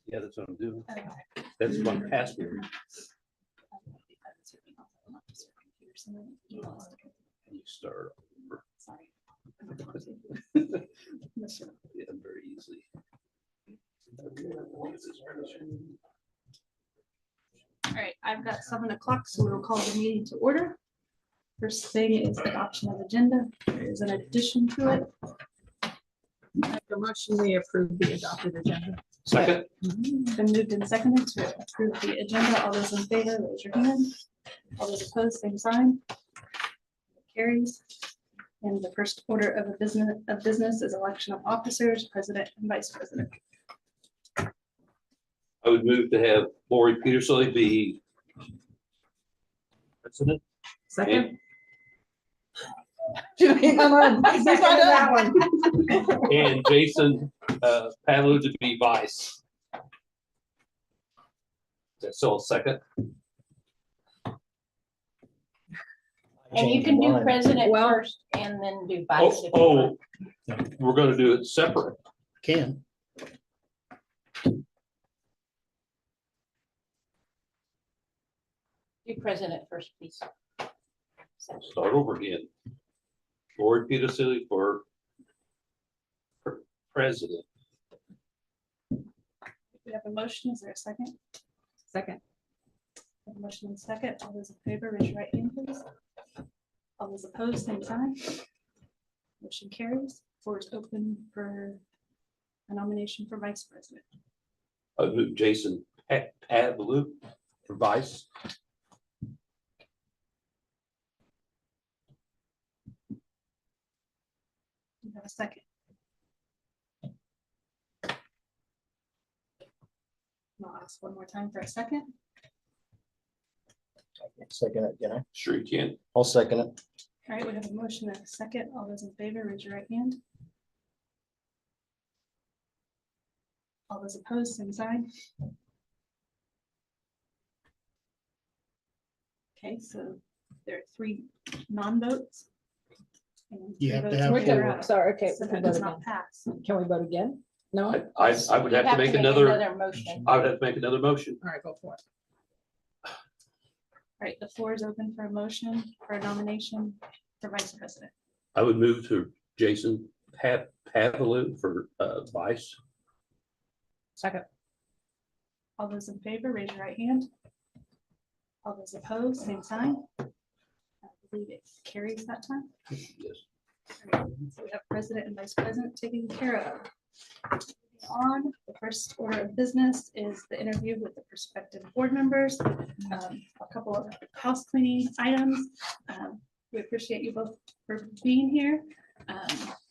Yeah, that's what I'm doing. Okay. That's my password. You start over. Sorry. Yeah, very easily. All right, I've got 7 o'clock, so we'll call the meeting to order. First thing is adoption of agenda. There is an addition to it. Make a motion, we approve the adopted agenda. Second, Been moved and seconded to approve the agenda. All those in favor, raise your hand. All those opposed, same sign. Carries. And the first order of business is election of officers, president and vice president. I would move to have Lori Peterson be president. Second. Come on, second that one. And Jason Pavlou to be vice. So second. And you can do president Well- first and then do vice. if you Oh, want. we're gonna do it separate. Can. Do president first, please. Start over again. Lori Peterson for president. We have a motion. Is there a second? Second. We have a motion and second. All those in favor, raise your right hand, please. All those opposed, same sign. Motion carries. Floor is open for a nomination for vice president. I would move Jason Pavlou for vice. You have a second. I'll ask one more time for a second. Second it, can I? Sure you can. I'll second it. All right, we have a motion and a second. All those in favor, raise your right hand. All those opposed, same sign. Okay, so there are 3 non-votes. and You 3 have to votes have in four. favor. Sorry, okay. So we that can does vote not again. pass. Can we vote again? No? All I would You have to make another, motion. I would have to make another motion. right, go for it. All right, the floor is open for a motion for a nomination for vice president. I would move to Jason Pavlou for vice. Second. All those in favor, raise your right hand. All those opposed, same sign. I believe it carries that time. Yes. All right, so we have president and vice president taken care of. On the first order of business is the interview with the prospective board members. A couple of house cleaning items. We appreciate you both for being here.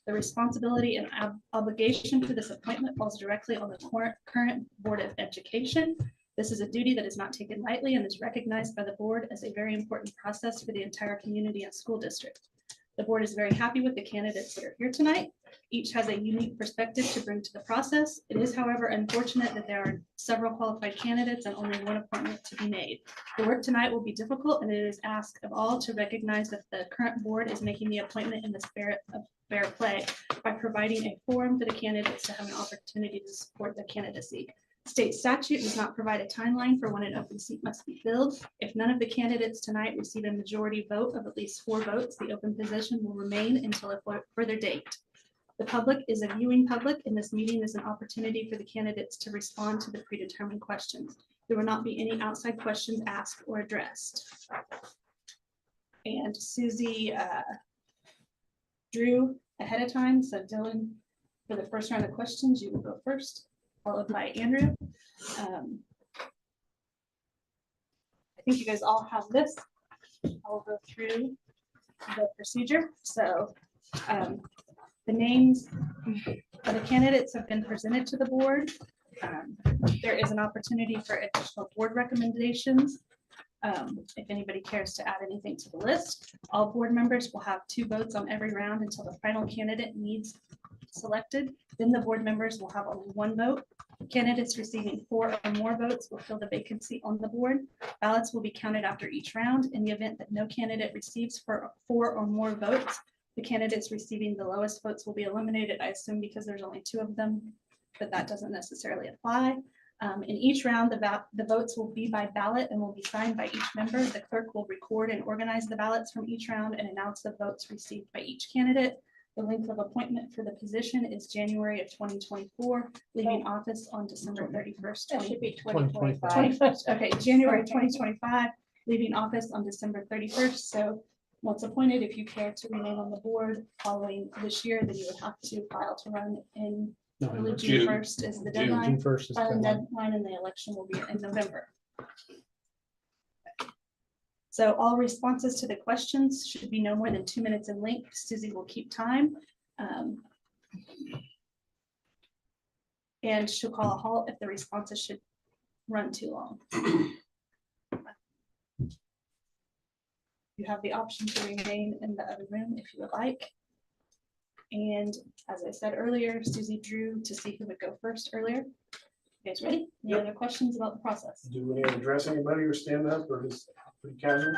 The responsibility and obligation for this appointment falls directly on the current Board of Education. This is a duty that is not taken lightly and is recognized by the board as a very important process for the entire community and school district. The board is very happy with the candidates that are here tonight. Each has a unique perspective to bring to the process. It is, however, unfortunate that there are several qualified candidates and only one appointment to be made. The work tonight will be difficult, and it is asked of all to recognize that the current board is making the appointment in the spirit of fair play by providing a forum for the candidates to have an opportunity to support their candidacy. State statute does not provide a timeline for when an open seat must be filled. If none of the candidates tonight receive a majority vote of at least 4 votes, the open position will remain until a further date. The public is a viewing public, and this meeting is an opportunity for the candidates to respond to the predetermined questions. There will not be any outside questions asked or addressed. And Susie drew ahead of time, so Dylan, for the first round of questions, you will go first, followed by Andrew. I think you guys all have this. I'll go through the procedure. So the names of the candidates have been presented to the board. There is an opportunity for additional board recommendations. If anybody cares to add anything to the list, all board members will have 2 votes on every round until the final candidate needs selected. Then the board members will have only 1 vote. Candidates receiving 4 or more votes will fill the vacancy on the board. Ballots will be counted after each round. In the event that no candidate receives 4 or more votes, the candidates receiving the lowest votes will be eliminated, I assume, because there's only 2 of them. but that doesn't necessarily apply. In each round, the votes will be by ballot and will be signed by each member. The clerk will record and organize the ballots from each round and announce the votes received by each candidate. The length of appointment for the position is January of 2024, leaving office on December 31st. That should be 2025. 2025. Okay, January 2025, leaving office on December 31st. So once appointed, if you care to remain on the board following this year, then you would have to file to run in early June 1st is the June. deadline. June 1st is Filing deadline. deadline and the election will be in November. So all responses to the questions should be no more than 2 minutes in length. Susie will keep time. And she'll call a halt if the responses should run too long. You have the option to remain in the other room if you would like. And as I said earlier, Susie drew to see who would go first earlier. You guys ready? Any other questions about the process? Do we need to address anybody or stand up or just pretty casual?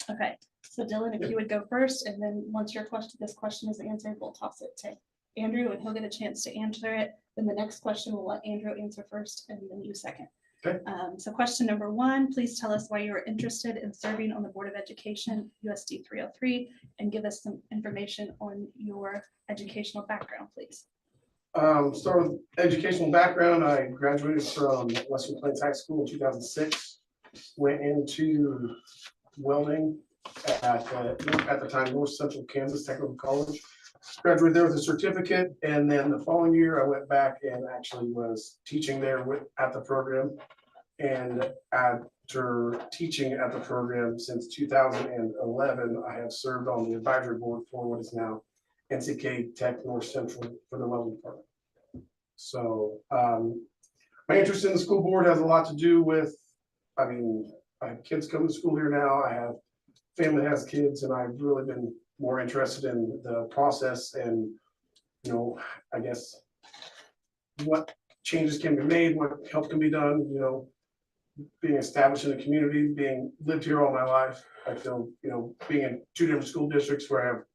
Okay, so Dylan, if you would go first, and then once this question is answered, we'll toss it to Andrew and he'll get a chance to answer it. Then the next question, we'll let Andrew answer first and then you second. Okay. So question number 1, please tell us why you are interested in serving on the Board of Education, USD 303, and give us some information on your educational background, please. Start with educational background. I graduated from Western Plains High School in 2006. Went into welding at the time North Central Kansas Technical College. Graduated there with a certificate, and then the following year I went back and actually was teaching there at the program. And after teaching at the program since 2011, I have served on the advisory board for what is now NCK Tech North Central for the welding department. So my interest in the school board has a lot to do with, I have kids coming to school here now. I have family that has kids, and I've really been more interested in the process and, I guess what changes can be made, what help can be done, being established in the community, lived here all my life. I feel, being in 2 different school districts where I have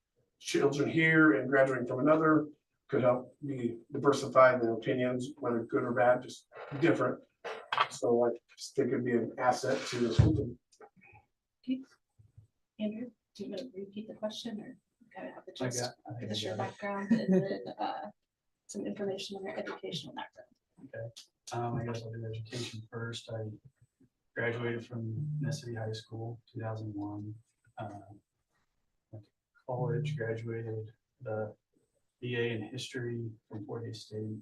children here and graduating from another could help me diversify the opinions, whether good or bad, just different. So I just think it'd be an asset to the school. Andrew, do you want to repeat the question or kind of have the I gist? think Give I us your got it. background and then some information on your educational background. I guess I'll do education first. I graduated from City High School, 2001. Went to college, graduated the BA in history from Fort Hays State.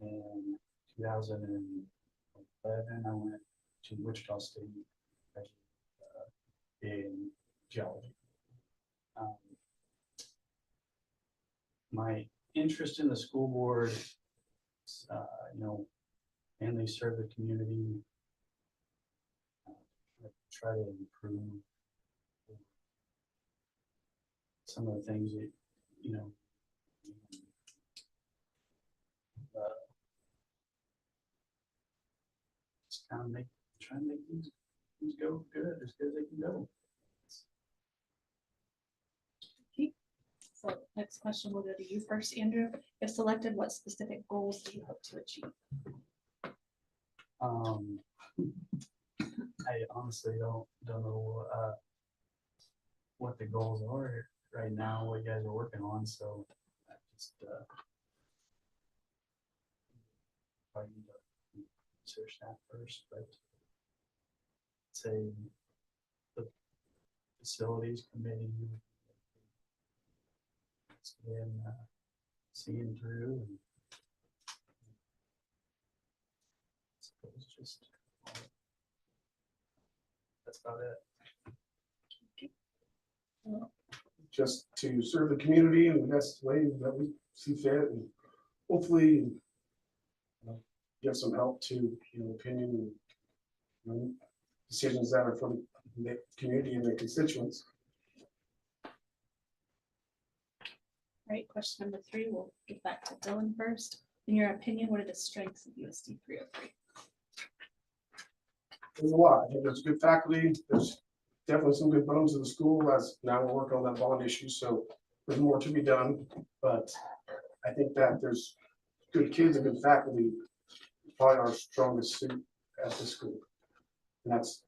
In 2011, I went to Wichita State, BA in geology. My interest in the school board, mainly serve the community, try to improve some of the things that, just kind of try and make things go good as they can go. So next question will go to you first, Andrew. If selected, what specific goals do you hope to achieve? I honestly don't know what the goals are right now, what you guys are working on, so I just probably need to research that first, but say the facilities committee it's been seeing through and it's just that's about it. Just to serve the community in the best way that we see fit, and hopefully give some help to opinion and decisions that are for the community and their constituents. All right, question number 3, we'll get back to Dylan first. In your opinion, what are the strengths of USD 303? There's a lot. I think there's good faculty. There's definitely some good bones in the school. As now we're working on that bond issue, so there's more to be done. But I think that there's good kids and good faculty, probably our strongest suit at this school. And that's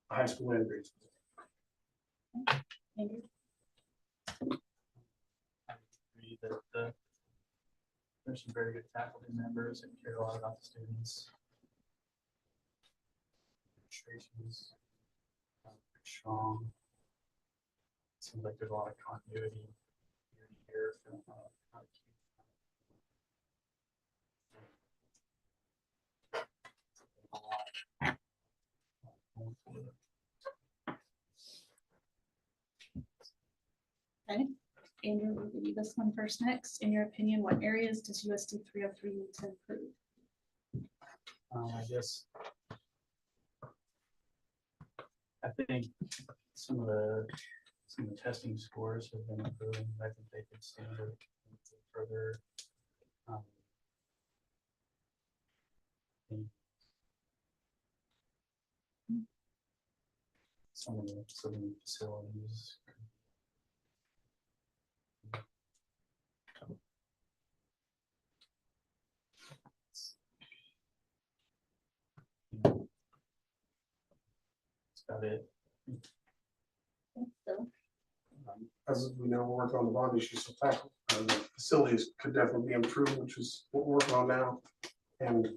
high school and grade school. Andrew? I agree that there's some very good faculty members that care a lot about the students. Administration's pretty strong. Seems like there's a lot of continuity year to year. Okay, Andrew, we'll give you this one first next. In your opinion, what areas does USD 303 need to improve? I guess I think some of the testing scores have been improving. I think they could stand it further. Um, some of the facilities. That's about it. Bill? As we know, we're working on the bond issues, so faculty, the facilities could definitely be improved, which is what we're working on now. And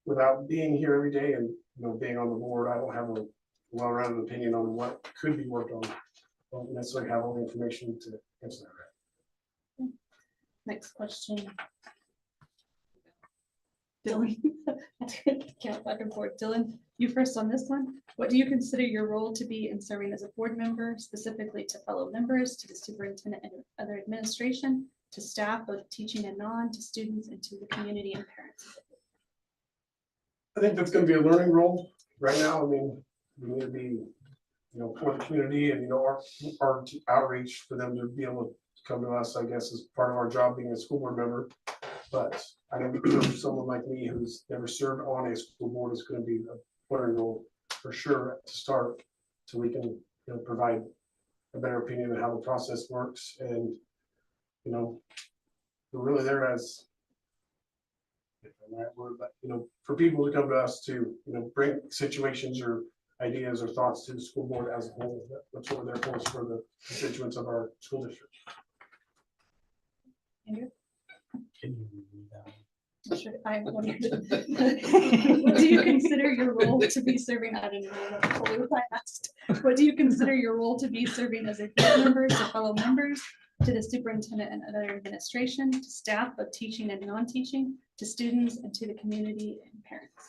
without being here every day and, being on the board, I don't have a well-rounded opinion on what could be worked on. I don't necessarily have all the information to answer that. Next question. Dylan, count back and forth. Dylan, you first on this one. What do you consider your role to be in serving as a board member, specifically to fellow members, to the superintendent and other administration, to staff, both teaching and non, to students, and to the community and parents? I think that's going to be a learning role right now. I mean, we need to be, for the community and, our outreach for them to be able to come to us, I guess, is part of our job being a school board member. But I know someone like me who's never served on a school board is going to be a learning role for sure to start, so we can, provide a better opinion of how the process works. And, we're really there as, if I'm the right word, but, for people to come to us to, bring situations or ideas or thoughts to the school board as a whole. That's what we're there for the constituents of our school district. Andrew? Can you read that one? Sure, I wondered. What do you consider your role to be serving? I didn't know what I asked. What do you consider your role to be serving as a board member, to fellow members, to the superintendent and other administration, to staff of teaching and non-teaching, to students, and to the community and parents?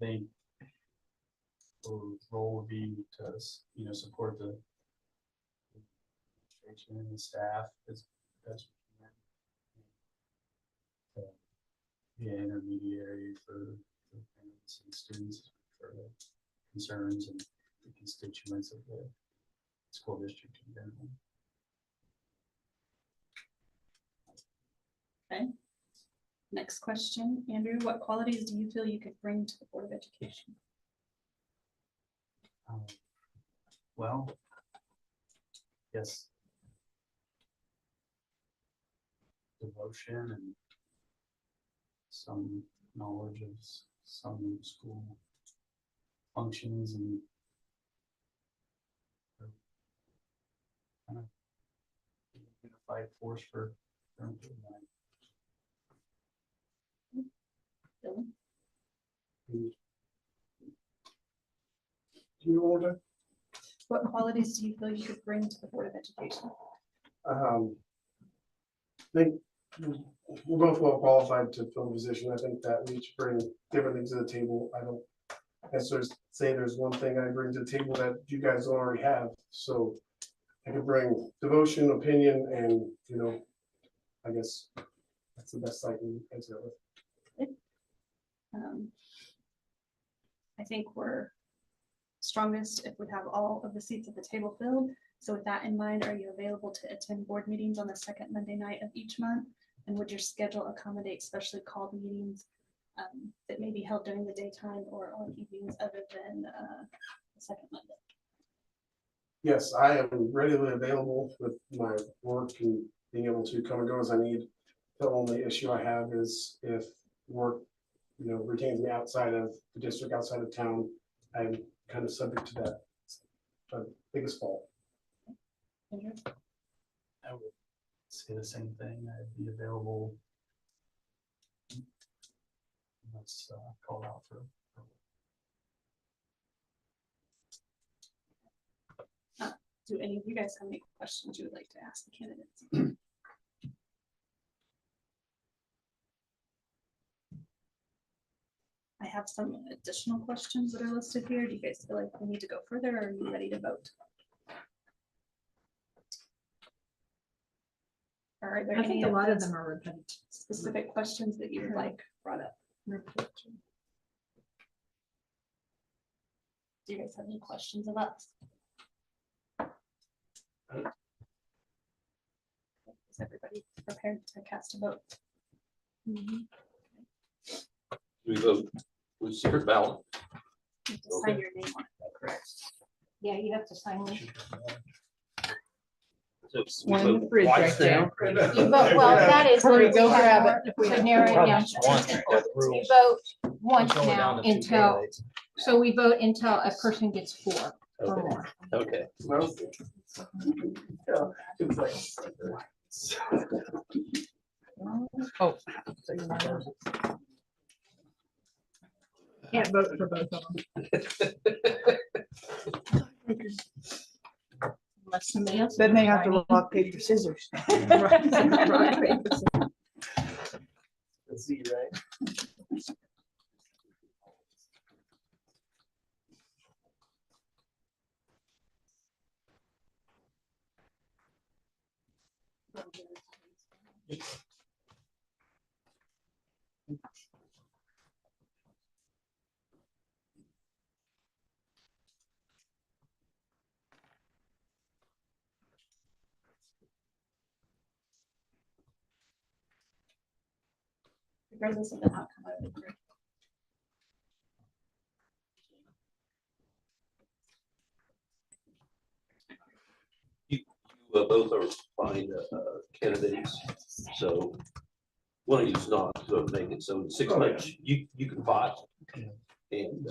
They role would be to support the administration and the staff as best we can. Be an intermediary for parents and students for the concerns and the constituents of the school district in general. Okay. Next question, Andrew, what qualities do you feel you could bring to the Board of Education? Well, yes. Devotion and some knowledge of some school functions and kind of unified force for improvement. Dylan? Do you want to? What qualities do you feel you could bring to the Board of Education? I think we're both well qualified to fill the position. I think that we each bring different things to the table. I don't necessarily say there's one thing I bring to the table that you guys don't already have. So I could bring devotion, opinion, and I guess that's the best I can answer it with. I think we're strongest if we have all of the seats at the table filled. So with that in mind, are you available to attend board meetings on the second Monday night of each month? And would your schedule accommodate specially called meetings that may be held during the daytime or on evenings other than the second Monday? Yes, I am readily available with my work and being able to come and go as I need. The only issue I have is if work, retains me outside of the district, outside of town, I'm kind of subject to that. Biggest fault. I would say the same thing. I'd be available. Let's call out for. Do any of you guys have any questions you would like to ask the candidates? I have some additional questions that are listed here. Do you guys feel like we need to go further, or are you ready to vote? Or are there I any think a of lot of the them are repetitive. specific questions that you would like brought up? Do you guys have any questions of us? Is everybody prepared to cast a vote? We vote with secret ballot. You have to sign your name on it, correct? Yeah, you have to sign this. So we One in the vote fridge twice right now? You vote, well, that is. Hurry, go grab it. To narrow it down. Once. You vote once now until, so we vote until a person gets 4 or Okay. more. Okay. Well, Oh. Can't vote for both of them. Unless somebody else. Then they have is to rock, paper, scissors. see, right? Regardless of the outcome, I would agree. Both are fine candidates, so one of you's not going to make it, so in 6 months, you can fight. And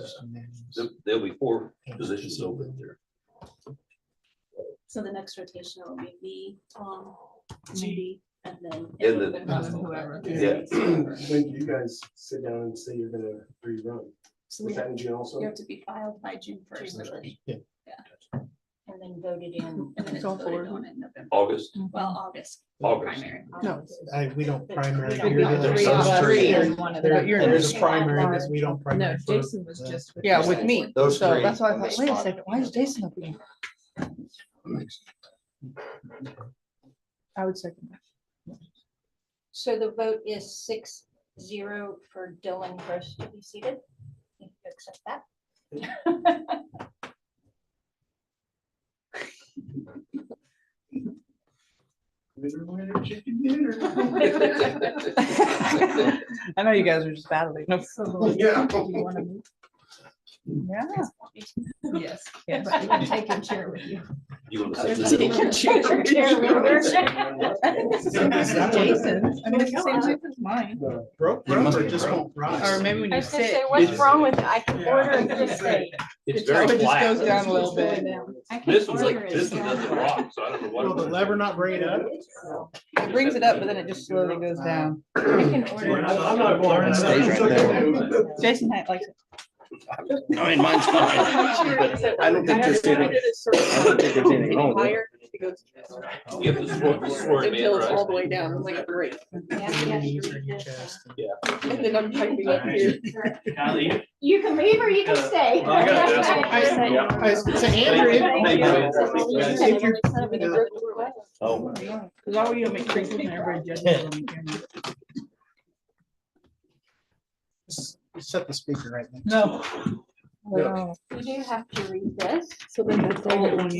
there'll be 4 positions open there. So the next rotation will be me, Tom, Judy, and then. And then- and Russell. Whoever. Yeah. When do you guys sit down and say you're gonna rerun? So we Is that have, in June also? you have to be filed by June 1st. And then voted in. And then it's Go voted forward. on in November, August, well, August. August. Primary. No. We don't primary. We don't here. primary. There's Three of some us. three. Three. One of There- them. You're in There's a the primary, spot. because we don't primary. No, for- Jason was just. Yeah, with me. Those So three that's why I on thought, this wait a spot. second, why is Jason up here? I would second that. So the vote is 6-0 for Dylan Gross to be seated. You accept that? I know you guys are just battling. No. Yeah. Yeah. Yes. Yes. You can take your chair with you. You want to Take sit your there? chair. I think this is Jason's. I mean, it's the same shape as mine. Broke You must rubber be just broke. won't rise. Or maybe when I you was gonna sit. say, what's wrong with it? I can order it this day. It's Oh, very it just flat. goes down a little bit. I can This one's order like, it this one down. doesn't rock, so I don't know what. Will the lever not braid up? It brings it up, but then it just slowly goes down. I can order it. I'm not going. It stays right there. Jason likes it. I mean, mine's fine, but I don't think there's anything, I don't think there's anything wrong with it. You have to swear him in, right? the way down. I'm like, great. Yeah, you have to read this. And then I'm typing up here. You can leave or you can stay. Well, I got this one. So Andrew, if you're, Oh, Cause all you make crinkles and everybody judges it on the camera. set the speaker right next. No. No. You do have to read this. So then that's all you want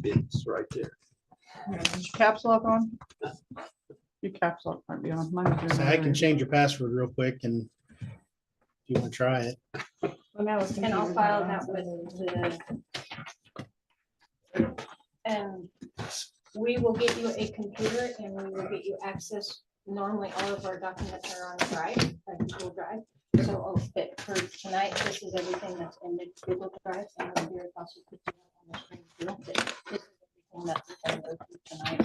It's right there. Caps lock on? Your caps lock might be on. Mine is So I can change your password real quick and if you want to try it. And I'll file that with the. And we will get you a computer and we will get you access. Normally, all of our documents are on Drive, like Google Drive. So, but for tonight, this is everything that's in the Google Drive. And then here, it's also put on the screen. You don't get this is everything that we're going to go through tonight.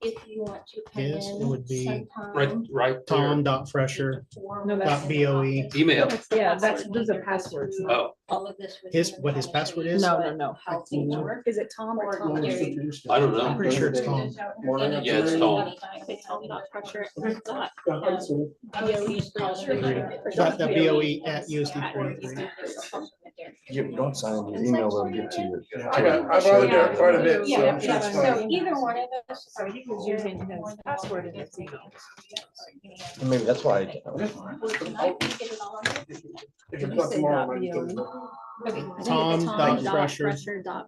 If you want to come Yes, it would be in Right, sometime. right. Tom.fresher.boe. Email. Yeah, those are passwords. Oh, All of this. with His- you what his and how to password show you is? No, what- no, no. How things work. Is it Tom or Tom? Gary? I don't know. I'm pretty sure it's Tom. Yeah, it's Tom. Say Tom dot pressure dot Dot the BOE at USD. You don't sign the email, they'll get to you. I've already done quite a bit, so Yeah, it's yeah, fine. so either one of us. So he was using his password in his email. And maybe that's why. Tonight, we get it all on there. If it's not tomorrow, I might be good. Okay. Tom.pressure.boe.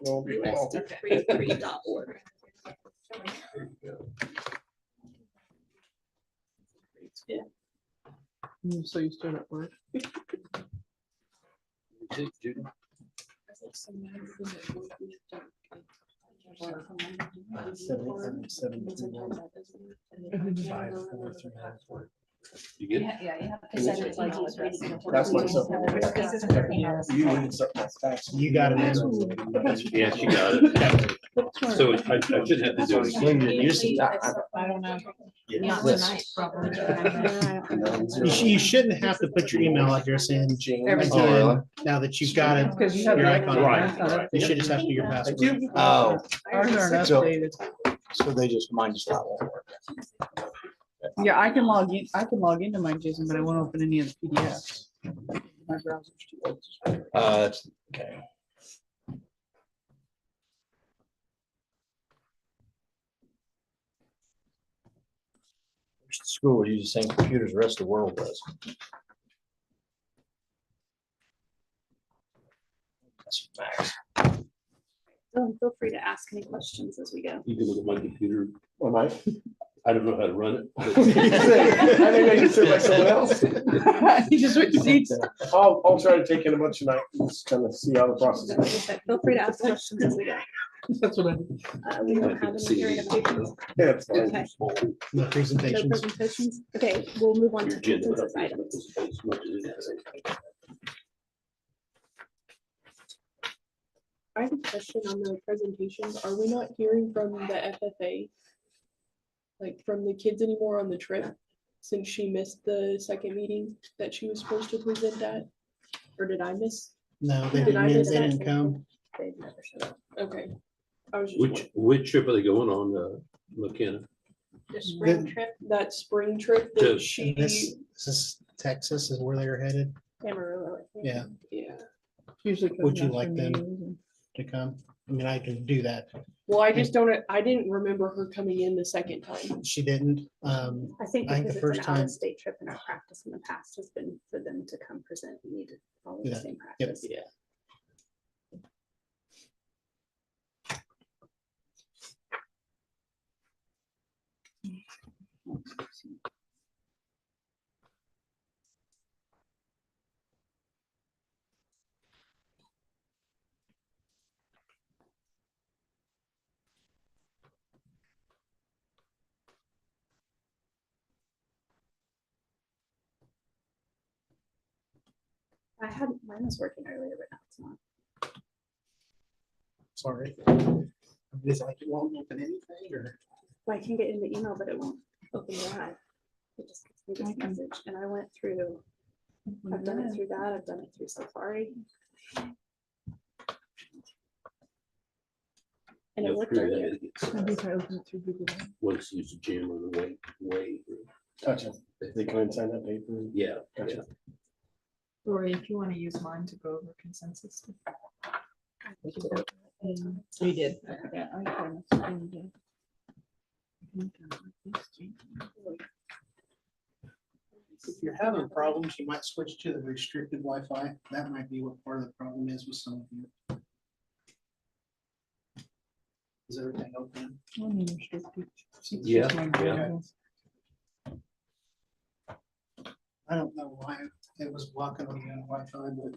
USD33.org. So you still at work? You get it? Yeah, you have to send your email address. That's myself. You got it, man. Yes, you got it. So I should have to do it. I don't know. Not tonight, probably. You shouldn't have to put your email address in again, now that you've got it, Because you have your the icon. Right. You should just have to do your password. Oh, Ours aren't So- updated. so they just, mine just not won't work. Yeah, I can log in, into my Jason, but I won't open any of the PDFs. My browser's too old. That's, okay. School uses the same computers the rest of the world does. That's facts. Feel free to ask any questions as we go. You can look at my computer. Am I? I don't know how to run it. I think I can sit like someone else. You just switch seats. I'll try to take in a bunch tonight and just kind of see how the process goes. Feel free to ask questions as we go. That's what I do. We don't have any hearing updates. Yeah, it's fine. Okay. No No presentations. presentations. Okay, we'll move on to Agenda. consensus items. As much as it is. I have a question on the presentations. Are we not hearing from the FFA? Like from the kids anymore on the trip, since she missed the second meeting that she was supposed to present at? Or did I miss? No, they Did I miss that? didn't come. They never showed up. Okay. I was just wondering. Which trip are they going on, McKenna? The spring trip. That spring trip To- that she, This is Texas is where they were headed. Amarillo, I think. Yeah, yeah. Usually comes Would you after like them? meetings. to come. I mean, I can do that. Well, I just don't, I didn't remember her coming in the second time. She didn't. I think I think because the it's first an time- out-of-state trip and our practice in the past has been for them to come present, we need to follow the Yeah. same Yep. practice. Yeah. Mine was working earlier, but now it's not. Sorry. Is like it won't open anything or? Well, I can get into email, but it won't open Drive. It just gives me this message, and I went through, I've done it through that, I've done it through Safari. And it worked earlier. Maybe if I open it through Google. Once you use the jam on the way. Gotcha. They come and sign that paper. Yeah. Gotcha. Lori, if you want to use mine to go over consensus. You did. Yeah, I kind of did. If you're having problems, you might switch to the restricted Wi-Fi. That might be what part of the problem is with some of you. Is everything open? Yeah, Yeah. I don't know why it was blocking on the Wi-Fi, but.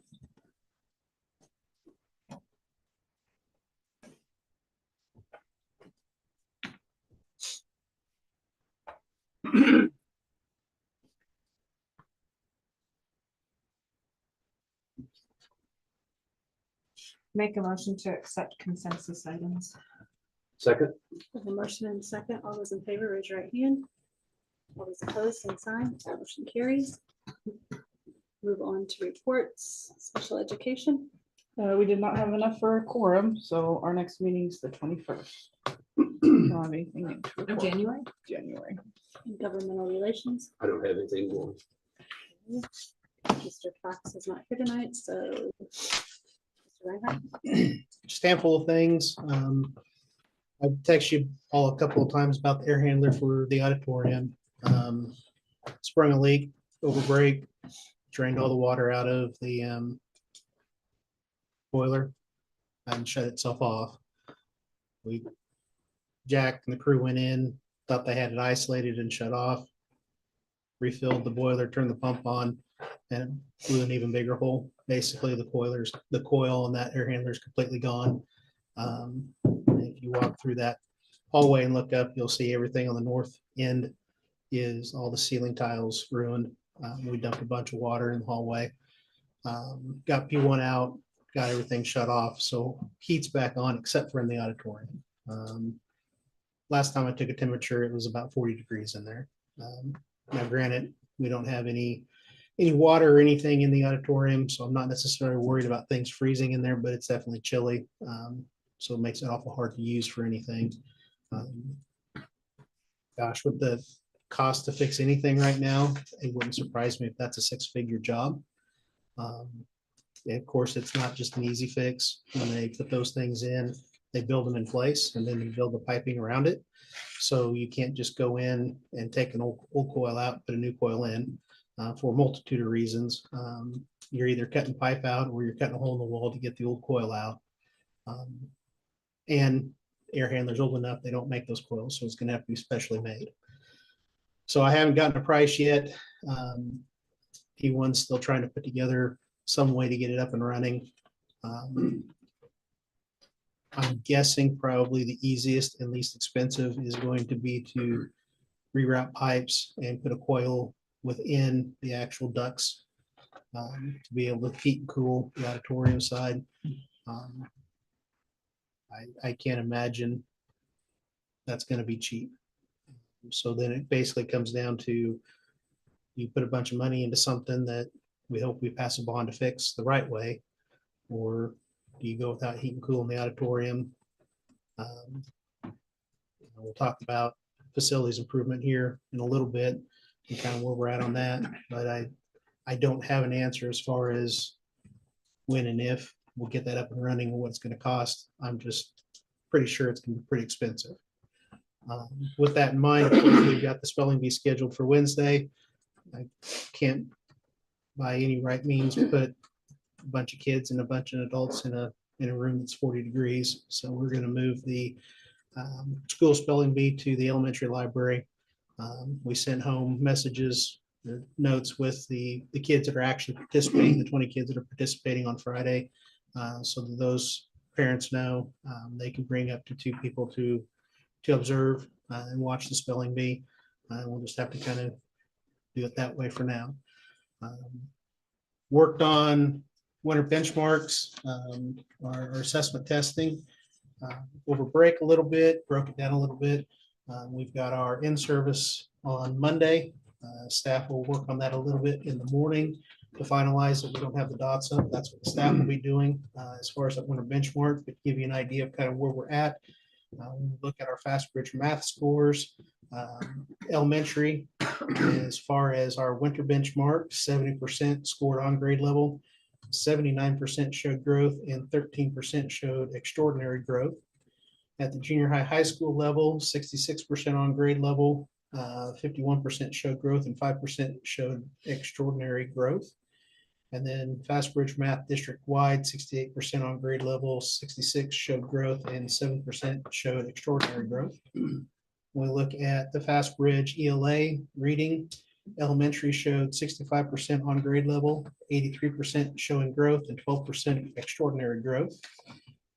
Make a motion to accept consensus items. second, With a motion and second, all those in favor, raise your right hand. All those opposed, same sign. Motion carries. Move on to reports, special education. We did not have enough for a quorum, so our next meeting is the 21st. Don't have anything to Of report. January? January. And governmental relations. I don't have anything going. Mr. Fox is not here tonight, so. Mr. Reinhardt. Just a handful of things. I texted you all a couple of times about the air handler for the auditorium. Sprung a leak over break, drained all the water out of the boiler and shut itself off. Jack and the crew went in, thought they had it isolated and shut off. Refilled the boiler, turned the pump on, and it blew an even bigger hole. Basically, the coil on that air handler is completely gone. If you walk through that hallway and look up, you'll see everything on the north end is all the ceiling tiles ruined. We dumped a bunch of water in the hallway. Got P1 out, got everything shut off, so heat's back on except for in the auditorium. Last time I took a temperature, it was about 40 degrees in there. Now granted, we don't have any water or anything in the auditorium, so I'm not necessarily worried about things freezing in there, but it's definitely chilly. So it makes it awful hard to use for anything. Gosh, with the cost to fix anything right now, it wouldn't surprise me if that's a six-figure job. Of course, it's not just an easy fix. When they put those things in, they build them in place and then you build the piping around it. So you can't just go in and take an old coil out, put a new coil in for a multitude of reasons. You're either cutting pipe out or you're cutting a hole in the wall to get the old coil out. And air handlers old enough, they don't make those coils, so it's going to have to be specially made. So I haven't gotten a price yet. P1's still trying to put together some way to get it up and running. I'm guessing probably the easiest and least expensive is going to be to reroute pipes and put a coil within the actual ducts to be able to heat and cool the auditorium side. I can't imagine that's going to be cheap. So then it basically comes down to you put a bunch of money into something that we hope we pass a bond to fix the right way, or do you go without heat and cool in the auditorium? We'll talk about facilities improvement here in a little bit and kind of where we're at on that, but I don't have an answer as far as when and if we'll get that up and running and what it's going to cost. I'm just pretty sure it's going to be pretty expensive. With that in mind, we've got the spelling bee scheduled for Wednesday. I can't by any right means put a bunch of kids and a bunch of adults in a room that's 40 degrees. So we're going to move the school spelling bee to the elementary library. We sent home messages, notes with the kids that are actually participating, the 20 kids that are participating on Friday, so that those parents know they can bring up to 2 people to observe and watch the spelling bee. We'll just have to kind of do it that way for now. Worked on winter benchmarks, our assessment testing over break a little bit, broke it down a little bit. We've got our in-service on Monday. Staff will work on that a little bit in the morning to finalize it. We don't have the dots up. That's what the staff will be doing as far as that winter benchmark, but give you an idea of kind of where we're at. Look at our fast bridge math scores. Elementary, as far as our winter benchmark, 70% scored on grade level, 79% showed growth, and 13% showed extraordinary growth. At the junior high school level, 66% on grade level, 51% showed growth, and 5% showed extraordinary growth. And then Fast Bridge Math District wide, 68% on grade level, 66 showed growth, and 7% showed extraordinary growth. We look at the Fast Bridge ELA reading, elementary showed 65% on grade level, 83% showing growth, and 12% extraordinary growth.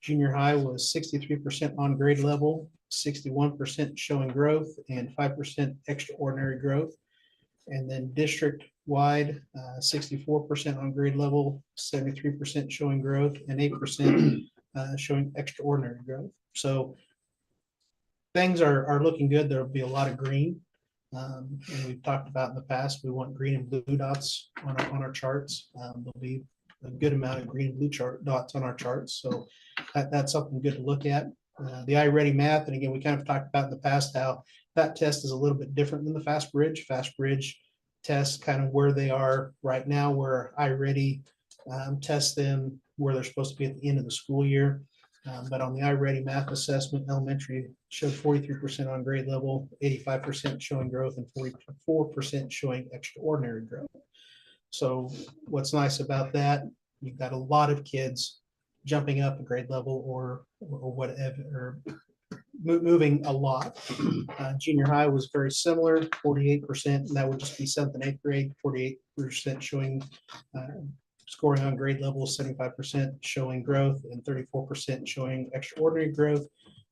Junior high was 63% on grade level, 61% showing growth, and 5% extraordinary growth. And then district-wide, 64% on grade level, 73% showing growth, and 8% showing extraordinary growth. So things are looking good. There'll be a lot of green. And we've talked about in the past, we want green and blue dots on our charts. There'll be a good amount of green and blue dots on our charts. So that's something good to look at. The iReady Math, and again, we kind of talked about in the past how that test is a little bit different than the Fast Bridge. Fast Bridge tests kind of where they are right now, where iReady tests them where they're supposed to be at the end of the school year. But on the iReady Math assessment, elementary showed 43% on grade level, 85% showing growth, and 44% showing extraordinary growth. So what's nice about that, you've got a lot of kids jumping up a grade level or whatever, or moving a lot. Junior high was very similar, 48%, and that would just be 7th and 8th grade, 48% showing scoring on grade level, 75% showing growth, and 34% showing extraordinary growth.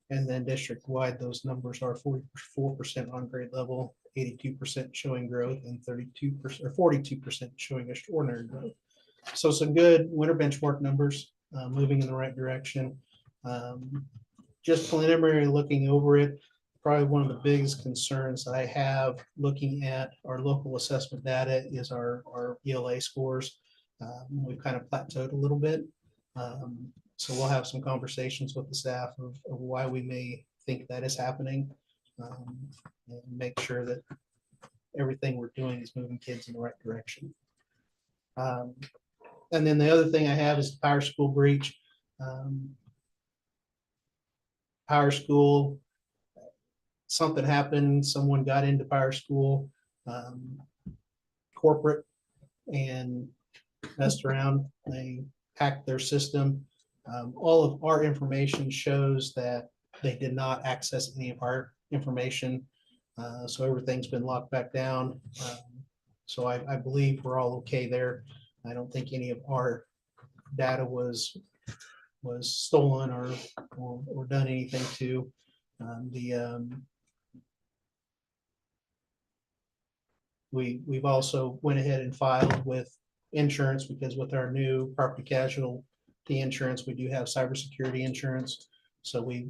And then district-wide, those numbers are 44% on grade level, 82% showing growth, and 32% or 42% showing extraordinary growth. So some good winter benchmark numbers, moving in the right direction. Just preliminary looking over it, probably one of the biggest concerns that I have looking at our local assessment data is our ELA scores. We've kind of plateaued a little bit. So we'll have some conversations with the staff of why we may think that is happening, and make sure that everything we're doing is moving kids in the right direction. And then the other thing I have is the Power School breach. Power School, something happened, someone got into Power School, corporate, and messed around. They hacked their system. All of our information shows that they did not access any of our information. So everything's been locked back down. So I believe we're all okay there. I don't think any of our data was stolen or done anything to. We've also went ahead and filed with insurance, because with our new property casualty insurance, we do have cybersecurity insurance. So we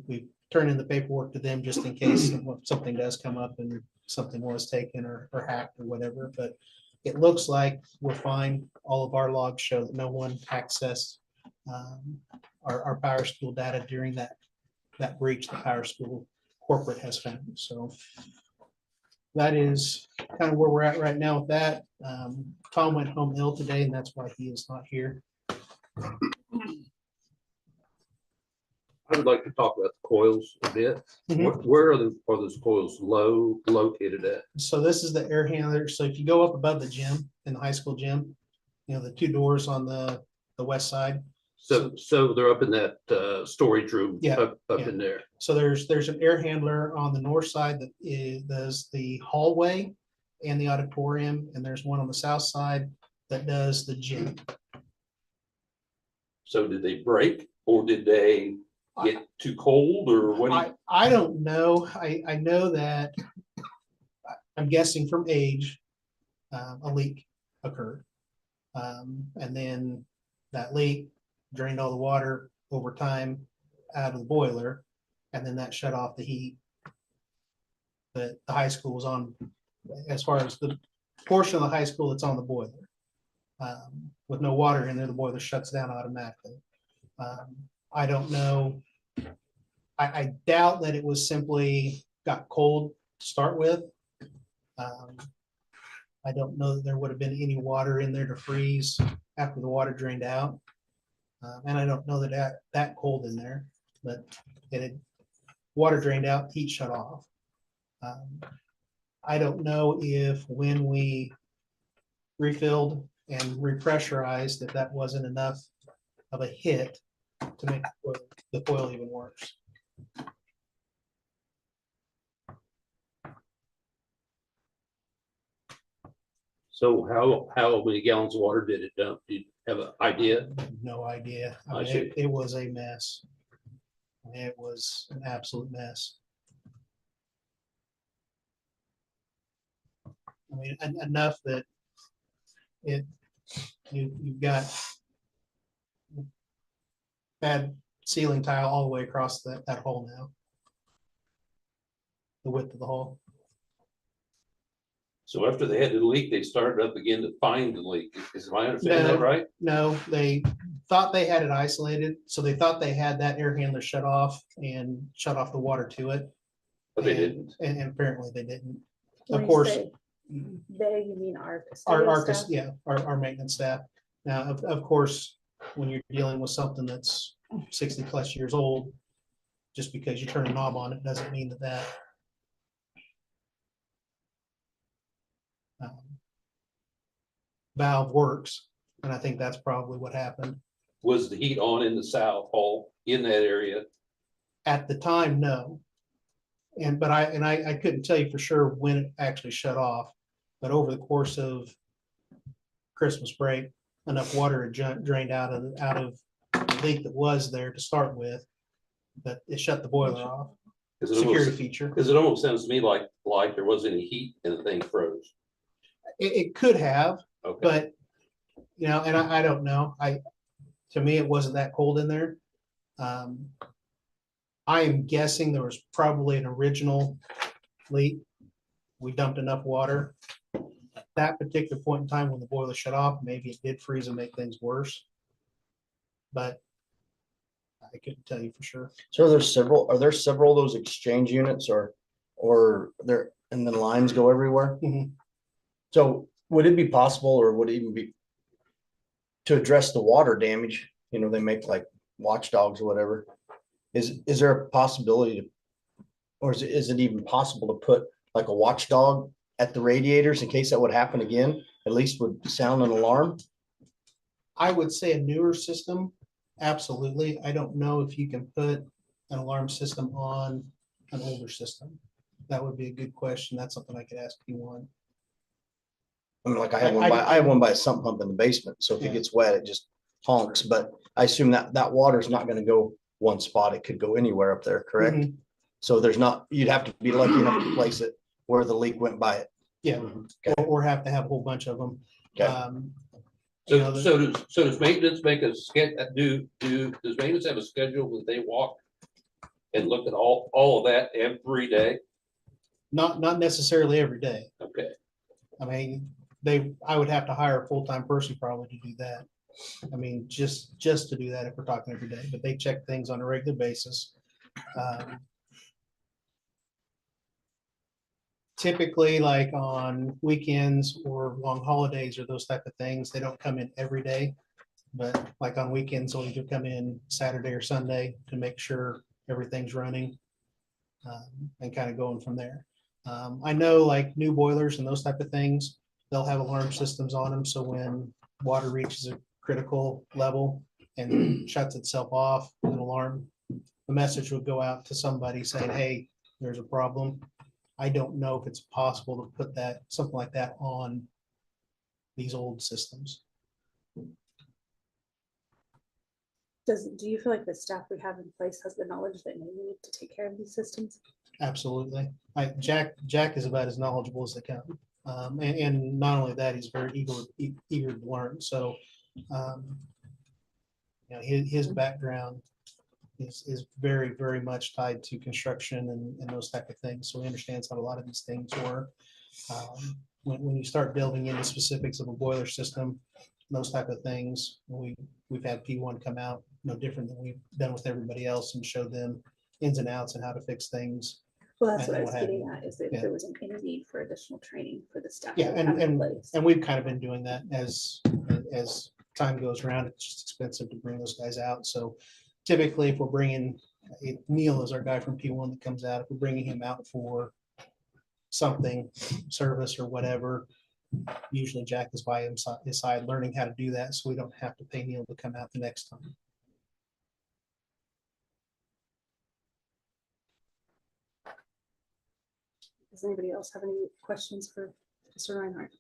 turn in the paperwork to them just in case something does come up and something was taken or hacked or whatever. But it looks like we're fine. All of our logs show that no one accessed our Power School data during that breach the Power School corporate has found. So that is kind of where we're at right now with that. Tom went home ill today, and that's why he is not here. I would like to talk about the coils a bit. Where are those coils located at? So this is the air handler. So if you go up above the gym, in the high school gym, the two doors on the west side. So they're up in that storage room, Yeah, up yeah. in there. So there's an air handler on the north side that does the hallway and the auditorium, and there's one on the south side that does the gym. So did they break, or did they get too cold, or what? I don't know. I know that I'm guessing from age, a leak occurred. And then that leak drained all the water over time out of the boiler, and then that shut off the heat that the high school was on, as far as the portion of the high school that's on the boiler. With no water in there, the boiler shuts down automatically. I don't know. I doubt that it was simply got cold to start with. I don't know that there would have been any water in there to freeze after the water drained out. And I don't know that cold in there, but it had water drained out, heat shut off. I don't know if when we refilled and repressurized if that wasn't enough of a hit to make the coil even worse. So how many gallons of water did it dump? Do you have an idea? No idea. I I mean, see. it was a mess. It was an absolute mess. I mean, enough that you've got bad ceiling tile all the way across that hole now. The width of the hole. So after they had the leak, they started up again to find the leak. Is my understanding that No. right? No, they thought they had it isolated, so they thought they had that air handler shut off and shut off the water to it. But they and- didn't. And apparently they didn't. When Of you course, say They, you mean our our, custodial staff? yeah, our maintenance staff. Now, of course, when you're dealing with something that's 60+ years old, just because you turn a knob on it doesn't mean that valve works. And I think that's probably what happened. Was the heat on in the south hall in that area? At the time, no. But I couldn't tell you for sure when it actually shut off, but over the course of Christmas break, enough water had drained out of the leak that was there to start with, that it shut the boiler off. Security feature. Because it almost sounds to me like there wasn't any heat and the thing froze. It could have, Okay. but and I don't know. To me, it wasn't that cold in there. I am guessing there was probably an original leak. We dumped enough water. At that particular point in time when the boiler shut off, maybe it did freeze and make things worse. But I couldn't tell you for sure. So are there several of those exchange units or there, and then lines go everywhere? Mhm. So would it be possible, or would it even be to address the water damage? They make like watchdogs or whatever. Is there a possibility to, or is it even possible to put like a watchdog at the radiators in case that would happen again? At least would sound an alarm? I would say a newer system, absolutely. I don't know if you can put an alarm system on an older system. That would be a good question. That's something I could ask P1. I mean, like I have one by a sump pump in the basement. So if it gets wet, it just honks. But I assume that water is not going to go one spot. It could go anywhere up there, correct? Mhm. So you'd have to be lucky enough to place it where the leak went by it. Yeah, or have to have a whole bunch of them. Okay. So does maintenance make a does maintenance have a schedule that they walk and look at all of that every day? Not necessarily every day. Okay. I mean, I would have to hire a full-time person probably to do that. I mean, just to do that if we're talking every day, but they check things on a regular basis. Typically, like on weekends or long holidays or those type of things, they don't come in every day. But like on weekends, they'll either come in Saturday or Sunday to make sure everything's running and kind of going from there. I know like new boilers and those type of things, they'll have alarm systems on them. So when water reaches a critical level and shuts itself off, an alarm, the message would go out to somebody saying, hey, there's a problem. I don't know if it's possible to put something like that on these old systems. Do you feel like the staff we have in place has the knowledge that they need to take care of these systems? Absolutely. Jack is about as knowledgeable as they come. And not only that, he's very eager to learn. So, his background is very, very much tied to construction and those type of things. So he understands how a lot of these things work. When you start delving into specifics of a boiler system, those type of things, we've had P1 come out no different than we've done with everybody else and show them ins and outs and how to fix things. Well, that's and what I was what have getting you. at, is if there was any need for additional training for the staff. Yeah, that we have in place. and we've kind of been doing that as time goes around. It's just expensive to bring those guys out. So typically, if we're bringing Neil is our guy from P1 that comes out, if we're bringing him out for something, service or whatever, Usually Jack is by his side learning how to do that, so we don't have to pay Neil to come out the next time. Does anybody else have any questions for Mr. Reinhardt?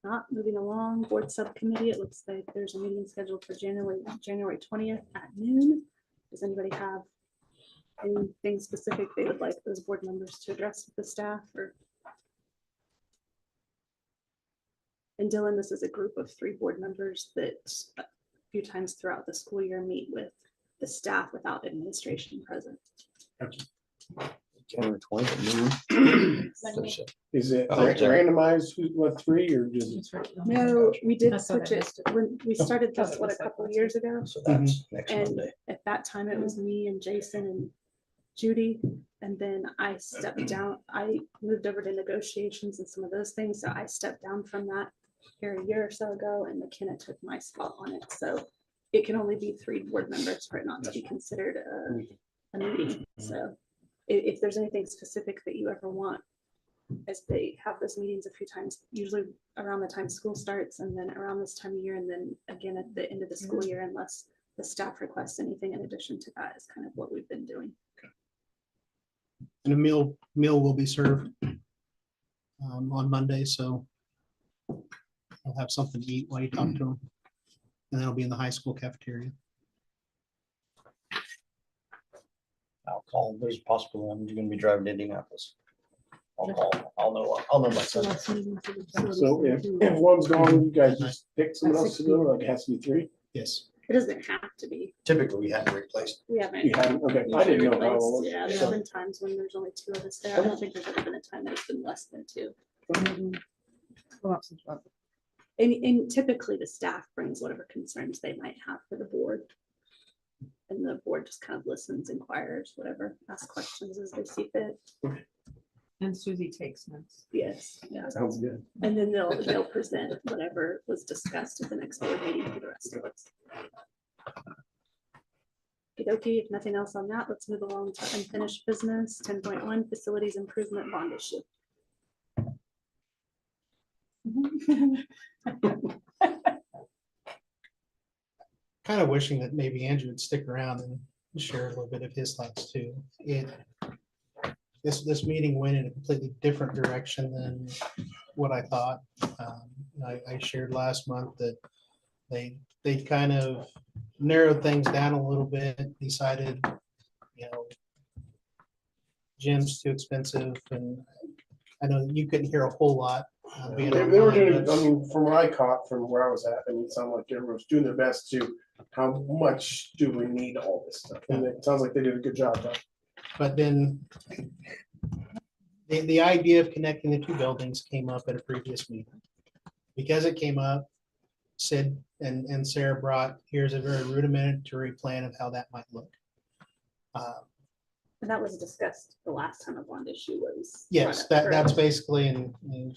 Not moving along, board subcommittee, it looks like there's a meeting scheduled for January 20th at noon. Does anybody have anything specific they would like those board members to address with the staff or? And Dylan, this is a group of 3 board members that a few times throughout the school year meet with the staff without administration present. January 20th at noon. Is it Oh, okay. randomized, what, 3 or just? No, we did That's what switch I it when we started Thought this, it what, a was like couple last years ago? So that's next And Monday. at that time, it was me and Jason and Judy. And then I stepped down. I moved over to negotiations and some of those things. So I stepped down from that here a year or so ago, and McKenna took my spot on it. So it can only be 3 board members for it not to be considered a meeting. So if there's anything specific that you ever want, as they have those meetings a few times, usually around the time school starts and then around this time of year, and then again at the end of the school year, unless the staff requests anything in addition to that, is kind of what we've been doing. And a meal will be served on Monday, so I'll have something to eat while you talk to them. And that'll be in the high school cafeteria. I'll call, there's a possible one, you're gonna be driving to Indianapolis. I'll call, I'll know by Sunday. So if one's gone, you guys just pick someone else to do it, like it has to be 3? Yes. It doesn't have to be. Typically, we have replaced. We haven't. You haven't, okay, I didn't know how it replaced. was. Yeah, there's So- been times when there's only 2 of us there. I don't think there's ever been a time that it's been less than 2. And typically the staff brings whatever concerns they might have for the board. And the board just kind of listens, inquires, whatever, asks questions as they see fit. And Susie takes notes. Yes, yeah. Sounds good. And then they'll present whatever was discussed at the next board meeting for the rest of us. Okay, if nothing else on that, let's move along to unfinished business. 10.1 facilities improvement bond issue. Kind of wishing that maybe Andrew would stick around and share a little bit of his thoughts too. This meeting went in a completely different direction than what I thought. I shared last month that they kind of narrowed things down a little bit, decided, gym's too expensive, and I know you couldn't hear a whole lot. They being were online, doing, but- I mean, from what I caught from where I was at, it sounded like everyone was doing their best to, how much do we need all this stuff? And it sounds like they did a good job though. But then the idea of connecting the 2 buildings came up at a previous meeting. Because it came up, Sid and Sarah brought, here's a very rudimentary plan of how that might look. And that was discussed the last time a bond issue was. Yes, brought up, that's correct? basically, and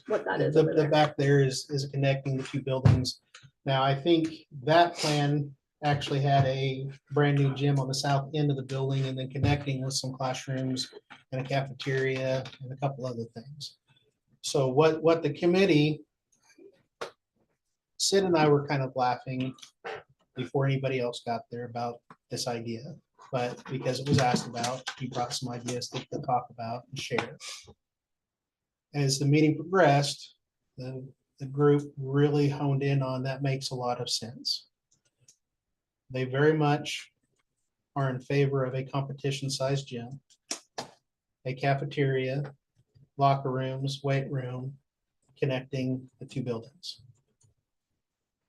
What that is. the over there. back there is connecting the 2 buildings. Now, I think that plan actually had a brand new gym on the south end of the building and then connecting with some classrooms and a cafeteria and a couple other things. So what the committee, Sid and I were kind of laughing before anybody else got there about this idea. But because it was asked about, he brought some ideas to talk about and share. As the meeting progressed, the group really honed in on that makes a lot of sense. They very much are in favor of a competition-sized gym, a cafeteria, locker rooms, weight room, connecting the 2 buildings.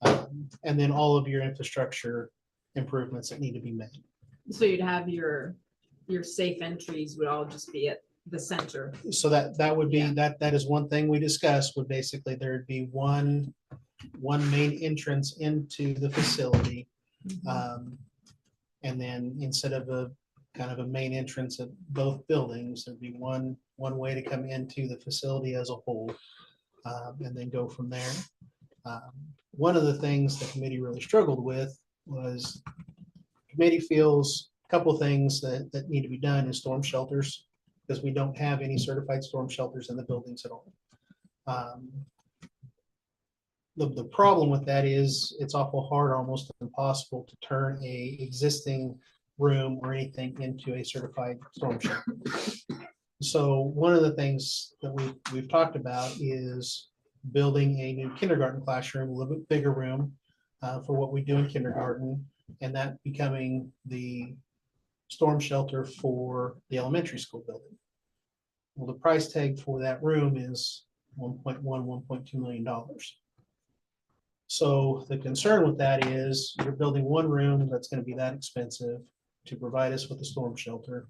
And then all of your infrastructure improvements that need to be made. So you'd have your safe entries would all just be at the center. So that would be, Yeah. that is one thing we discussed, would basically there'd be one main entrance into the facility. And then instead of a kind of a main entrance at both buildings, there'd be one way to come into the facility as a whole, and then go from there. One of the things the committee really struggled with was committee feels a couple of things that need to be done in storm shelters, because we don't have any certified storm shelters in the buildings at all. Um, the problem with that is it's awful hard, almost impossible to turn a existing room or anything into a certified storm shelter. So one of the things that we've talked about is building a new kindergarten classroom, a little bit bigger room for what we do in kindergarten, and that becoming the storm shelter for the elementary school building. Well, the price tag for that room is $1.2 million. So the concern with that is you're building one room that's going to be that expensive to provide us with a storm shelter.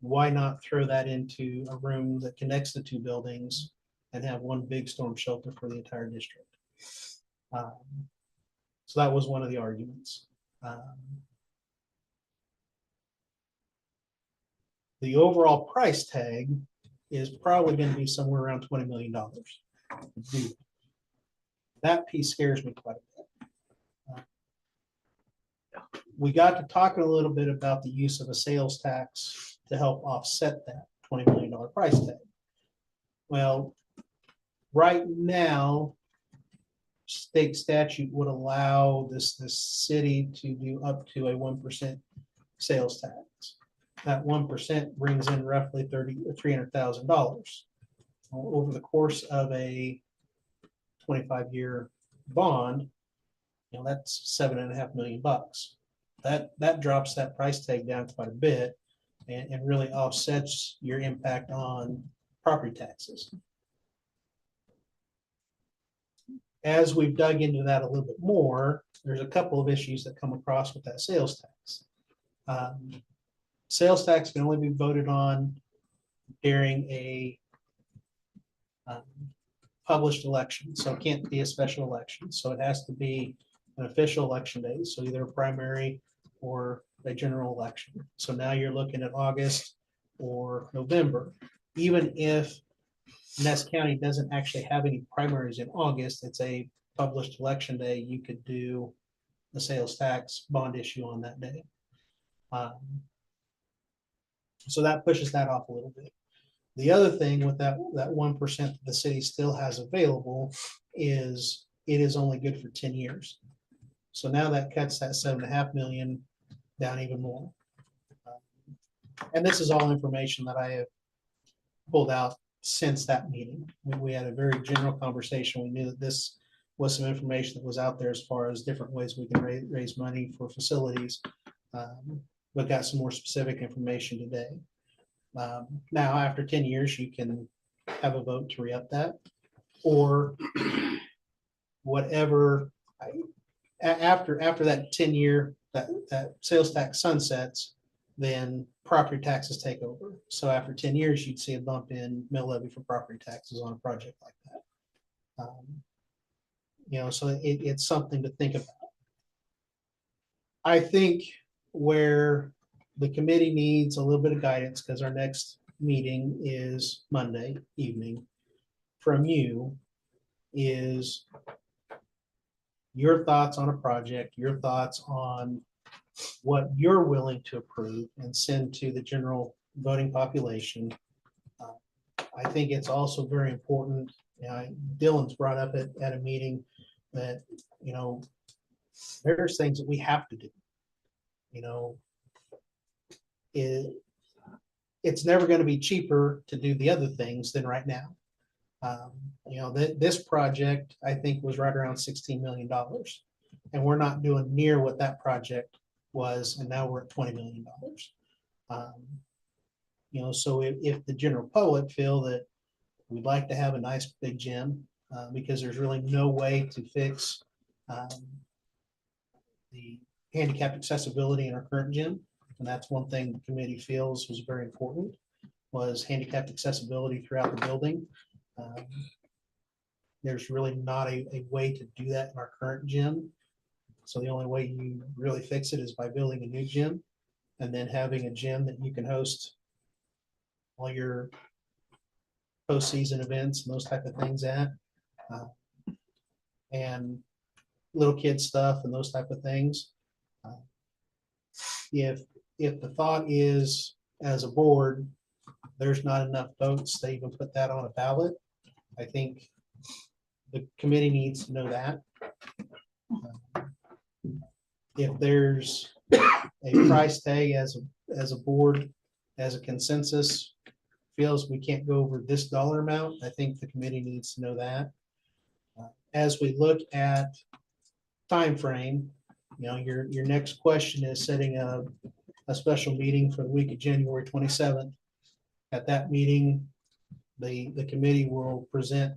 Why not throw that into a room that connects the two buildings and have one big storm shelter for the entire district? So that was one of the arguments. The overall price tag is probably going to be somewhere around $20 million. That piece scares me quite a bit. We got to talking a little bit about the use of a sales tax to help offset that $20 million price tag. Well, right now, state statute would allow this city to do up to a 1% sales tax. That 1% brings in roughly $300,000. Over the course of a 25-year bond, that's $7.5 million. That drops that price tag down quite a bit and really offsets your impact on property taxes. As we've dug into that a little bit more, there's a couple of issues that come across with that sales tax. Sales tax can only be voted on during a published election, so it can't be a special election. So it has to be an official election day, so either a primary or a general election. So now you're looking at August or November. Even if Ness County doesn't actually have any primaries in August, it's a published election day, you could do the sales tax bond issue on that day. So that pushes that off a little bit. The other thing with that 1% that the city still has available is it is only good for 10 years. So now that cuts that $7.5 million down even more. And this is all information that I have pulled out since that meeting. We had a very general conversation. We knew that this was some information that was out there as far as different ways we can raise money for facilities. But got some more specific information today. Now, after 10 years, you can have a vote to re-up that, or whatever. After that 10-year, that sales tax sunsets, then property taxes take over. So after 10 years, you'd see a bump in mill levy for property taxes on a project like that. So it's something to think about. I think where the committee needs a little bit of guidance, because our next meeting is Monday evening, from you, is your thoughts on a project, your thoughts on what you're willing to approve and send to the general voting population. I think it's also very important, Dylan's brought up at a meeting that, there's things that we have to do. It's never going to be cheaper to do the other things than right now. This project, I think, was right around $16 million, and we're not doing near what that project was, and now we're at $20 million. So if the general public feel that we'd like to have a nice big gym, because there's really no way to fix the handicapped accessibility in our current gym, and that's one thing the committee feels was very important, was handicapped accessibility throughout the building. There's really not a way to do that in our current gym. So the only way you really fix it is by building a new gym and then having a gym that you can host all your postseason events and those type of things at, and little kid stuff and those type of things. If the thought is, as a board, there's not enough votes to even put that on a ballot. I think the committee needs to know that. If there's a price tag as a board, as a consensus, feels we can't go over this dollar amount, I think the committee needs to know that. As we look at time frame, your next question is setting a special meeting for the week of January 27th. At that meeting, the committee will present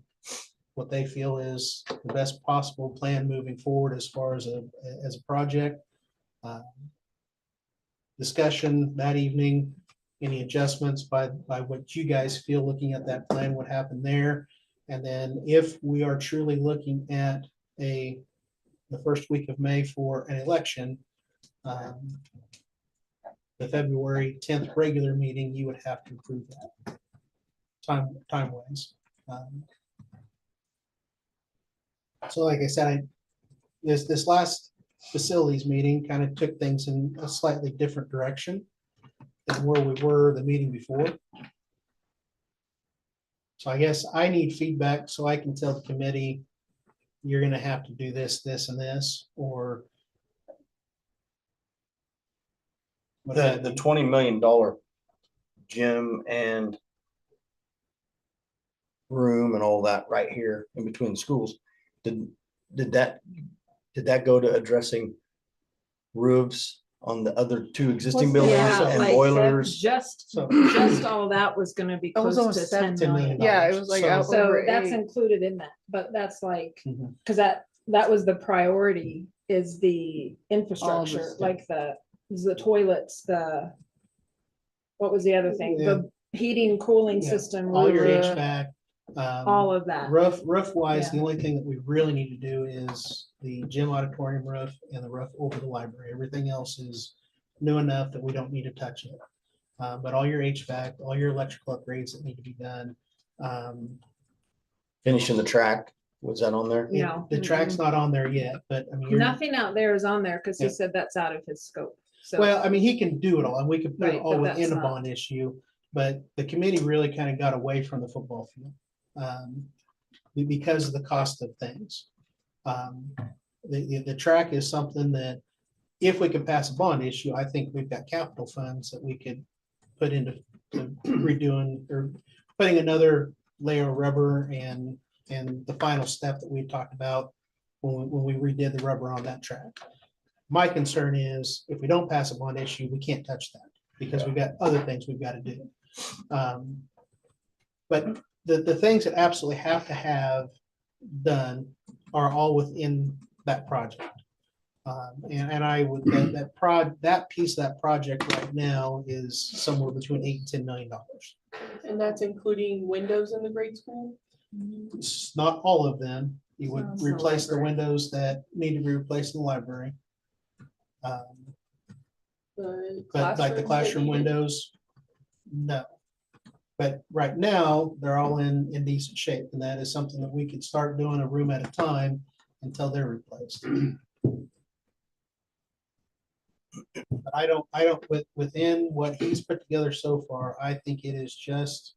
what they feel is the best possible plan moving forward as far as a project. Discussion that evening, any adjustments by what you guys feel looking at that plan would happen there. And then if we are truly looking at the first week of May for an election, the February 10th regular meeting, you would have to approve that time-wise. So like I said, this last facilities meeting kind of took things in a slightly different direction than where we were the meeting before. So I guess I need feedback so I can tell the committee, you're gonna have to do this, this, and this, or The $20 million gym and room and all that right here in between the schools, did that go to addressing roofs on the other two existing buildings Yeah, and like boilers? just so. all that was gonna be That was close to almost 10 $10 million. million. Yeah, it was like So- out So over that's 8. included in that, but that's like, Mhm. because that was the priority, is the infrastructure, stuff. like the toilets, what was the other thing? The heating, cooling Yeah, system, all your roof, HVAC. all of that. Roof wise, the Yeah. only thing that we really need to do is the gym auditorium roof and the roof over the library. Everything else is new enough that we don't need to touch it. But all your HVAC, all your electrical upgrades that need to be done. Finishing the track, was that on there? No. The track's not on there yet, but I mean. Nothing out there is on there because he Yeah. said that's out of his scope. So Well, I mean, he can do it all, and we could put it Right, all but within that's a not- bond issue, but the committee really kind of got away from the football field. Because of the cost of things. The track is something that, if we can pass a bond issue, I think we've got capital funds that we could put into redoing or putting another layer of rubber and the final step that we talked about when we redid the rubber on that track. My concern is if we don't pass a bond issue, we can't touch that because we've got other things we've got to do. But the things that absolutely have to have done are all within that project. And I would, that piece of that project right now is somewhere between $8 and $10 million. And that's including windows in the grade school? It's not all of them. You would Sounds the replace the library. windows that need to be replaced in the library. But like the classrooms that classroom needed- windows, no. But right now, they're all in decent shape, and that is something that we could start doing a room at a time until they're replaced. But I don't, within what he's put together so far, I think it is just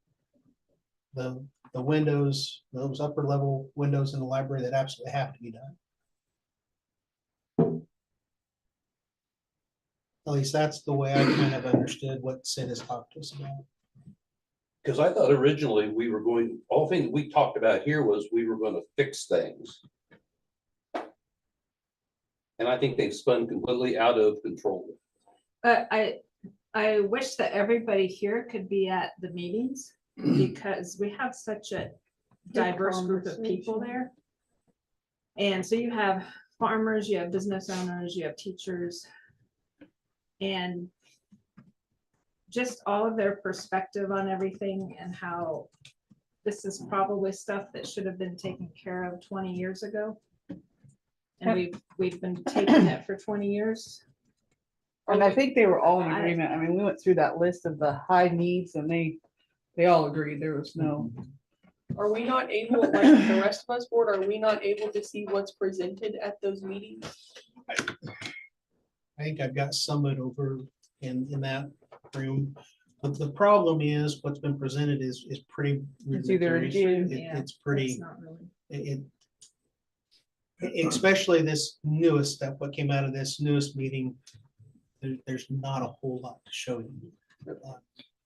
the windows, those upper level windows in the library that absolutely have to be done. At least that's the way I kind of understood what Sid has talked to us about. Because I thought originally we were going, all thing we talked about here was we were gonna fix things. And I think they've spun completely out of control. I wish that everybody here could be at the meetings because we have such a diverse group of people there. And so you have farmers, you have business owners, you have teachers. And just all of their perspective on everything and how this is probably stuff that should have been taken care of 20 years ago. And we've been taking it for 20 years. And I think they were all in I- agreement. I mean, we went through that list of the high needs and they all agreed. There was no, Are we not able, like the rest of us board, are we not able to see what's presented at those meetings? I think I've got some of it over in that room. But the problem is what's been presented is pretty. It's either a rudimentary. gym. Yeah, It's pretty, It's not really. especially this newest stuff, what came out of this newest meeting, there's not a whole lot to show you.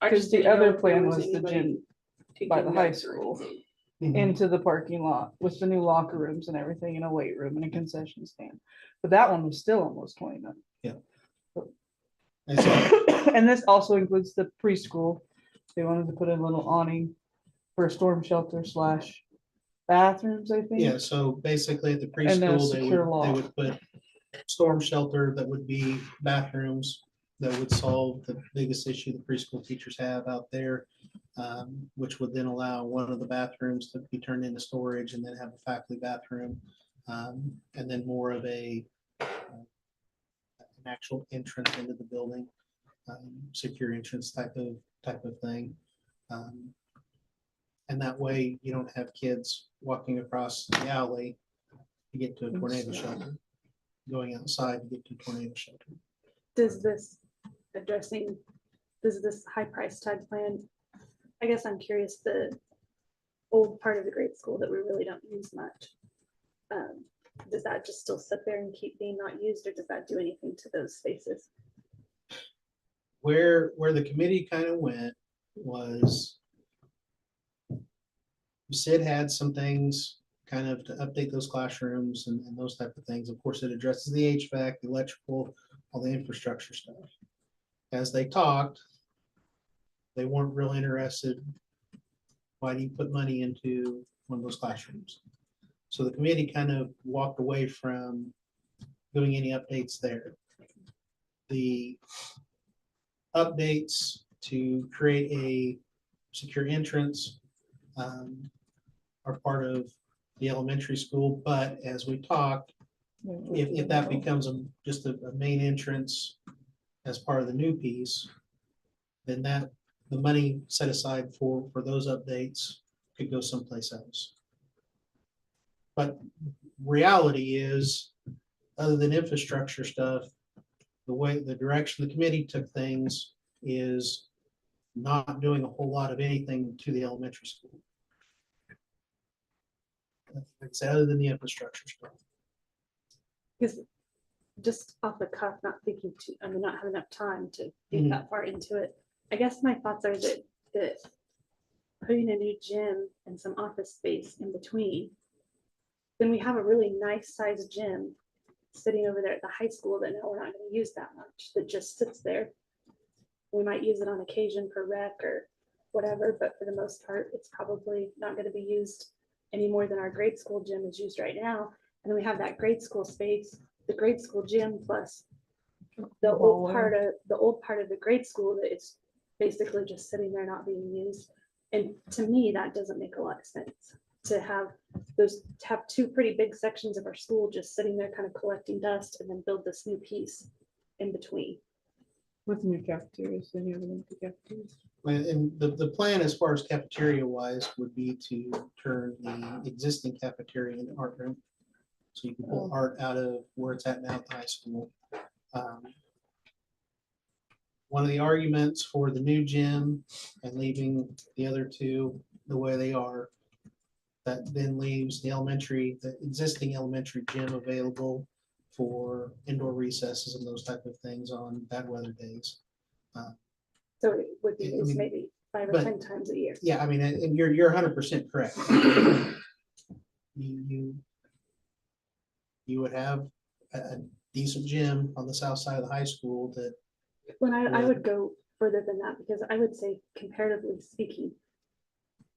I Because just the didn't know other if there plan was the anybody gym taking by the high notes or school anything. into the parking lot with the new locker rooms and everything, and a weight room and a concession stand. But that one was still almost 29. And so, And this also includes the preschool. They wanted to put in a little awning for a storm shelter slash bathrooms, I think. yeah, so basically at the And then a preschool, they secure would, they lock. would put storm shelter that would be bathrooms that would solve the biggest issue the preschool teachers have out there, which would then allow one of the bathrooms to be turned into storage and then have a faculty bathroom. And then more of an actual entrance into the building, secure entrance type of thing. And that way you don't have kids walking across the alley to get to a tornado shelter, going outside to get to a tornado shelter. Does this high price tag plan, I guess I'm curious, the old part of the grade school that we really don't use much. Does that just still sit there and keep being not used, or does that do anything to those spaces? Where the committee kind of went was Sid had some things kind of to update those classrooms and those type of things. Of course, it addresses the HVAC, the electrical, all the infrastructure stuff. As they talked, they weren't real interested. Why do you put money into one of those classrooms? So the committee kind of walked away from doing any updates there. The updates to create a secure entrance are part of the elementary school, but as we talked, if that becomes just a main entrance as part of the new piece, then the money set aside for those updates could go someplace else. But reality is, other than infrastructure stuff, the direction the committee took things is not doing a whole lot of anything to the elementary school. Like I said, other than the infrastructure stuff. Because just off the cuff, not thinking too, I mean, not having enough time to think that far into it. I guess my thoughts are that putting a new gym and some office space in between, then we have a really nice sized gym sitting over there at the high school that now we're not going to use that much, that just sits there. We might use it on occasion for rec or whatever, but for the most part, it's probably not going to be used any more than our grade school gym is used right now. And then we have that grade school space, the grade school gym, plus the old part of the grade school that it's basically just sitting there not being used. And to me, that doesn't make a lot of sense to have two pretty big sections of our school just sitting there kind of collecting dust, and then build this new piece in between. With new cafeterias, then you have an empty cafeteria. And the plan as far as cafeteria wise would be to turn the existing cafeteria into art room. So you can pull art out of where it's at now at the high school. One of the arguments for the new gym and leaving the other two the way they are, that then leaves the existing elementary gym available for indoor recesses and those type of things on bad weather days. So it would be I used mean, maybe 5 or but- 10 times a year. Yeah, I mean, and you're 100% correct. You would have a decent gym on the south side of the high school that, When I would go further than that, because I would say, comparatively speaking,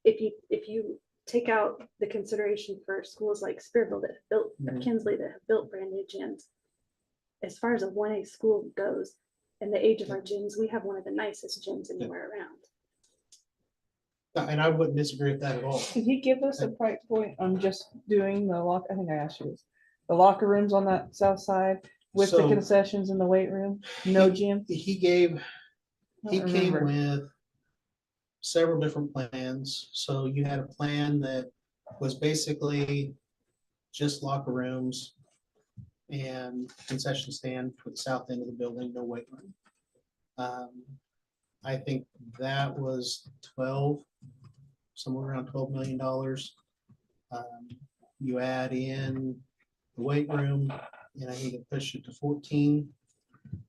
if you take out the consideration for schools like Spearville that have built, or Mhm. Kinsley that have built brand new gyms, as far as a 1A school goes, and the age of our gyms, we have one of the nicest gyms anywhere around. and I wouldn't disagree with that at all. Can he give us a price point on just doing the lock? I think I asked you this. The locker rooms on that south side with the So- concessions in the weight room, no gym. He I don't came remember. with several different plans. So you had a plan that was basically just locker rooms and concession stand for the south end of the building, no weight room. I think that was 12, somewhere around $12 million. You add in the weight room, and I think it pushed it to 14.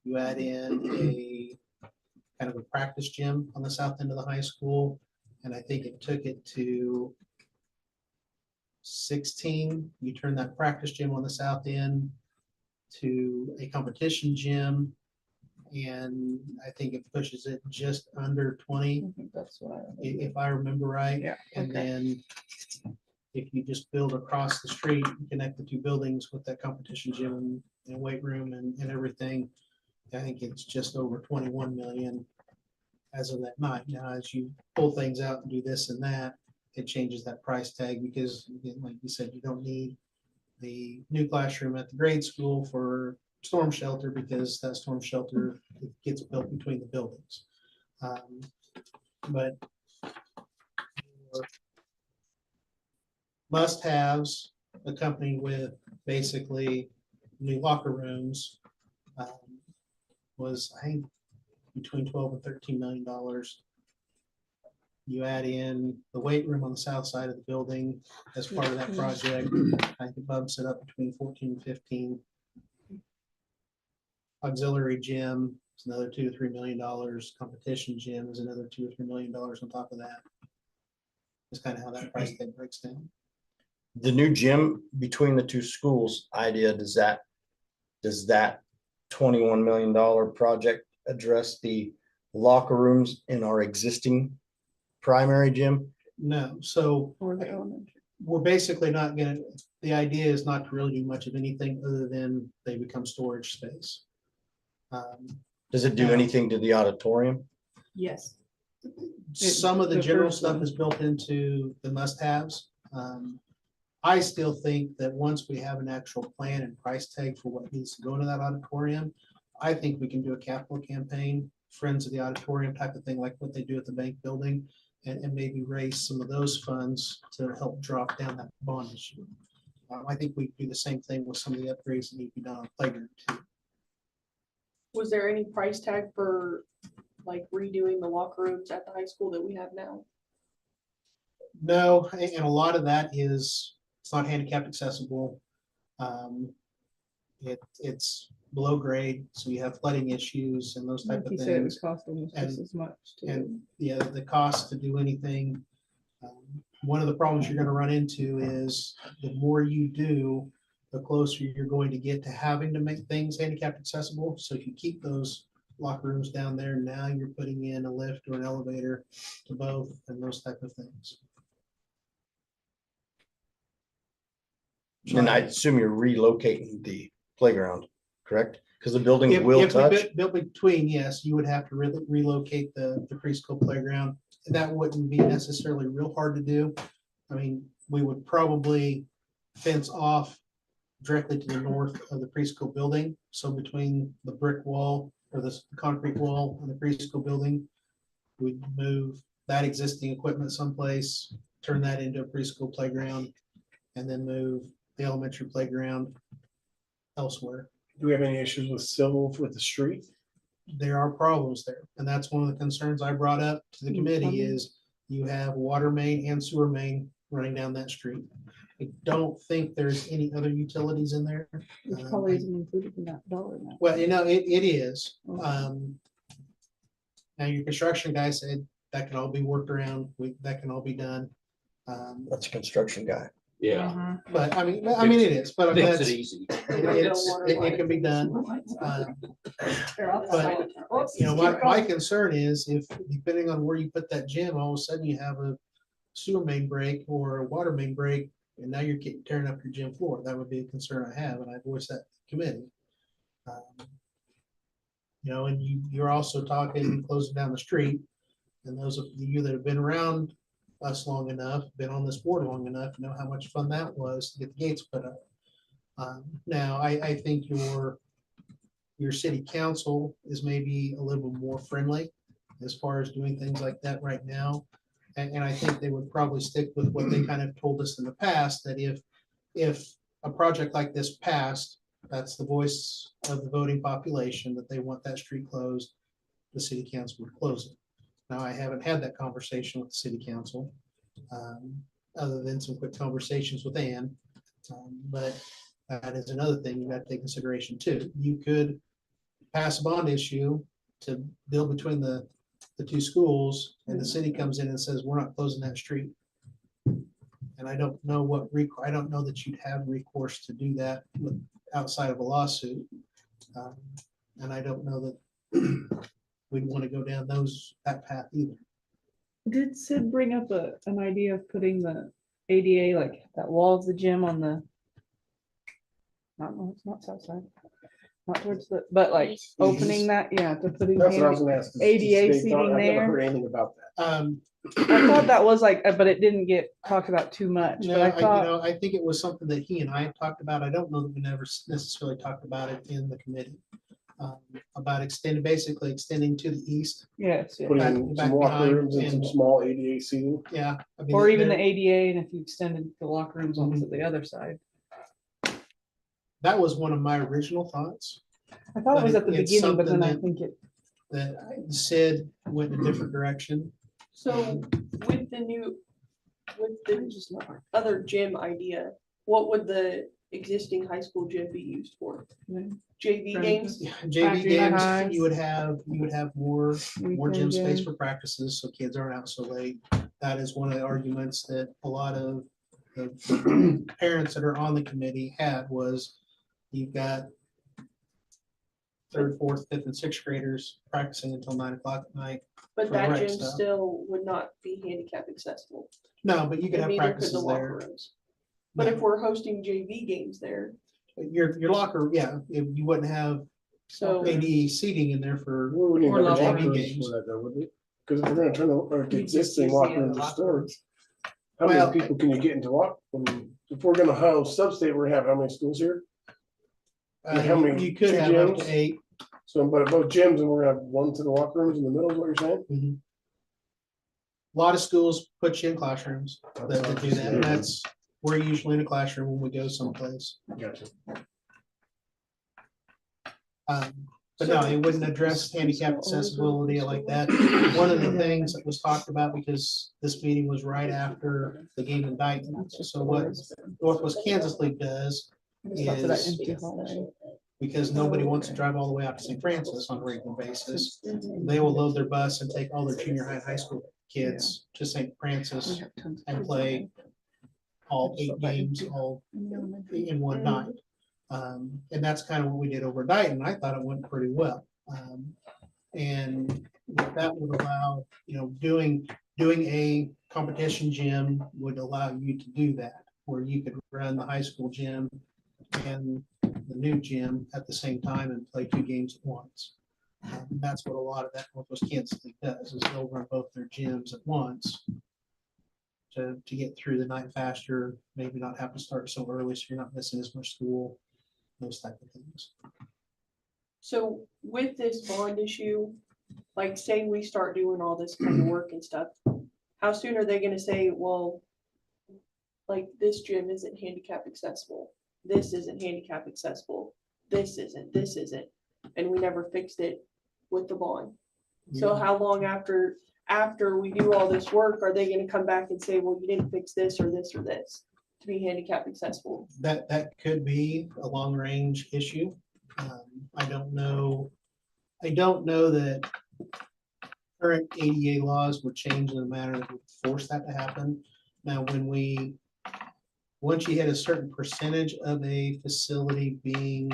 You add in a kind of a practice gym on the south end of the high school, and I think it took it to 16. You turn that practice gym on the south end to a competition gym, and I think it pushes it just under 20, I think that's what I remember. if I remember right. Yeah, And okay. then if you just build across the street, and connect the two buildings with that competition gym and weight room and everything, I think it's just over 21 million as of that night. Now, as you pull things out and do this and that, it changes that price tag because, again, like you said, you don't need the new classroom at the grade school for storm shelter because that storm shelter gets built between the buildings. But must-haves accompanied with basically new locker rooms was, I think, between 12 and $13 million. You add in the weight room on the south side of the building as part of that project, I think it bumps it up between 14 and 15. Auxiliary gym is another $2 to $3 million. Competition gym is another $2 or $3 million on top of that. That's kind of how that price tag breaks down. The new gym between the two schools idea, does that $21 million project address the locker rooms in our existing primary gym? No, so Or the elementary. we're basically not gonna, the idea is not to really do much of anything other than they become storage space. Does it do No. anything to the auditorium? Yes. Some of the The general first stuff one. is built into the must-haves. I still think that once we have an actual plan and price tag for what needs to go into that auditorium, I think we can do a capital campaign, Friends of the Auditorium type of thing, like what they do at the bank building, and maybe raise some of those funds to help drop down that bond issue. I think we do the same thing with some of the upgrades that need to be done on playground too. Was there any price tag for like redoing the locker rooms at the high school that we have now? No, and a lot of that is, it's not handicapped accessible. It's below grade, so you have flooding issues and those type Like of you said, it things. would cost almost And- just as much. to- And yeah, the cost to do anything. One of the problems you're gonna run into is the more you do, the closer you're going to get to having to make things handicapped accessible. So if you keep those locker rooms down there, now you're putting in a lift or an elevator to both and those type of things. And I assume you're relocating the playground, correct? Because the buildings If will we touch. built between, yes, you would have to relocate the preschool playground. That wouldn't be necessarily real hard to do. I mean, we would probably fence off directly to the north of the preschool building. So between the brick wall or the concrete wall and the preschool building, we'd move that existing equipment someplace, turn that into a preschool playground, and then move the elementary playground elsewhere. Do we have any issues with civil with the street? There are problems there. And that's one of the concerns I brought up to the committee is you have water main and sewer main running down that street. I don't think there's any other utilities in there. It probably isn't included in that dollar amount. Well, it is. Okay. Now your construction guy said that can all be worked around. That can all be done. That's a construction guy. Yeah, But I mean, it is, but I mean, fix that's, it easy. it can be done. But, you know, my concern is if, depending on where you put that gym, all of a sudden you have a sewer main break or a water main break, and now you're tearing up your gym floor. That would be a concern I have, and I voiced that to the committee. You know, and you're also talking closing down the street, and those of you that have been around us long enough, been on this board long enough, know how much fun that was to get the gates put up. Now, I think your city council is maybe a little more friendly as far as doing things like that right now. And I think they would probably stick with what they kind of told us in the past, that if a project like this passed, that's the voice of the voting population, that they want that street closed, the city council would close it. Now, I haven't had that conversation with the city council, other than some quick conversations with Ann. But that is another thing you got to take consideration too. You could pass a bond issue to build between the two schools, and the city comes in and says, we're not closing that street. And I don't know I don't know that you'd have recourse to do that outside of a lawsuit. And I don't know that we'd want to go down that path either. Did Sid bring up an idea of putting the ADA, like that wall of the gym on the, no, it's not south side, not towards the, but like opening that, yeah, to putting That's what I was gonna ask. ADA seating I've never there. heard anything about that. I thought that was like, but it didn't get talked about too much, No, but I thought, I think it was something that he and I had talked about. I don't know that we never necessarily talked about it in the committee. About basically extending to the east. yes, yeah. Putting Back- in back some locker behind rooms and some and- small ADA seating. Yeah. I mean, Or even the there- ADA, and if you extended the locker rooms onto the other side. that was one of my original thoughts, I thought it was But at the it's beginning, but something then I that- think it, that Sid went in a different direction. So with the other gym idea, what would the existing high school gym be used for? JV games? JV games, Practice. you would have more gym Weekend space gym. for practices, so kids aren't out so late. That is one of the arguments that a lot of the parents that are on the committee had, was you've got third, fourth, fifth, and sixth graders practicing until 9 o'clock at night. But For that rec gym stuff. still would not be handicap accessible. No, but you could And have neither could the practices locker there. rooms. But if we're hosting JV games there, Your locker, yeah, you wouldn't have so AD seating in there for, We wouldn't Or even have locker locker rooms games. for that though, would we? Because if we're gonna turn the You just existing use the locker other rooms to locker storage. How Well, many people can you get into if we're gonna house sub-state, we're gonna have how many schools here? How many- you could two have up gyms? to 8. So, but both gyms, and we're gonna have one to the locker rooms in the middle, is what you're saying? Mhm. A lot of schools put you in classrooms that do that, and that's, we're usually in a classroom when we go someplace. Gotcha. But no, it wouldn't address handicap accessibility like that. One of the things that was talked about, because this meeting was right after the game in Dayton, so what Northwest Kansas League does to that is, empty hallway. because nobody wants to drive all the way out to St. Francis on a regular basis, they will load their bus and take all their junior high and high school kids to St. Francis We have tons of and kids play all 8 games all in elementary. in one night. And that's kind of what we did overnight, and I thought it went pretty well. And what that would allow, doing a competition gym would allow you to do that, where you could run the high school gym and the new gym at the same time and play 2 games at once. And that's what a lot of that Northwest Kansas League does, is they'll run both their gyms at once to get through the night faster, maybe not have to start so early so you're not missing as much school, those type of things. So with this bond issue, like say we start doing all this kind of work and stuff, how soon are they gonna say, well, like this gym isn't handicap accessible, this isn't handicap accessible, this isn't, and we never fixed it with the bond? So how long after we do all this work, are they gonna come back and say, well, you didn't fix this or this or this to be handicap accessible? That could be a long range issue. I don't know that current ADA laws would change in a manner that would force that to happen. Now, once you hit a certain percentage of a facility being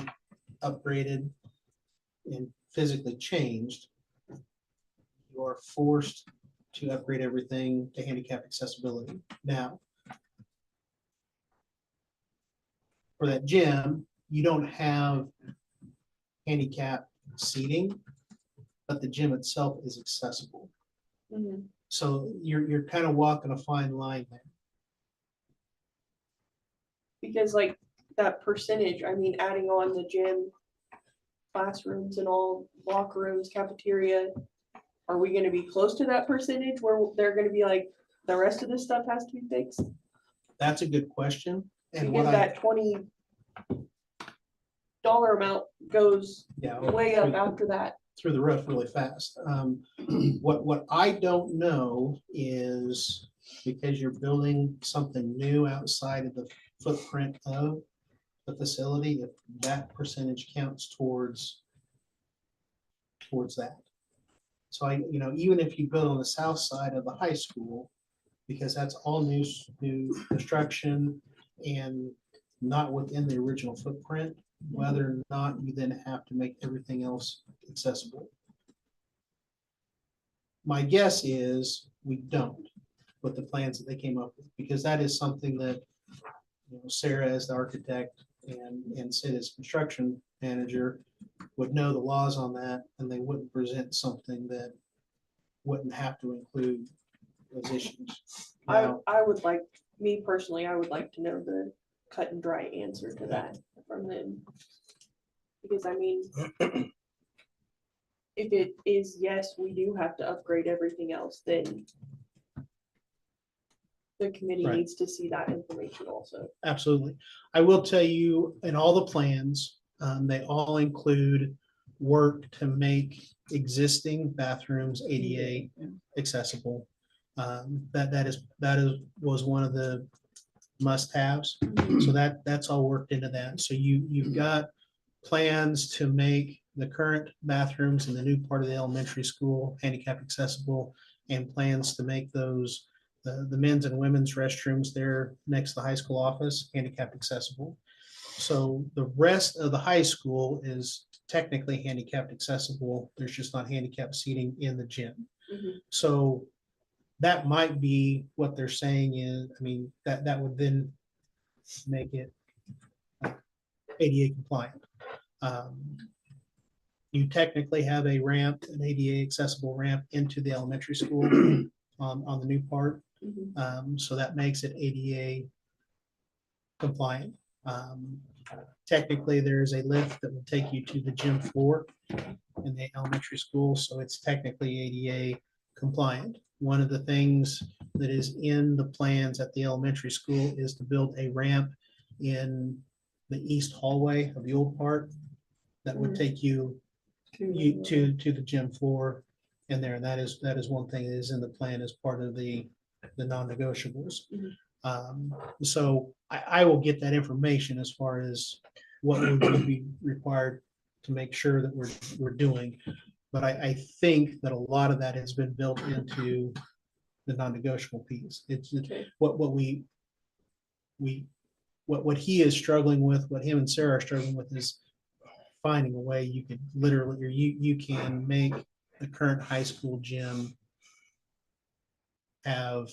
upgraded and physically changed, you are forced to upgrade everything to handicap accessibility. Now, for that gym, you don't have handicap seating, but the gym itself is accessible. Mhm. So you're kind of walking a fine line there. Because like that percentage, I mean, adding on the gym, classrooms and all, locker rooms, cafeteria, are we gonna be close to that percentage where they're gonna be like, the rest of this stuff has to be fixed? That's a good question. And Because what that $20 amount goes yeah, way up after that. through the roof really fast. What I don't know is because you're building something new outside of the footprint of the facility, if that percentage counts towards that. So even if you build on the south side of the high school, because that's all new construction and not within the original footprint, whether or not you then have to make everything else accessible. My guess is we don't with the plans that they came up with, because that is something that Sarah as the architect and Sid as construction manager would know the laws on that, and they wouldn't present something that wouldn't have to include those issues. Now, I would like, me personally, I would like to know the cut and dry answer to that from them. Because I mean, if it is, yes, we do have to upgrade everything else, then the committee Right. needs to see that information also. absolutely. I will tell you, in all the plans, they all include work to make existing bathrooms ADA accessible. That was one of the must-haves. So that's all worked into that. So you've got plans to make the current bathrooms in the new part of the elementary school handicap accessible, and plans to make those the men's and women's restrooms there next to the high school office handicap accessible. So the rest of the high school is technically handicapped accessible. There's just not handicap seating in the gym. Mhm. So that might be what they're saying is, I mean, that would then make it ADA compliant. You technically have a ramp, an ADA accessible ramp into the elementary school on the new part. So that makes it ADA compliant. Technically, there is a lift that will take you to the gym floor in the elementary school, so it's technically ADA compliant. One of the things that is in the plans at the elementary school is to build a ramp in the east hallway of the old part that would take you to the gym floor in there. And that is one thing that is in the plan as part of the non-negotiables. So I will get that information as far as what would be required to make sure that we're doing. But I think that a lot of that has been built into the non-negotiable piece. It's what he is struggling with, what him and Sarah are struggling with, is finding a way you could literally, or you can make the current high school gym have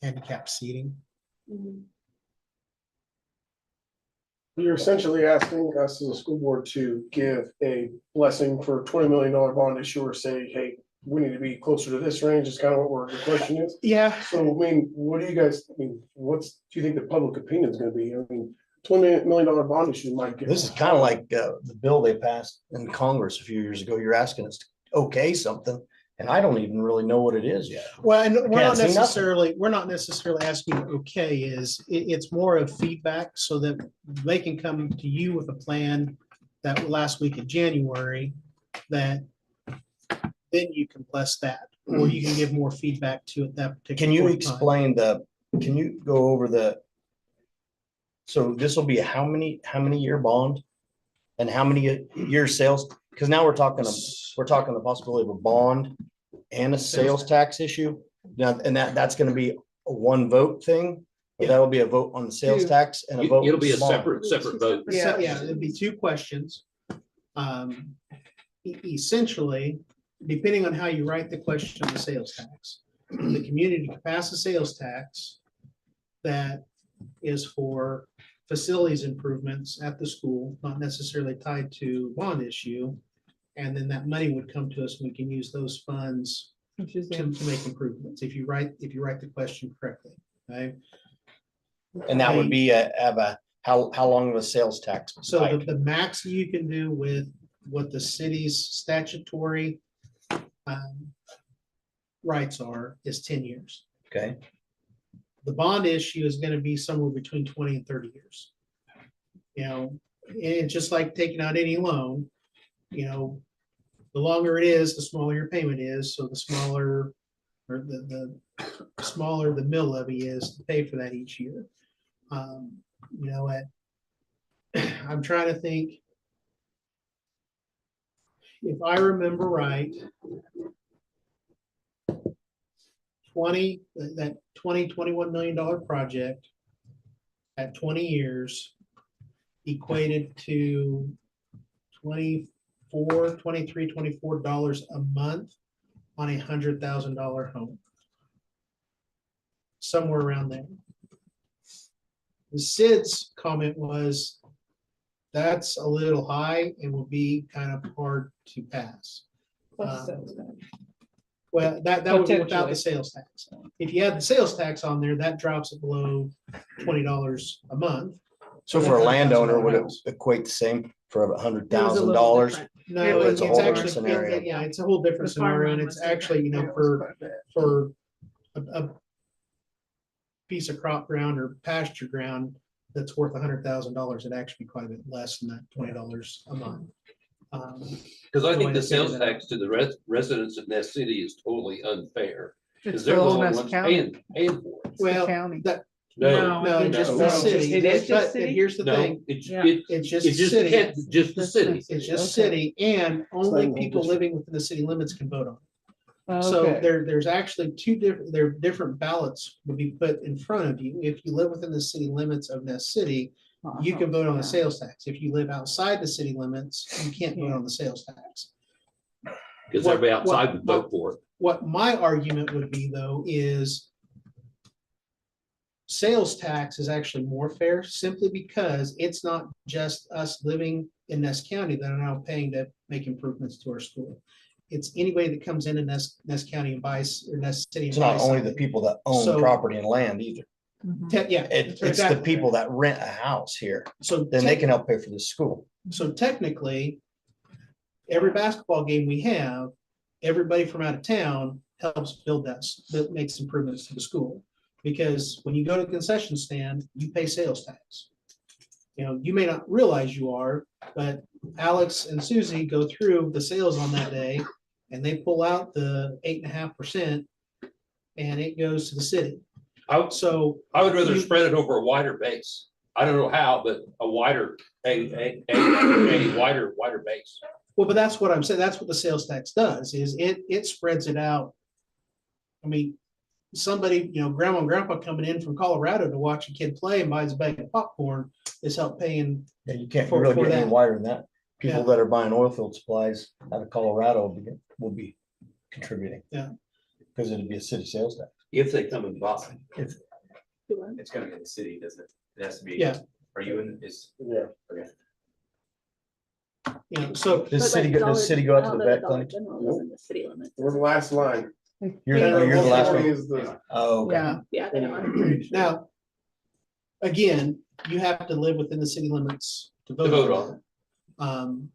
handicap seating. You're essentially asking us as a school board to give a blessing for a $20 million bond issue, or say, hey, we need to be closer to this range, is kind of what the question is. Yeah. So, I mean, what do you guys, I mean, do you think the public opinion is gonna be? I mean, $20 million bond issue might get. This is kind of like the bill they passed in Congress a few years ago. You're asking us to okay something, and I don't even really know what it is yet. Well, and we're Can't not see necessarily asking okay, it's more of feedback so that they can come to you with a plan that last week in January, that then you can bless that, or you can give more feedback to it that particular. Can you point in time. explain can you go over so this will be a how many year bond and how many year sales? Because now we're talking the possibility of a bond and a sales tax issue. Now, and that's going to be a one vote thing. Or that'll be a vote on the sales tax and a vote. It'll be a on the bond? separate vote. So, yeah, it'd be two questions. Essentially, depending on how you write the question on the sales tax, the community can pass a sales tax that is for facilities improvements at the school, not necessarily tied to bond issue. And then that money would come to us, and we can use those funds to make improvements, if you write the question correctly, okay? And that would be how long of a sales tax? So hike? the max you can do with what the city's statutory rights are is 10 years. Okay. The bond issue is going to be somewhere between 20 and 30 years. You know, and just like taking out any loan, you know, the longer it is, the smaller your payment is, so the smaller, or the smaller the mill levy is to pay for that each year. You know, I'm trying to think. If I remember right, that $21 million project at 20 years equated to $24 a month on $100,000 home. Somewhere around there. The SID's comment was, that's a little high and will be kind of hard to pass. Well, that would be without the sales tax. If you add the sales tax on there, that drops it below $20 a month. So for a landowner, would it house. equate the same for $100,000? No, It's a whole different actually, scenario. yeah, it's a whole different The farmland scenario, and it's was different. actually, you know, for a piece of crop ground or pasture ground that's worth $100,000, it'd actually be quite a bit less than that $20 a month. Because I The way think the to figure sales that out. tax to the residents in that city is totally unfair. It's Because they're the the only Ness ones County. paying for it. It's the Well, county. that, No, no, just the no, city. it is just But city? here's the no, thing, it's, Yeah. it's just it's just, city. just the city. It's just Okay. city, and only like a people district. living within the city limits can vote on it. So Okay. there's actually different ballots would be put in front of you. If you live within the city limits of Ness City, you can vote on the Yeah. sales tax. If you live outside the city limits, you can't vote on the sales tax. Because What- everybody outside what- would vote for it. What my argument would be, though, is sales tax is actually more fair simply because it's not just us living in Ness County that are now paying to make improvements to our school. It's anybody that comes into Ness County and buys, or Ness City. It's and not buys only the something. people that own So- property and land either. Yeah. It's the exactly. people that rent a house here. So Then they can help pay for the school. So technically, every basketball game we have, everybody from out of town helps build that makes improvements to the school. Because when you go to the concession stand, you pay sales tax. You know, you may not realize you are, but Alex and Susie go through the sales on that day and they pull out the 8.5% and it goes to the city. So I would rather you- spread it over a wider base. I don't know how, but a wider, a wider base. well, but that's what I'm saying. That's what the sales tax does, is it spreads it out. I mean, somebody, you know, grandma and grandpa coming in from Colorado to watch a kid play and buys a bag of popcorn is help paying. Yeah, you can't For- really for get any that. wider than that. People Yeah. that are buying oil field supplies out of Colorado will be contributing. Yeah. Because it'd be a city sales tax. If they come and buy. It's gonna be the city, doesn't it? It has to be. Yeah. Are you in, is, Yeah. okay. You know, so Does But city, like go? Does city go out to the vet Dollar clinic? General is in the city limits. We're the last line. You're the last one. Is the- Oh, okay. Yeah, Yeah, they don't. now, again, you have to live within the city limits to vote vote on it.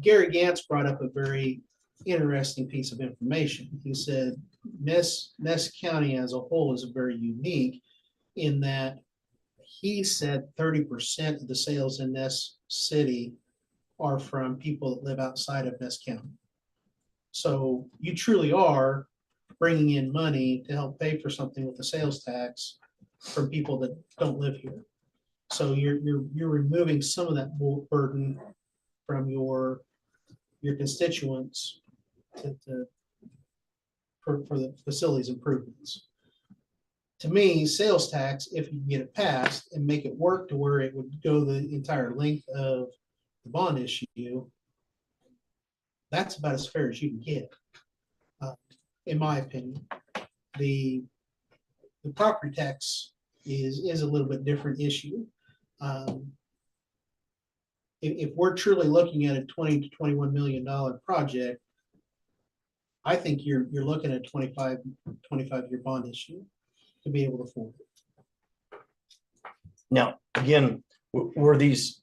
Gary Gantz brought up a very interesting piece of information. He said Ness County as a whole is very unique in that he said 30% of the sales in Ness City are from people that live outside of Ness County. So you truly are bringing in money to help pay for something with the sales tax from people that don't live here. So you're removing some of that burden from your constituents for the facilities improvements. To me, sales tax, if you can get it passed and make it work to where it would go the entire length of the bond issue, that's about as fair as you can get, in my opinion. The property tax is a little bit different issue. If we're truly looking at a $20 to $21 million project, I think you're looking at 25-year bond issue to be able to afford it. Now, again, were these,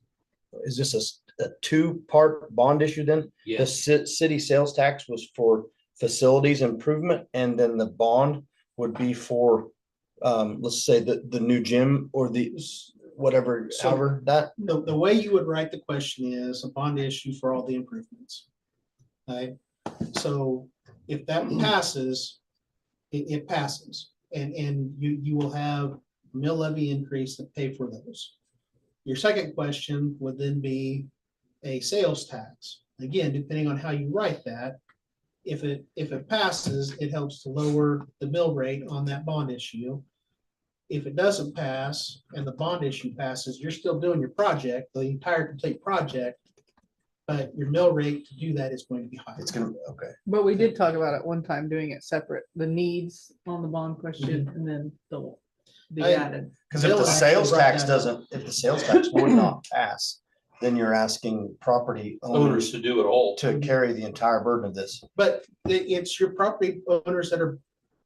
is this a two-part bond issue then? The Yes, city sales tax was for facilities improvement, and then the bond would be for, let's say the new gym or whatever, So- however, that, The way you would write the question is a bond issue for all the improvements. Okay, so if that passes, it passes, and you will have mill levy increase to pay for those. Your second question would then be a sales tax. Again, depending on how you write that, if it passes, it helps to lower the mill rate on that bond issue. If it doesn't pass and the bond issue passes, you're still doing your project, the entire complete project, but your mill rate to do that is going to be higher. it's gonna, okay. But we did talk about at one time doing it separate, the needs on the bond question and then the I- added. Cause if Bill the actually sales brought tax that up. doesn't, if the sales tax would not pass, then you're asking property Owners owners to do it all. to carry the entire burden of this. But it's your property owners that are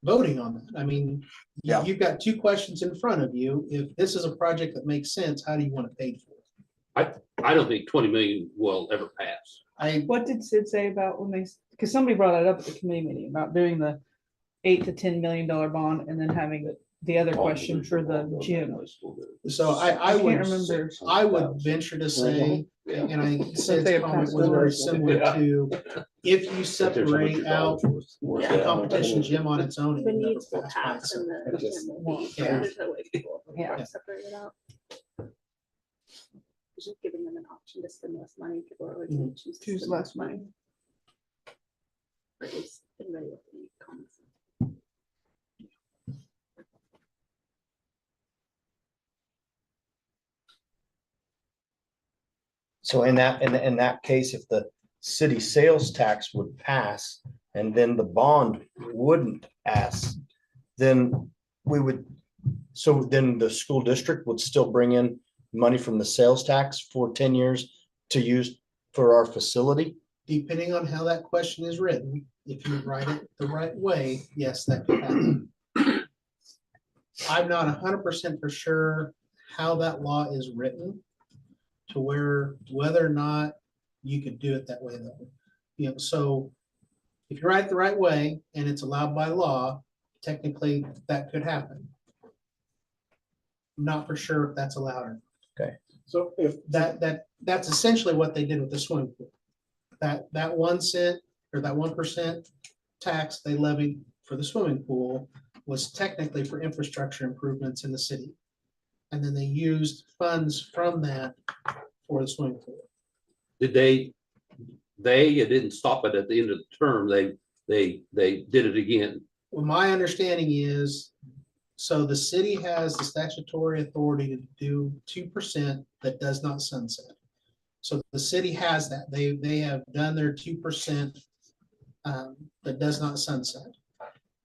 voting on that. I mean, Yeah. you've got two questions in front of you. If this is a project that makes sense, how do you want it paid for? I don't think 20 million will ever pass. What did Sid say about when they, because somebody brought it up at the committee meeting about doing the $8 to $10 million bond and then having the other question for the gym. So I can't would, remember. I would venture to say, and I said they his comment was very similar to, if you separate out the competition gym on its own, it The would never needs will pass by pass itself. and the gym will be, Yeah. there's no way people Yeah. will separate it out. Just giving them an option to spend less money, people are going to choose. to Choose spend less money. Or at least anybody with any comments. So in that case, if the city sales tax would pass and then the bond wouldn't pass, then we would, so then the school district would still bring in money from the sales tax for 10 years to use for our facility? Depending on how that question is written, if you write it the right way, yes, that could happen. I'm not 100% for sure how that law is written to whether or not you could do it that way though. You know, so if you write it the right way and it's allowed by law, technically that could happen. Not for sure if that's allowed or not. So if That's essentially what they did with the swimming pool. That 1 cent or that 1% tax they levied for the swimming pool was technically for infrastructure improvements in the city. And then they used funds from that for the swimming pool. Did it didn't stop it at the end of the term. They did it again. Well, my understanding is, so the city has the statutory authority to do 2% that does not sunset. So the city has that. They have done their 2% that does not sunset.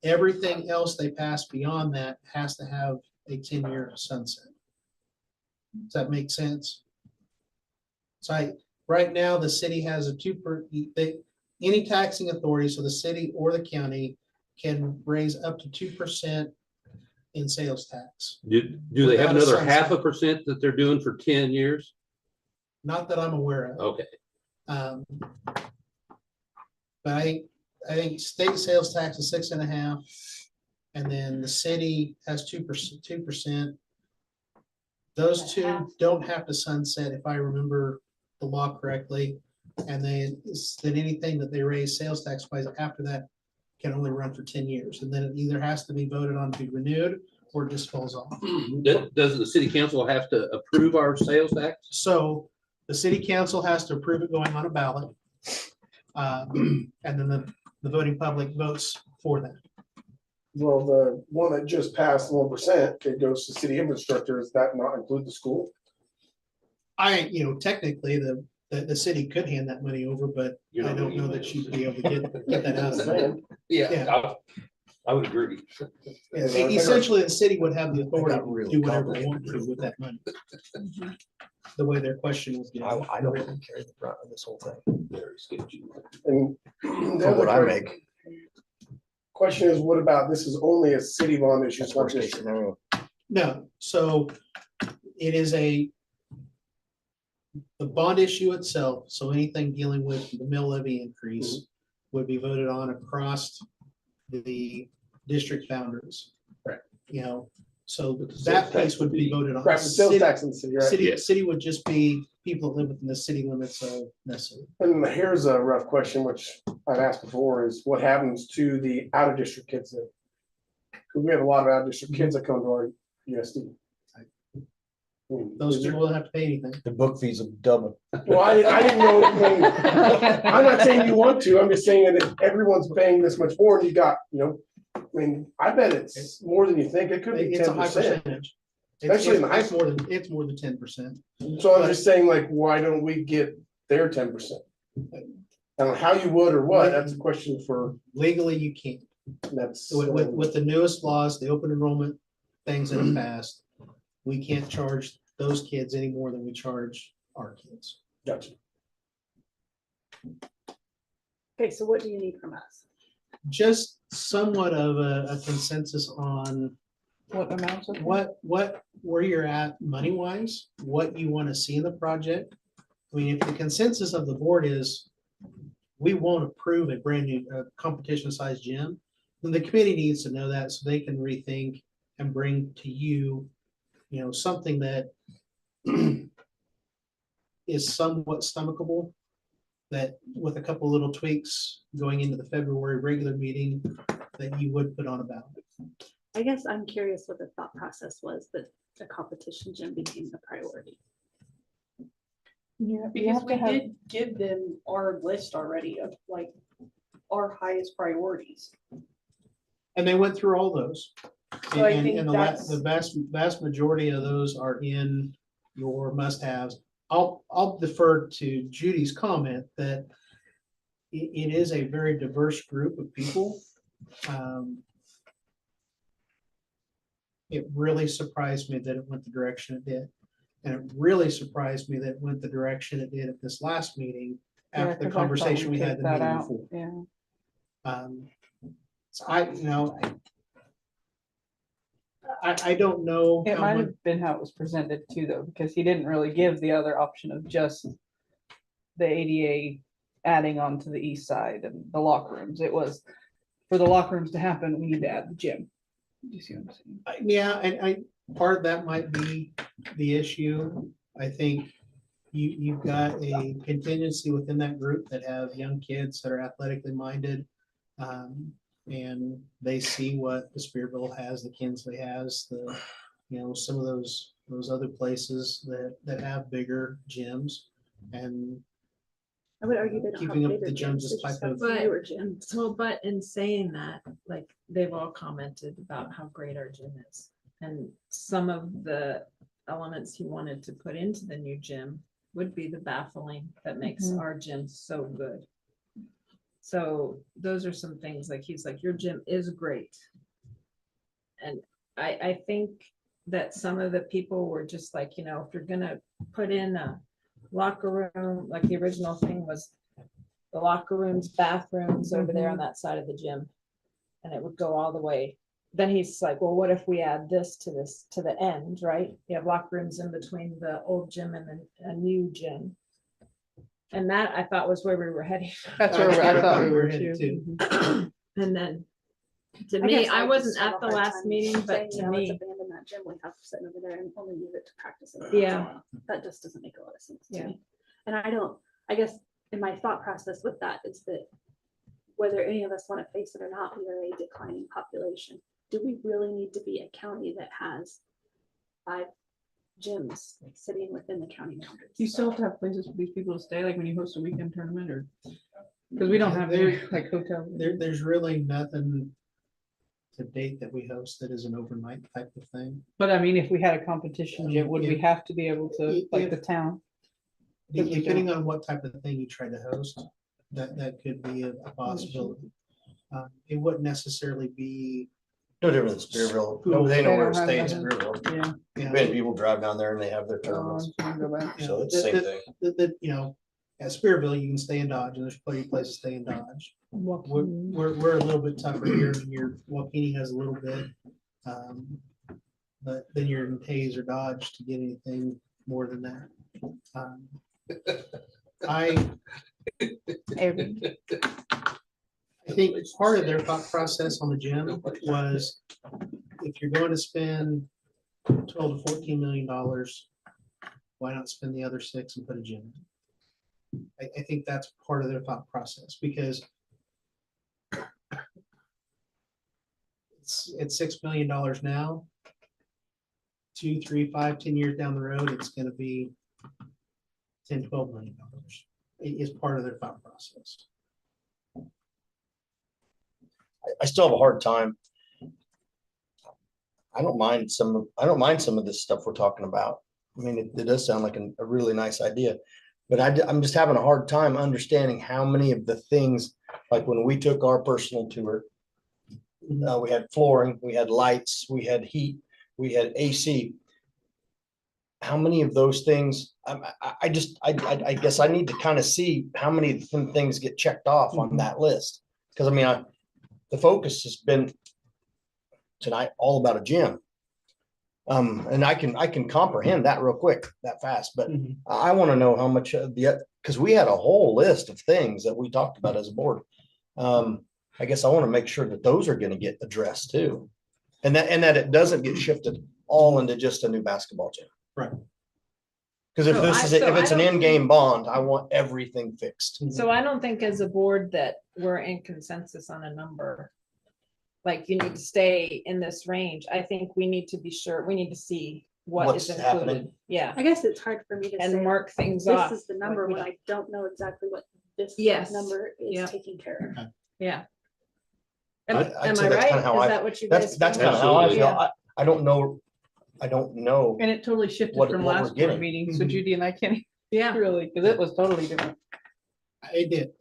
Everything else they pass beyond that has to have a 10-year sunset. Does that make sense? So right now, the city has a any taxing authority, so the city or the county can raise up to 2% in sales tax. Do they have Without a another sunset. 0.5% that they're doing for 10 years? Not that I'm aware of. Okay. But I think state sales tax is 6.5%, and then the city has 2%. Those two don't have to sunset, if I remember the law correctly. And then anything that they raise sales tax wise after that can only run for 10 years. And then it either has to be voted on to be renewed or it just falls off. Doesn't the city council have to approve our sales tax? So the city council has to approve it going on a ballot. And then the voting public votes for that. well, the one that just passed 1% could go to city infrastructure. Does that not include the school? Technically, the city could hand that money over, but You I don't don't know need that it. she would be able to get that out of there. Yeah, I would agree. Essentially, the city would have the authority to really do whatever they want complicated. to with that money. The way their question was given. I don't even carry the brunt of this whole thing. Very sketchy. And the For what other I make, question is, what about, this is only a city bond issue? that's It's not worst case just- scenario. No, so it is the bond issue itself, so anything dealing with the mill levy increase would be voted on across the district boundaries. Right. So that piece would be voted on. Right, the sales tax in the city, right? City would just be people that live within the city limits of Nestle. And here's a rough question, which I've asked before, is what happens to the out of district kids then? Because we have a lot of out of district kids that come to our USD. Those Is there- people don't have to pay anything. The book fees will double. Well, I didn't know. I mean, I'm not saying you want to, I'm just saying that if everyone's paying this much more, and you got, I mean, I bet it's more than you think, it could be It's a high 10%. percentage. Especially in the high It's more than 10%. So I'm just saying, like, why don't we get their 10%? I don't know how you would or what, that's a question for, Legally, you can't. that's. With the newest laws, the open enrollment things that have passed, we can't charge those kids any more than we charge our kids. Gotcha. Okay, so what do you need from us? Just somewhat of a consensus on What amounts of? where you're at money wise, what you want to see in the project. I mean, if the consensus of the board is we won't approve a brand new competition sized gym, then the committee needs to know that so they can rethink and bring to you, something that is somewhat stomachable, that with a couple little tweaks going into the February regular meeting that you would put on a ballot. I guess I'm curious what the thought process was that the competition gym became the priority. Yeah, you Because have we to have, did give them our list already of like our highest priorities. And they went through all those. So I And- think and the that's- the vast majority of those are in your must-haves. I'll defer to Judy's comment that it is a very diverse group of people. It really surprised me that it went the direction it did. And it really surprised me that it went the direction it did at this last meeting yeah, 'cause after I the thought conversation we took had the that meeting out, before. Yeah, So I don't know. it how might much- have been how it was presented too, though, because he didn't really give the other option of just the ADA adding on to the east side and the locker rooms. It was, for the locker rooms to happen, we need to add the gym. You see what I'm saying? Yeah, and part of that might be the issue. I think you've got a contingency within that group that have young kids that are athletically minded. And they see what the Spearville has, the Kinsley has, some of those other places that have bigger gyms. And I would argue they don't Keeping up have with bigger the gyms gyms, is they just type have of- newer gyms. Well, but in saying that, like, they've all commented about how great our gym is. And some of the elements he wanted to put into the new gym would be the baffling that makes Mhm. our gym so good. So those are some things, like, he's like, your gym is great. And I think that some of the people were just like, if you're gonna put in a locker room, like the original thing was the locker rooms, bathrooms over there on that side of the gym. And it would go all the way. Then he's like, well, what if we add this to the end, right? You have locker rooms in between the old gym and then a new gym. And that I thought was where we were heading. That's where I thought we were headed too. And then, to I me, guess I just wasn't have at a the hard last time meeting, but saying, to let's me, abandon that gym, we have to sit over there and only use it to practice. Yeah. That just doesn't make a lot of sense to Yeah. me. And I guess in my thought process with that is that whether any of us want to face it or not, we are a declining population. Do we really need to be a county that has 5 gyms sitting within the county boundaries? You still have to have places for these people to stay, like when you host a weekend tournament, or, because we don't have any, like, hotel. There's really nothing to date that we host that is an overnight type of thing. But I mean, if we had a competition gym, would we If- have to be able to, like if- the town? Because we Depending on what type of thing you try to host, that could be a possibility. It wouldn't necessarily be, No different than Spearville. No, they know where to stay in They don't have Spearville. Yeah. Many people drive down there and they have their Oh, tournaments. I'm trying to go back. So it's the same thing. at Spearville, you can stay in Dodge, and there's plenty of places to stay in Dodge. Walking. We're a little bit tougher here, and your Wapini has a little bit. But then you're in Hayes or Dodge to get anything more than that. I think part of their thought process on the gym was, if you're going to spend 12 to 14 million dollars. Why not spend the other 6 and put a gym in? I think that's part of their thought process, because it's $6 million now. 2, 3, 5, 10 years down the road, it's gonna be 10, $12 million. It is part of their thought process. I still have a hard time. I don't mind some of this stuff we're talking about. I mean, it does sound like a really nice idea, but I'm just having a hard time understanding how many of the things, like when we took our personal tour, we had flooring, we had lights, we had heat, we had AC. How many of those things, I guess I need to kind of see how many of them things get checked off on that list. Because I mean, the focus has been tonight all about a gym. And I can comprehend that real quick, that fast, but I want to know how much of because we had a whole list of things that we talked about as a board. I guess I want to make sure that those are going to get addressed too. And that it doesn't get shifted all into just a new basketball gym. Right. Because if it's an in-game bond, I want everything fixed. So I don't think as a board that we're in consensus on a number. Like you need to stay in this range. I think we need to be sure, we need to see what What's is happening. included. Yeah. I guess it's hard for me to say. And mark things This off. is the number like, when I don't know exactly what this Yes. number Yeah. is taking care of. Yeah. I'd Am say I that's right? kinda how Is I- that what you That's guys? kind of how I feel. Yeah. I don't know. And it totally shifted What from we're last board getting. meeting, so Judy and I can't Yeah. really, because it was totally different. It did.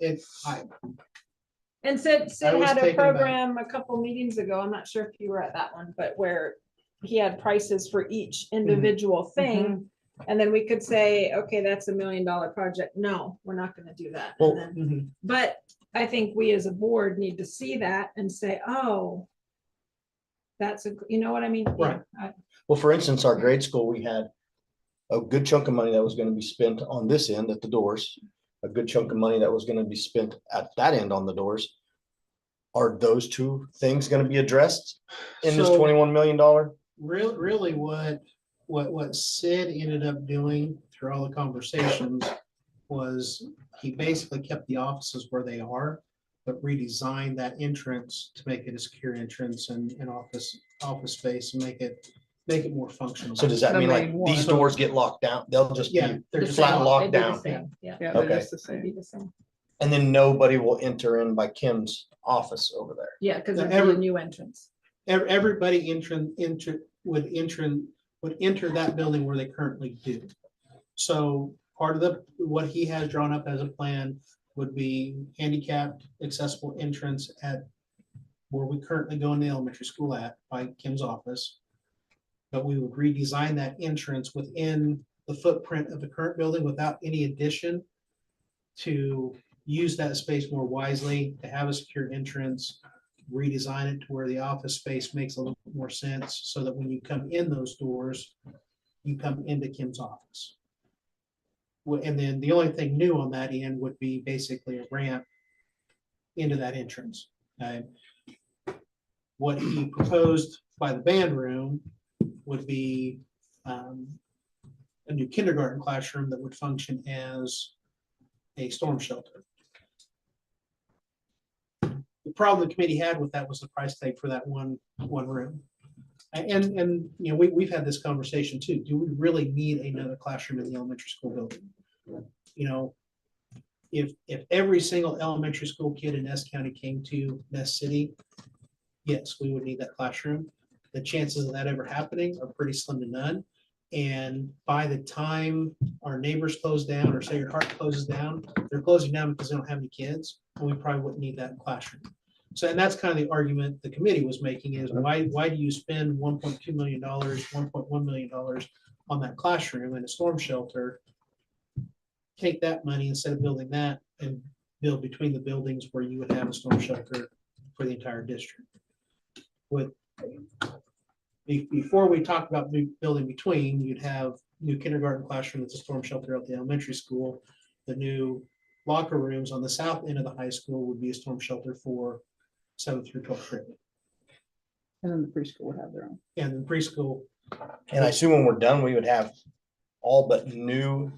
And Sid I was had a taken aback. program a couple meetings ago. I'm not sure if you were at that one, but where he had prices for each individual thing. And then we could say, okay, that's $1 million project. No, we're not gonna do that. Well, And then- But I think we as a board need to see that and say, oh, that's you know what I mean? Right. Yeah, Well, for instance, our grade school, we had a good chunk of money that was going to be spent on this end at the doors, a good chunk of money that was going to be spent at that end on the doors. Are those two things going to be addressed in this So- $21 million? Really what Sid ended up doing through all the conversations was he basically kept the offices where they are, but redesigned that entrance to make it a secure entrance and office space and make it more functional. So does that The mean like main one. these doors get locked down? They'll just Yeah, be they're just flat locked. locked they'd be the down, same. Yeah. Yeah, they're Okay. just the They'd be same. the same. and then nobody will enter in by Kim's office over there. Yeah, because The it'd be a ever- new entrance. Everybody would enter that building where they currently do. So part of what he has drawn up as a plan would be handicapped accessible entrance at where we currently go in the elementary school at by Kim's office. But we would redesign that entrance within the footprint of the current building without any addition to use that space more wisely, to have a secure entrance, redesign it to where the office space makes a little bit more sense, so that when you come in those doors, you come into Kim's office. And then the only thing new on that end would be basically a ramp into that entrance. What he proposed by the band room would be a new kindergarten classroom that would function as a storm shelter. The problem the committee had with that was the price tag for that one room. And you know, we've had this conversation too. Do we really need another classroom in the elementary school building? You know, if every single elementary school kid in Ness County came to Ness City, yes, we would need that classroom. The chances of that ever happening are pretty slim to none. And by the time our neighbors close down, or Sacred Heart closes down, they're closing down because they don't have any kids, and we probably wouldn't need that classroom. So, and that's kind of the argument the committee was making is why do you spend $1.2 million, $1.1 million on that classroom and a storm shelter? Take that money instead of building that and build between the buildings where you would have a storm shelter for the entire district. Before we talk about building between, you'd have new kindergarten classroom that's a storm shelter at the elementary school. The new locker rooms on the south end of the high school would be a storm shelter for 7th through 12th grade. And then the preschool would have their own. And then preschool, And I assume when we're done, we would have all but new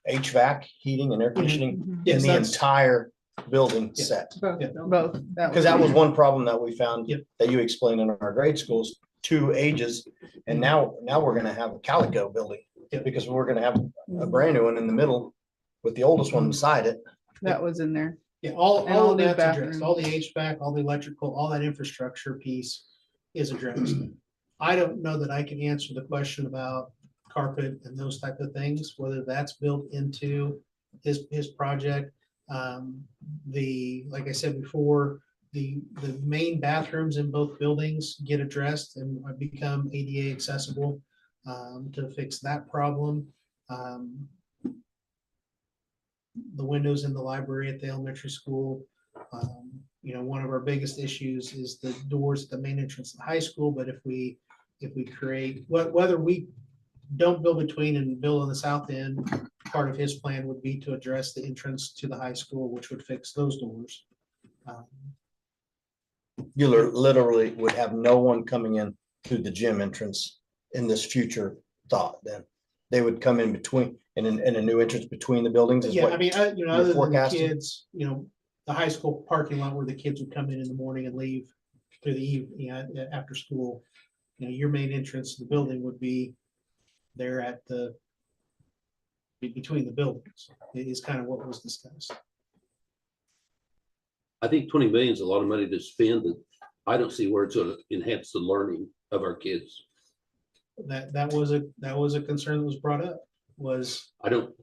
HVAC, heating and air conditioning Mhm. in Yes, the that's- entire building Yeah. set. Both, Yeah. both. Because that was one problem that we found Yep. that you explained in our grade schools, 2 ages. And now we're gonna have a calico building. Yep. Because we're gonna have a brand new one in the middle with the oldest one beside it. That was in there. Yeah, all And all of new that's addressed, all the bathrooms. HVAC, all the electrical, all that infrastructure piece is addressed. I don't know that I can answer the question about carpet and those type of things, whether that's built into his project. Like I said before, the main bathrooms in both buildings get addressed and become ADA accessible, to fix that problem. The windows in the library at the elementary school. One of our biggest issues is the doors at the main entrance of the high school, but if we create, whether we don't build between and build on the south end, part of his plan would be to address the entrance to the high school, which would fix those doors. You literally would have no one coming in through the gym entrance in this future thought then. They would come in between, in a new entrance between the buildings is Yeah, I what, mean, other than the forecasting? kids, the high school parking lot where the kids would come in the morning and leave through the evening, after school. Your main entrance to the building would be there between the buildings. It is kind of what was discussed. I think 20 million is a lot of money to spend, that I don't see where it's gonna enhance the learning of our kids. That was a concern that was brought up, was I don't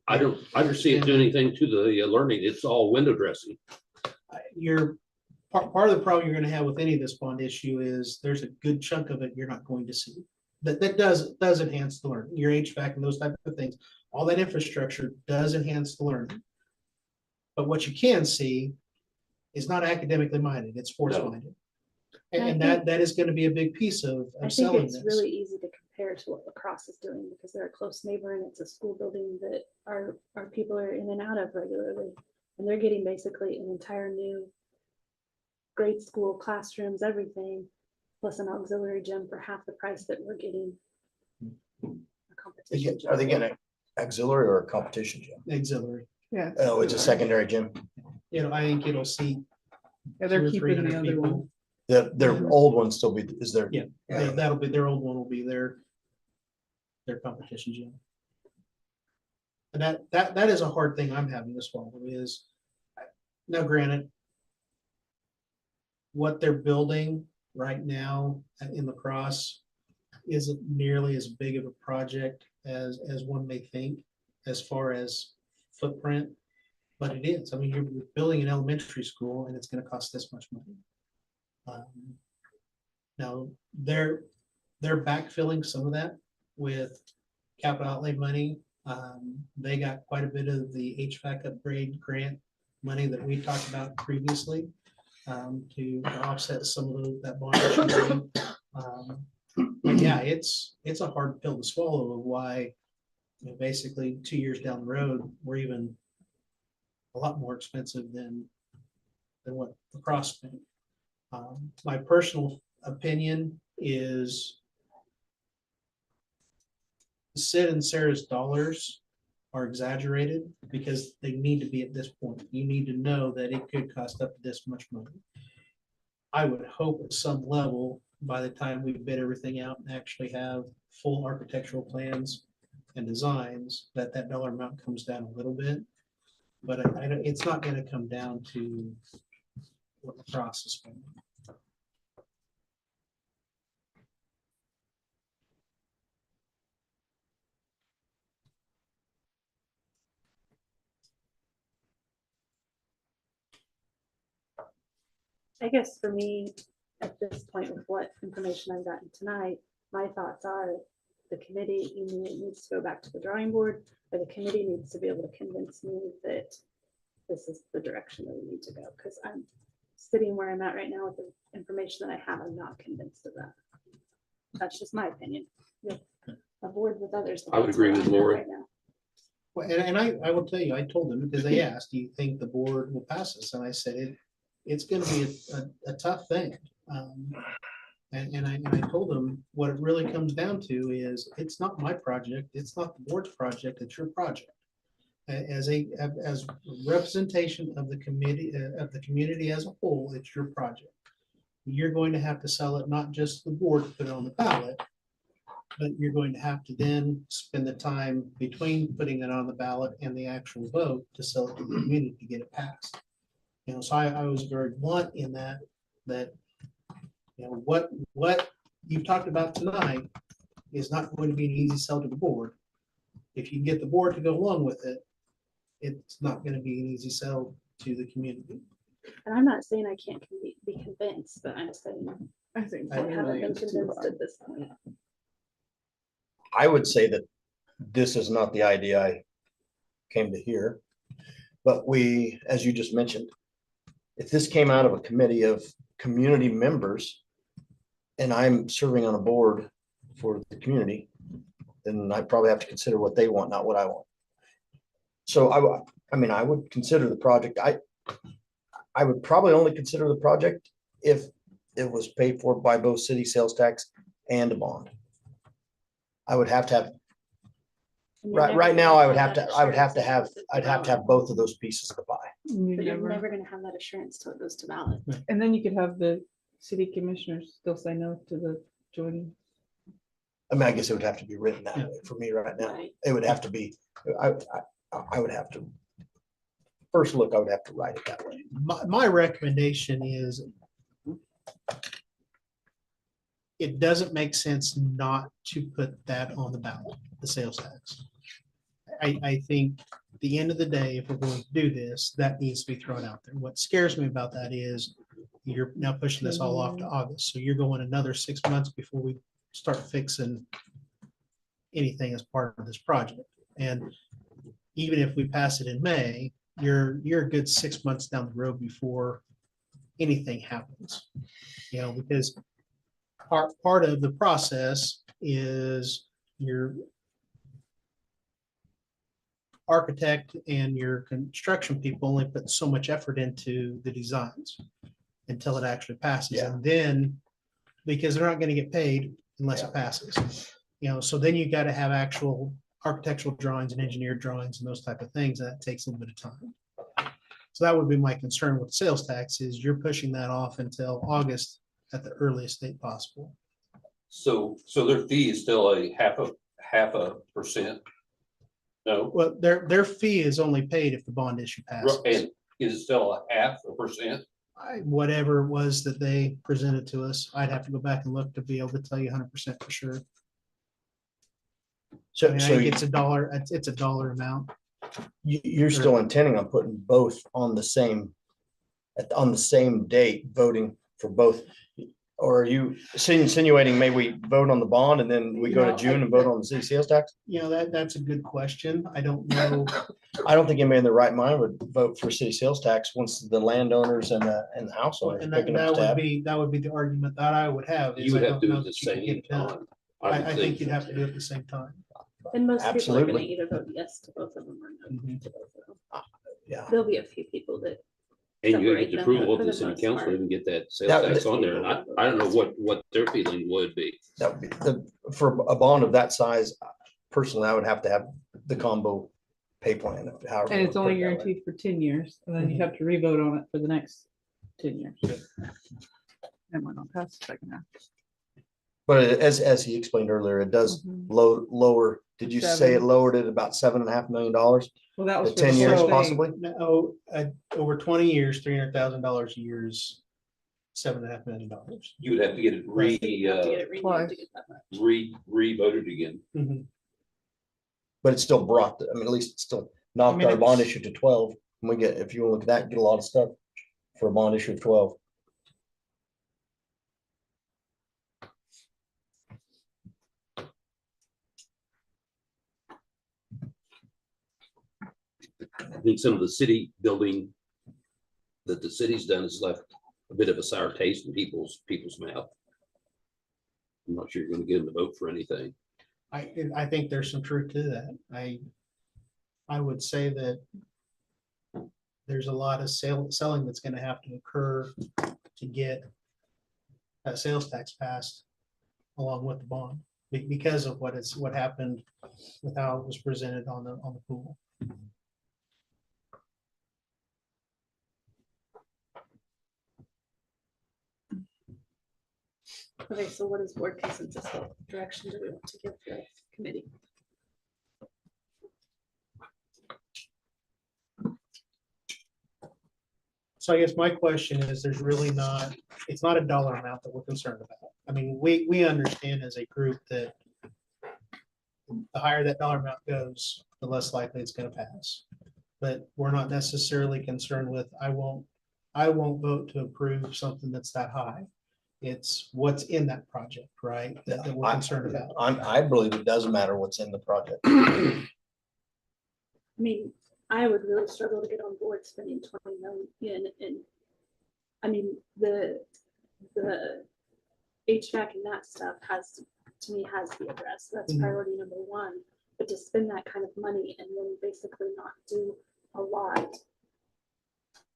see it doing anything to the learning. It's all window dressing. part of the problem you're gonna have with any of this bond issue is there's a good chunk of it you're not going to see. That does enhance the learning, your HVAC and those type of things. All that infrastructure does enhance the learning. But what you can see is not academically minded, it's sports minded. And that is gonna be a big piece of I think selling it's this. really easy to compare to what lacrosse is doing because they're a close neighbor and it's a school building that our people are in and out of regularly. And they're getting basically an entire new grade school classrooms, everything, plus an auxiliary gym for half the price that we're getting. A competition are they gym. getting an auxiliary or a competition gym? Auxiliary. Yeah. Oh, it's a secondary gym. I think it'll seat Yeah, they're 200 or keeping the 300 other people. one. Their old one still be, is there? Yeah, that'll be, their old one will be their competition gym. And that is a hard thing I'm having to swallow is, now granted, what they're building right now in lacrosse isn't nearly as big of a project as one may think as far as footprint, but it is. I mean, you're building an elementary school and it's going to cost this much money. Now they're backfilling some of that with capital outlay money. They got quite a bit of the HVAC upgrade grant money that we talked about previously, to offset some of that bond issue. But yeah, it's a hard pill to swallow of why, basically 2 years down the road, we're even a lot more expensive than what the cross spent. My personal opinion is Sid and Sarah's dollars are exaggerated because they need to be at this point. You need to know that it could cost up to this much money. I would hope at some level, by the time we bid everything out and actually have full architectural plans and designs, that dollar amount comes down a little bit. But it's not going to come down to what the process is spending. I guess for me, at this point with what information I've gotten tonight, my thoughts are the committee needs to go back to the drawing board, or the committee needs to be able to convince me that this is the direction that we need to go. Because I'm sitting where I'm at right now with the information that I have, I'm not convinced of that. That's just my opinion. A board with others. I would that's agree where with I'm at Lori. right now. Well, and I will tell you, I told them because they asked, do you think the board will pass this? And I said, it's going to be a tough thing. And I told them what it really comes down to is, it's not my project, it's not the board's project, it's your project. As representation of the committee, of the community as a whole, it's your project. You're going to have to sell it, not just the board to put it on the ballot, but you're going to have to then spend the time between putting it on the ballot and the actual vote to sell it to the community to get it passed. So I was very blunt in that, what you've talked about tonight is not going to be an easy sell to the board. If you can get the board to go along with it, it's not going to be an easy sell to the community. And I'm not saying I can't be convinced, but I'm saying I think I 20 haven't been million's too convinced high. at this point. I would say that this is not the idea I came to hear. But we, as you just mentioned, if this came out of a committee of community members, and I'm serving on a board for the community, then I probably have to consider what they want, not what I want. So I would consider the project. I would probably only consider the project if it was paid for by both city sales tax and a bond. I would have to have, And you're never right now, gonna I would have that to, I'd have assurance to have both of those pieces of the pie. You But you're never- never gonna have that assurance till it goes to ballot. And then you could have the city commissioners still say no to the joining. I mean, I guess it would have to be written that way for me right now. Right. It would have to be, I would have to, first look, I would have to write it that way. My recommendation is it doesn't make sense not to put that on the ballot, the sales tax. I think at the end of the day, if we're going to do this, that needs to be thrown out there. What scares me about that is you're now pushing this all off to August. So you're going another 6 months before we start fixing anything as part of this project. And even if we pass it in May, you're a good 6 months down the road before anything happens. Because part of the process is your architect and your construction people only put so much effort into the designs until it actually passes. Yeah. And then, because they're not going to get paid unless it passes, so then you got to have actual architectural drawings and engineered drawings and those type of things. And that takes a little bit of time. So that would be my concern with sales tax, is you're pushing that off until August at the earliest date possible. So their fee is still a half a percent? No, Well, their fee is only paid if the bond issue passes. and is it still a half a percent? Whatever it was that they presented to us, I'd have to go back and look to be able to tell you 100% for sure. I So, mean, I so think it's a dollar amount. you're still intending on putting both on the same, on the same date, voting for both? Or are you insinuating maybe we vote on the bond and then we go to June and vote on the city sales tax? That's a good question. I don't know. I don't think anybody in their right mind would vote for city sales tax once the landowners and the house owners are And picking up that tab. would be the argument that I would have. is You would I have to don't do know it the that you could get same it done. time. I would think you'd have to do it at the same time. And most people are gonna Absolutely. either vote yes to both of them or no Mhm. to both of them. Yeah. There'll be a few people that, And you separate get the them, approval but of for the the city most council part- and get that sales That- tax on there. And I don't know what their feeling would be. That would be for a bond of that size, personally, I would have to have the combo pay plan. However And you it's wanna only put it that way. guaranteed for 10 years, and then you have to revote on it for the next 10 years. And we're not past the second half. But as he explained earlier, it does Mhm. lower, did you say it 7. lowered it about $7.5 million? Well, that was The for 10 the years whole thing. possibly? No, over 20 years, $300,000 a year is $7.5 million. You would have to get it you have to get it renewed Twice. to get that much. re-voted again. Mhm. But it still brought, at least it still knocked mean, our bond it's- issue to 12. And we get, if you look at that, get a lot of stuff for a bond issue of 12. I think some of the city building that the city's done has left a bit of a sour taste in people's mouth. I'm not sure you're gonna get them to vote for anything. I think there's some truth to that. I would say that there's a lot of selling that's gonna have to occur to get that sales tax passed along with the bond because of what happened with how it was presented on the pool. Okay, so what is board consensus? What direction do we want to give the committee? So I guess my question is, it's not a dollar amount that we're concerned about. I mean, we understand as a group that the higher that dollar amount goes, the less likely it's gonna pass. But we're not necessarily concerned with, I won't vote to approve something that's that high. It's what's in that project, right? That we're concerned about. I believe it doesn't matter what's in the project. I mean, I would really struggle to get on board spending 20 million and I mean, the HVAC and that stuff to me has to be addressed. That's Mhm. priority number one. But to spend that kind of money and then basically not do a lot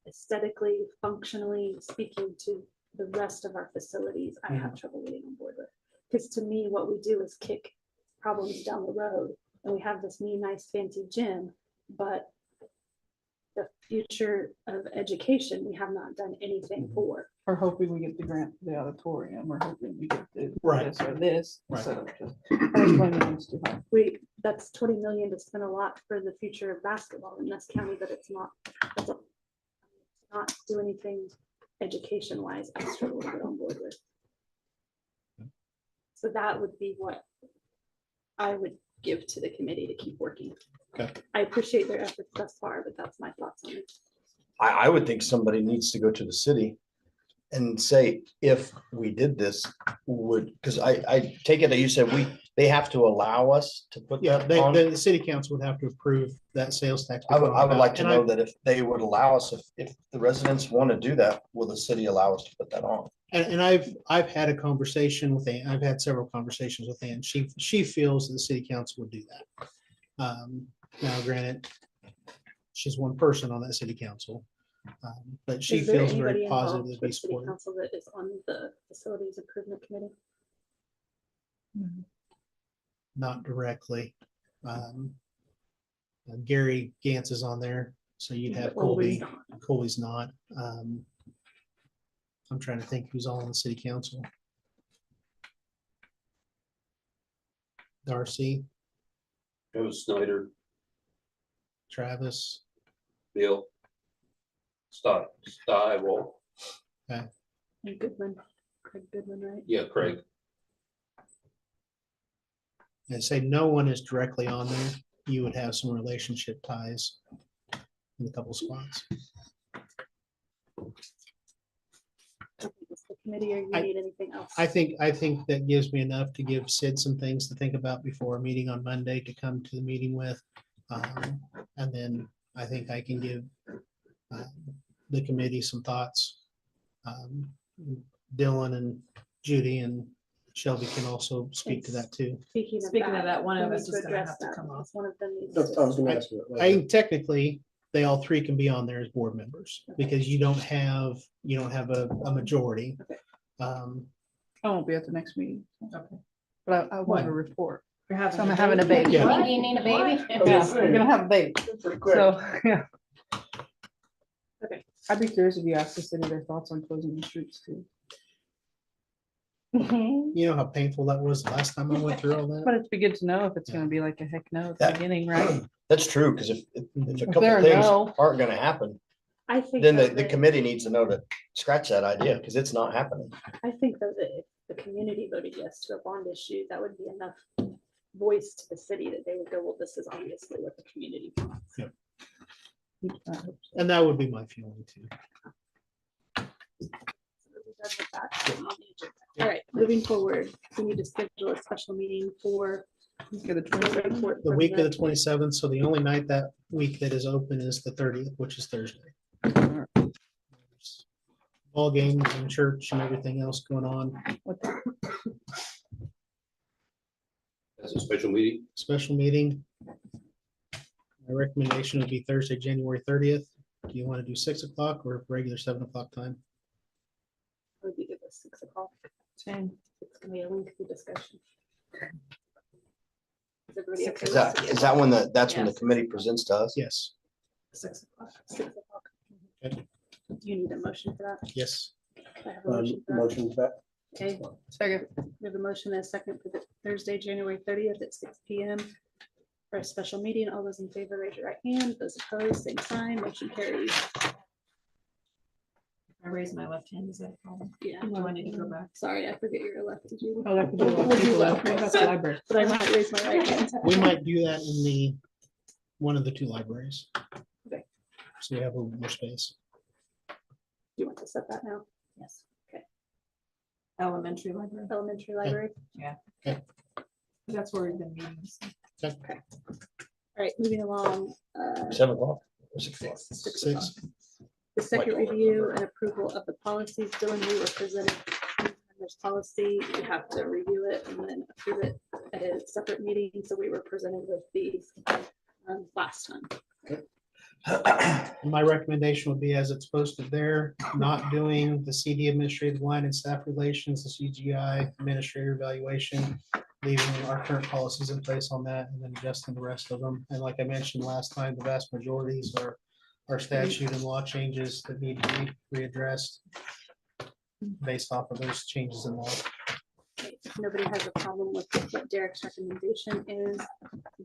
aesthetically, functionally speaking to the rest of our facilities, I have trouble getting on board with. Because to me, what we do is kick problems down the road and we have this new, nice, fancy gym, but the future of education, we have not done anything for. We're hoping we get the grant for the auditorium. We're hoping we get the Right. this or this. Right. instead of just, "Here's 20 million too high." That's 20 million to spend a lot for the future of basketball in this county, but it's not, not do anything education wise. I struggle to get on board with. So that would be what I would give to the committee to keep working. Okay. I appreciate their efforts thus far, but that's my thoughts on it. I would think somebody needs to go to the city and say, if we did this, because I take it that you said they have to allow us to put Yeah, that on. the city council would have to approve that sales tax. I would like to And know that if they would allow us, if the residents want to do that, will the city allow us to put that on? And I've had a conversation with Ann. I've had several conversations with Ann. She feels that the city council would do that. Now granted, she's one person on that city council. But she Is there feels anybody very positive involved to be with city supported. council that is on the facilities improvement committee? Not directly. Gary Gantz is on there, so you'd have Colby's Colby. Colby's not. I'm trying to think who's all on the city council. Darcy, Travis Snyder, Travis, Bill, Stywell, And Goodman, Craig Goodman, right? yeah, Craig. and say no one is directly on there. You would have some relationship ties in a couple spots. Is the committee, or you I- need anything else? I think that gives me enough to give Sid some things to think about before a meeting on Monday to come to the meeting with. And then I think I can give the committee some thoughts. Dylan and Judy and Shelby can also speak to that too. Speaking Speaking of that, one we of need us to is gonna address have to that, come off. because one of them needs I was to. gonna ask you that I later. think technically, they all three can be on there as board members because you don't have a majority. I won't be at the next meeting. Okay. But I want When? to report. You're having I'm having a baby. Yeah. Do you need a baby? Yeah, I'm gonna have a baby. Pretty quick. So, yeah. Okay. I'd be curious if you asked the city their thoughts on closing the streets too. You know how painful that was the last time I went through all that? But it'd be good to know if it's gonna be like a heck no at the That- beginning, right? That's true, because if a If couple there are things no- aren't gonna happen, I think. then though the that- committee needs to know to scratch that idea, because it's not happening. I think though that if the community voted yes to a bond issue, that would be enough voice to the city that they would go, well, this is obviously what the community wants. And that would be my feeling too. So we're done with that item on the agenda. All right, moving forward, we need to schedule a special meeting for. Get the 27th. report The from week of the 27th, so the only night that week that is open is the 30th, which is Thursday. All games and church and everything else going on. That's a special meeting. Special meeting. My recommendation would be Thursday, January 30th. Do you want to do 6 o'clock or regular 7 o'clock time? Would be good at 6 o'clock. Same. It's gonna be a lengthy discussion. Is everybody okay Is with that, it? is that when that's when the Yes. committee presents to us? Yes, 6 o'clock. 6 o'clock. Okay. Do you need a motion for that? yes. I have a motion for that. Motion for that. Okay, Second. we have a motion and a second for the Thursday, January 30th at 6 PM. For a special meeting, all those in favor, raise your right hand. Those opposed, same sign, motion carries. I raised my left hand, is that a problem? Yeah. Do I need to go back? Sorry, I forget you're elected. Judy. Oh, that could be a lot of people left. What about the library? But I might raise my right hand. We might do that in one of the two libraries. Okay. So we have a little more space. Do you want to set that now? Yes. Elementary library, Elementary library. that's where we've been meeting. so. All right, moving along. 7 o'clock or 6 o'clock? 6 o'clock. 6. The second review and approval of the policies. Dylan, we were presented. There's policy, you have to review it and then approve it at a separate meeting. So we were presented with these last time. My recommendation would be as it's posted there, not doing the CD administrative line and staff relations, the CGI administrator evaluation, leaving our current policies in place on that and then adjusting the rest of them. And like I mentioned last time, the vast majorities are statute and law changes that need to be readdressed based off of those changes in law. If nobody has a problem with what Derek's recommendation is,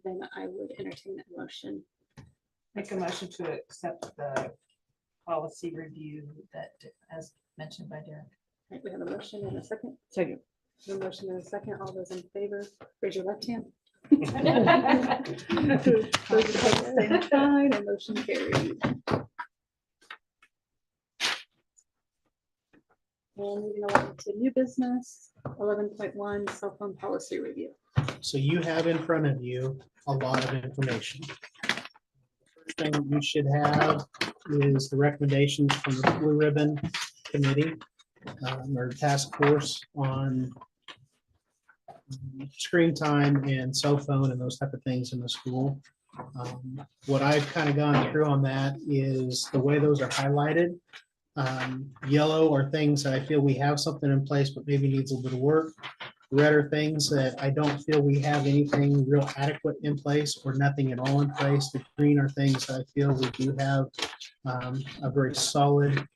then I would entertain that motion. Make a motion to accept the policy review that, as mentioned by Derek. All right, we have a motion and a second. Second. A motion and a second. All those in favor, raise your left hand. Thank Those opposed, same sign, and motion carried. And moving along to new business, 11.1 cell phone policy review. So you have in front of you a lot of information. First thing you should have is the recommendations from the Blue Ribbon Committee or task force on screen time and cell phone and those type of things in the school. What I've kind of gone through on that is the way those are highlighted. Yellow are things that I feel we have something in place, but maybe needs a little bit of work. Red are things that I don't feel we have anything real adequate in place or nothing at all in place. The green are things that I feel we do have a very solid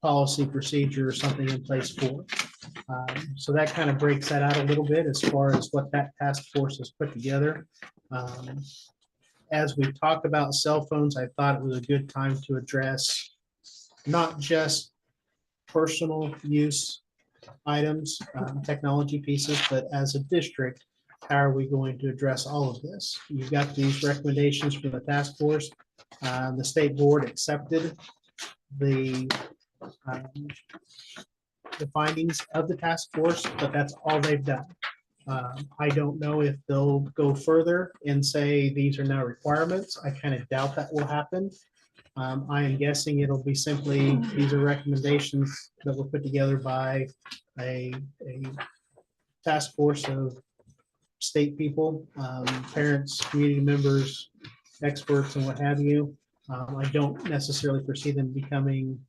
policy procedure or something in place for. So that kind of breaks that out a little bit as far as what that task force has put together. As we talked about cell phones, I thought it was a good time to address not just personal use items, technology pieces, but as a district, how are we going to address all of this? You've got these recommendations from the task force. The state board accepted the findings of the task force, but that's all they've done. I don't know if they'll go further and say these are now requirements. I kind of doubt that will happen. I am guessing it'll be simply, these are recommendations that were put together by a task force of state people, parents, community members, experts, and what have you. I don't necessarily foresee them becoming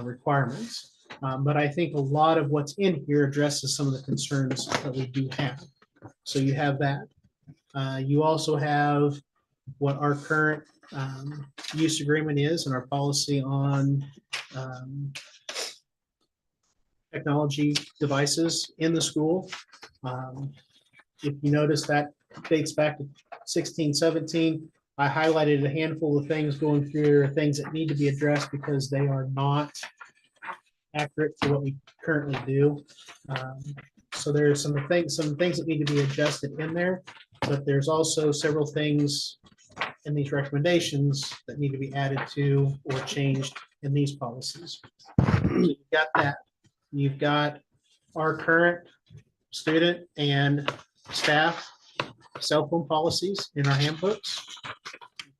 requirements. But I think a lot of what's in here addresses some of the concerns that we do have. So you have that. You also have what our current use agreement is and our policy on technology devices in the school. If you notice, that dates back to 16, 17. I highlighted a handful of things going through, things that need to be addressed because they are not accurate to what we currently do. So there are some things that need to be adjusted in there, but there's also several things in these recommendations that need to be added to or changed in these policies. You've got that. You've got our current student and staff cell phone policies in our handbooks.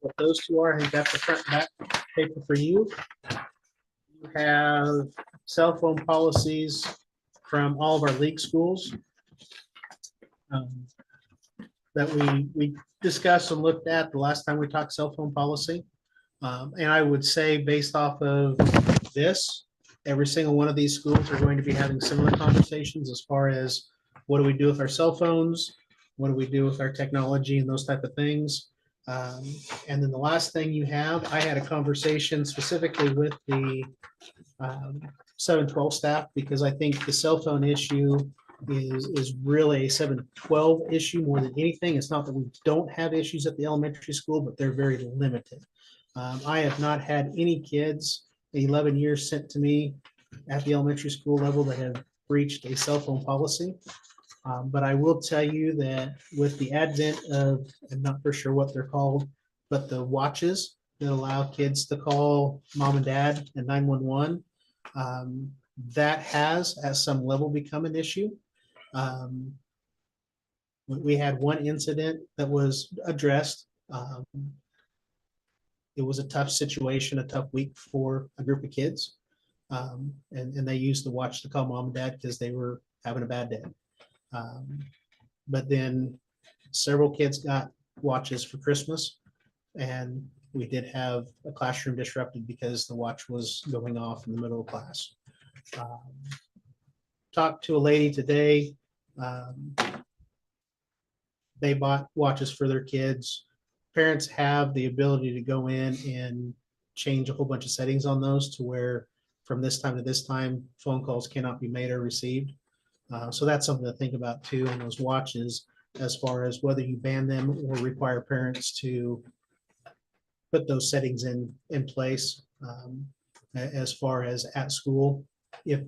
What those two are, I think that's the front and back paper for you. You have cell phone policies from all of our league schools that we discussed and looked at the last time we talked cell phone policy. And I would say based off of this, every single one of these schools are going to be having similar conversations as far as what do we do with our cell phones? What do we do with our technology and those type of things? And then the last thing you have, I had a conversation specifically with the 712 staff, because I think the cell phone issue is really a 712 issue more than anything. It's not that we don't have issues at the elementary school, but they're very limited. I have not had any kids 11 years sent to me at the elementary school level that have breached a cell phone policy. But I will tell you that with the advent of, I'm not for sure what they're called, but the watches that allow kids to call mom and dad and 911, that has at some level become an issue. We had one incident that was addressed. It was a tough situation, a tough week for a group of kids. And they used the watch to call mom and dad because they were having a bad day. But then several kids got watches for Christmas, and we did have a classroom disrupted because the watch was going off in the middle of class. Talked to a lady today. They bought watches for their kids. Parents have the ability to go in and change a whole bunch of settings on those to where from this time to this time, phone calls cannot be made or received. So that's something to think about too on those watches, as far as whether you ban them or require parents to put those settings in place as far as at school, if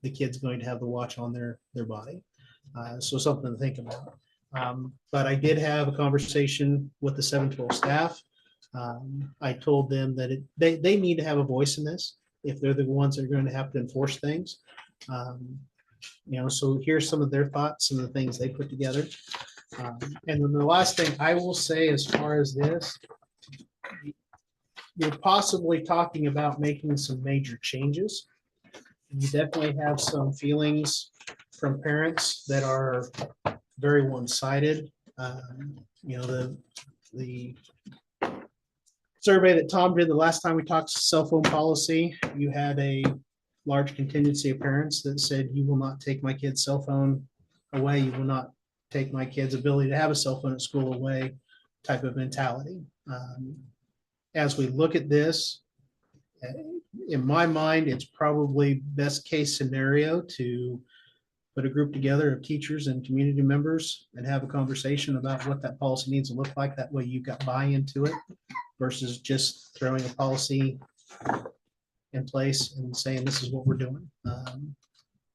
the kid's going to have the watch on their body. So something to think about. But I did have a conversation with the 712 staff. I told them that they need to have a voice in this if they're the ones that are going to have to enforce things. So here's some of their thoughts, some of the things they put together. And then the last thing I will say as far as this, you're possibly talking about making some major changes. You definitely have some feelings from parents that are very one-sided. The survey that Tom did the last time we talked cell phone policy, you had a large contingency of parents that said, you will not take my kid's cell phone away. You will not take my kid's ability to have a cell phone at school away type of mentality. As we look at this, in my mind, it's probably best case scenario to put a group together of teachers and community members and have a conversation about what that policy needs to look like. That way you've got buy-in to it versus just throwing a policy in place and saying, this is what we're doing.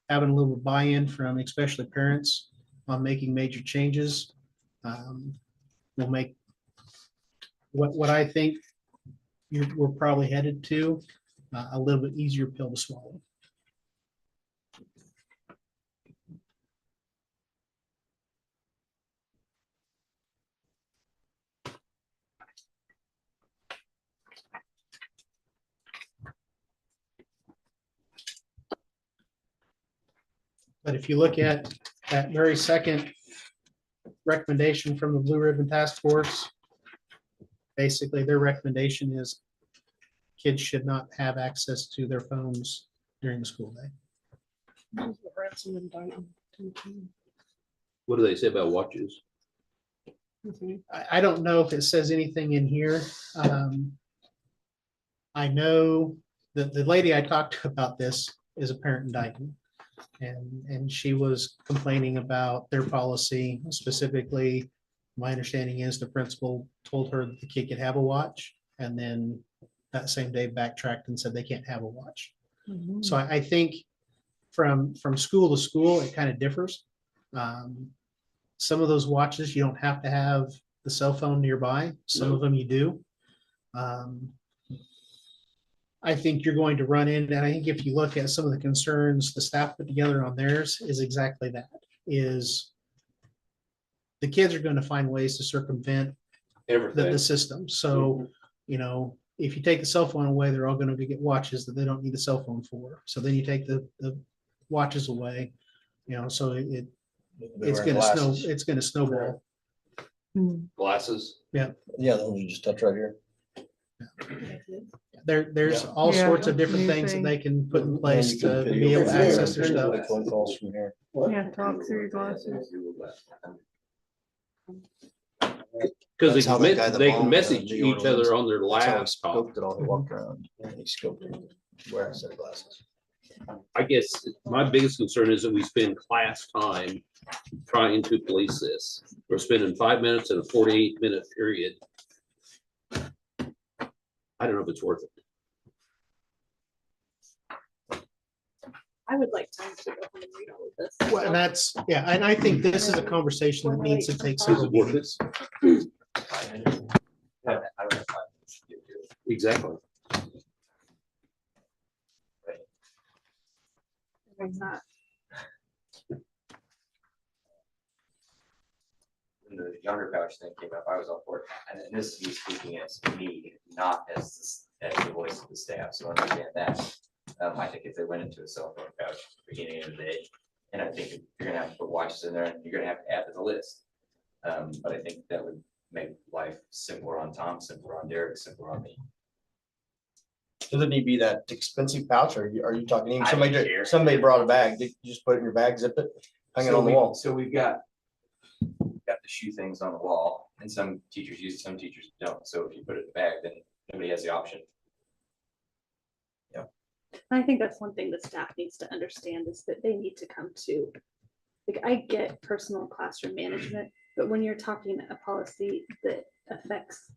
Having a little buy-in from especially parents on making major changes will make what I think we're probably headed to a little bit easier pill to swallow. But if you look at that very second recommendation from the Blue Ribbon Task Force, basically their recommendation is kids should not have access to their phones during the school day. What do they say about watches? I don't know if it says anything in here. I know that the lady I talked to about this is a parent in Dayton. And she was complaining about their policy. Specifically, my understanding is the principal told her that the kid could have a watch, and then that same day backtracked and said they can't have a watch. So I think from school to school, it kind of differs. Some of those watches, you don't have to have the cell phone nearby. Some of them you do. I think you're going to run in, and I think if you look at some of the concerns the staff put together on theirs is exactly that, is the kids are going to find ways to circumvent Everything. the system. So, if you take the cell phone away, they're all going to get watches that they don't need the cell phone for. So then you take the watches away, so it's going to snowball. Glasses. Yeah, those you just touch right here. There's all Yeah, sorts of different new things that thing. they can put in place You can to video be able to from here, access their there's stuff. like phone calls from here. Yeah, talk through your glasses. Because That's how that guy that they bombed, can message New each Orleans, other on their That's how he laptop. scoped it all. He walked around and he scoped it. Wearing a set of glasses. I guess my biggest concern is that we spend class time trying to police this. We're spending 5 minutes in a 48-minute period. I don't know if it's worth it. I would like time to go home and read all of this. Well, and that's, yeah, and I think this is a conversation that needs to take several Is it worth it? meetings. I don't have 5 minutes to get to it. Exactly. What's that? When the younger pouch thing came up, I was all for it. And then this is me speaking as me, not as the voice of the staff. So I understand that. I think if they went into a cell phone pouch at the beginning of the day, and I think you're gonna have to put watches in there and you're gonna have to add to the list. But I think that would make life simpler on Tom, simpler on Derek, simpler on me. Does it need to be that expensive pouch or are you talking even I don't care. somebody brought a bag, you just put it in your bag, zip it, hang it So on the we- wall? So we've got the shoe things on the wall, and some teachers use it, some teachers don't. So if you put it in the bag, then nobody has the option. I think that's one thing the staff needs to understand is that they need to come to, like, I get personal classroom management, but when you're talking a policy that affects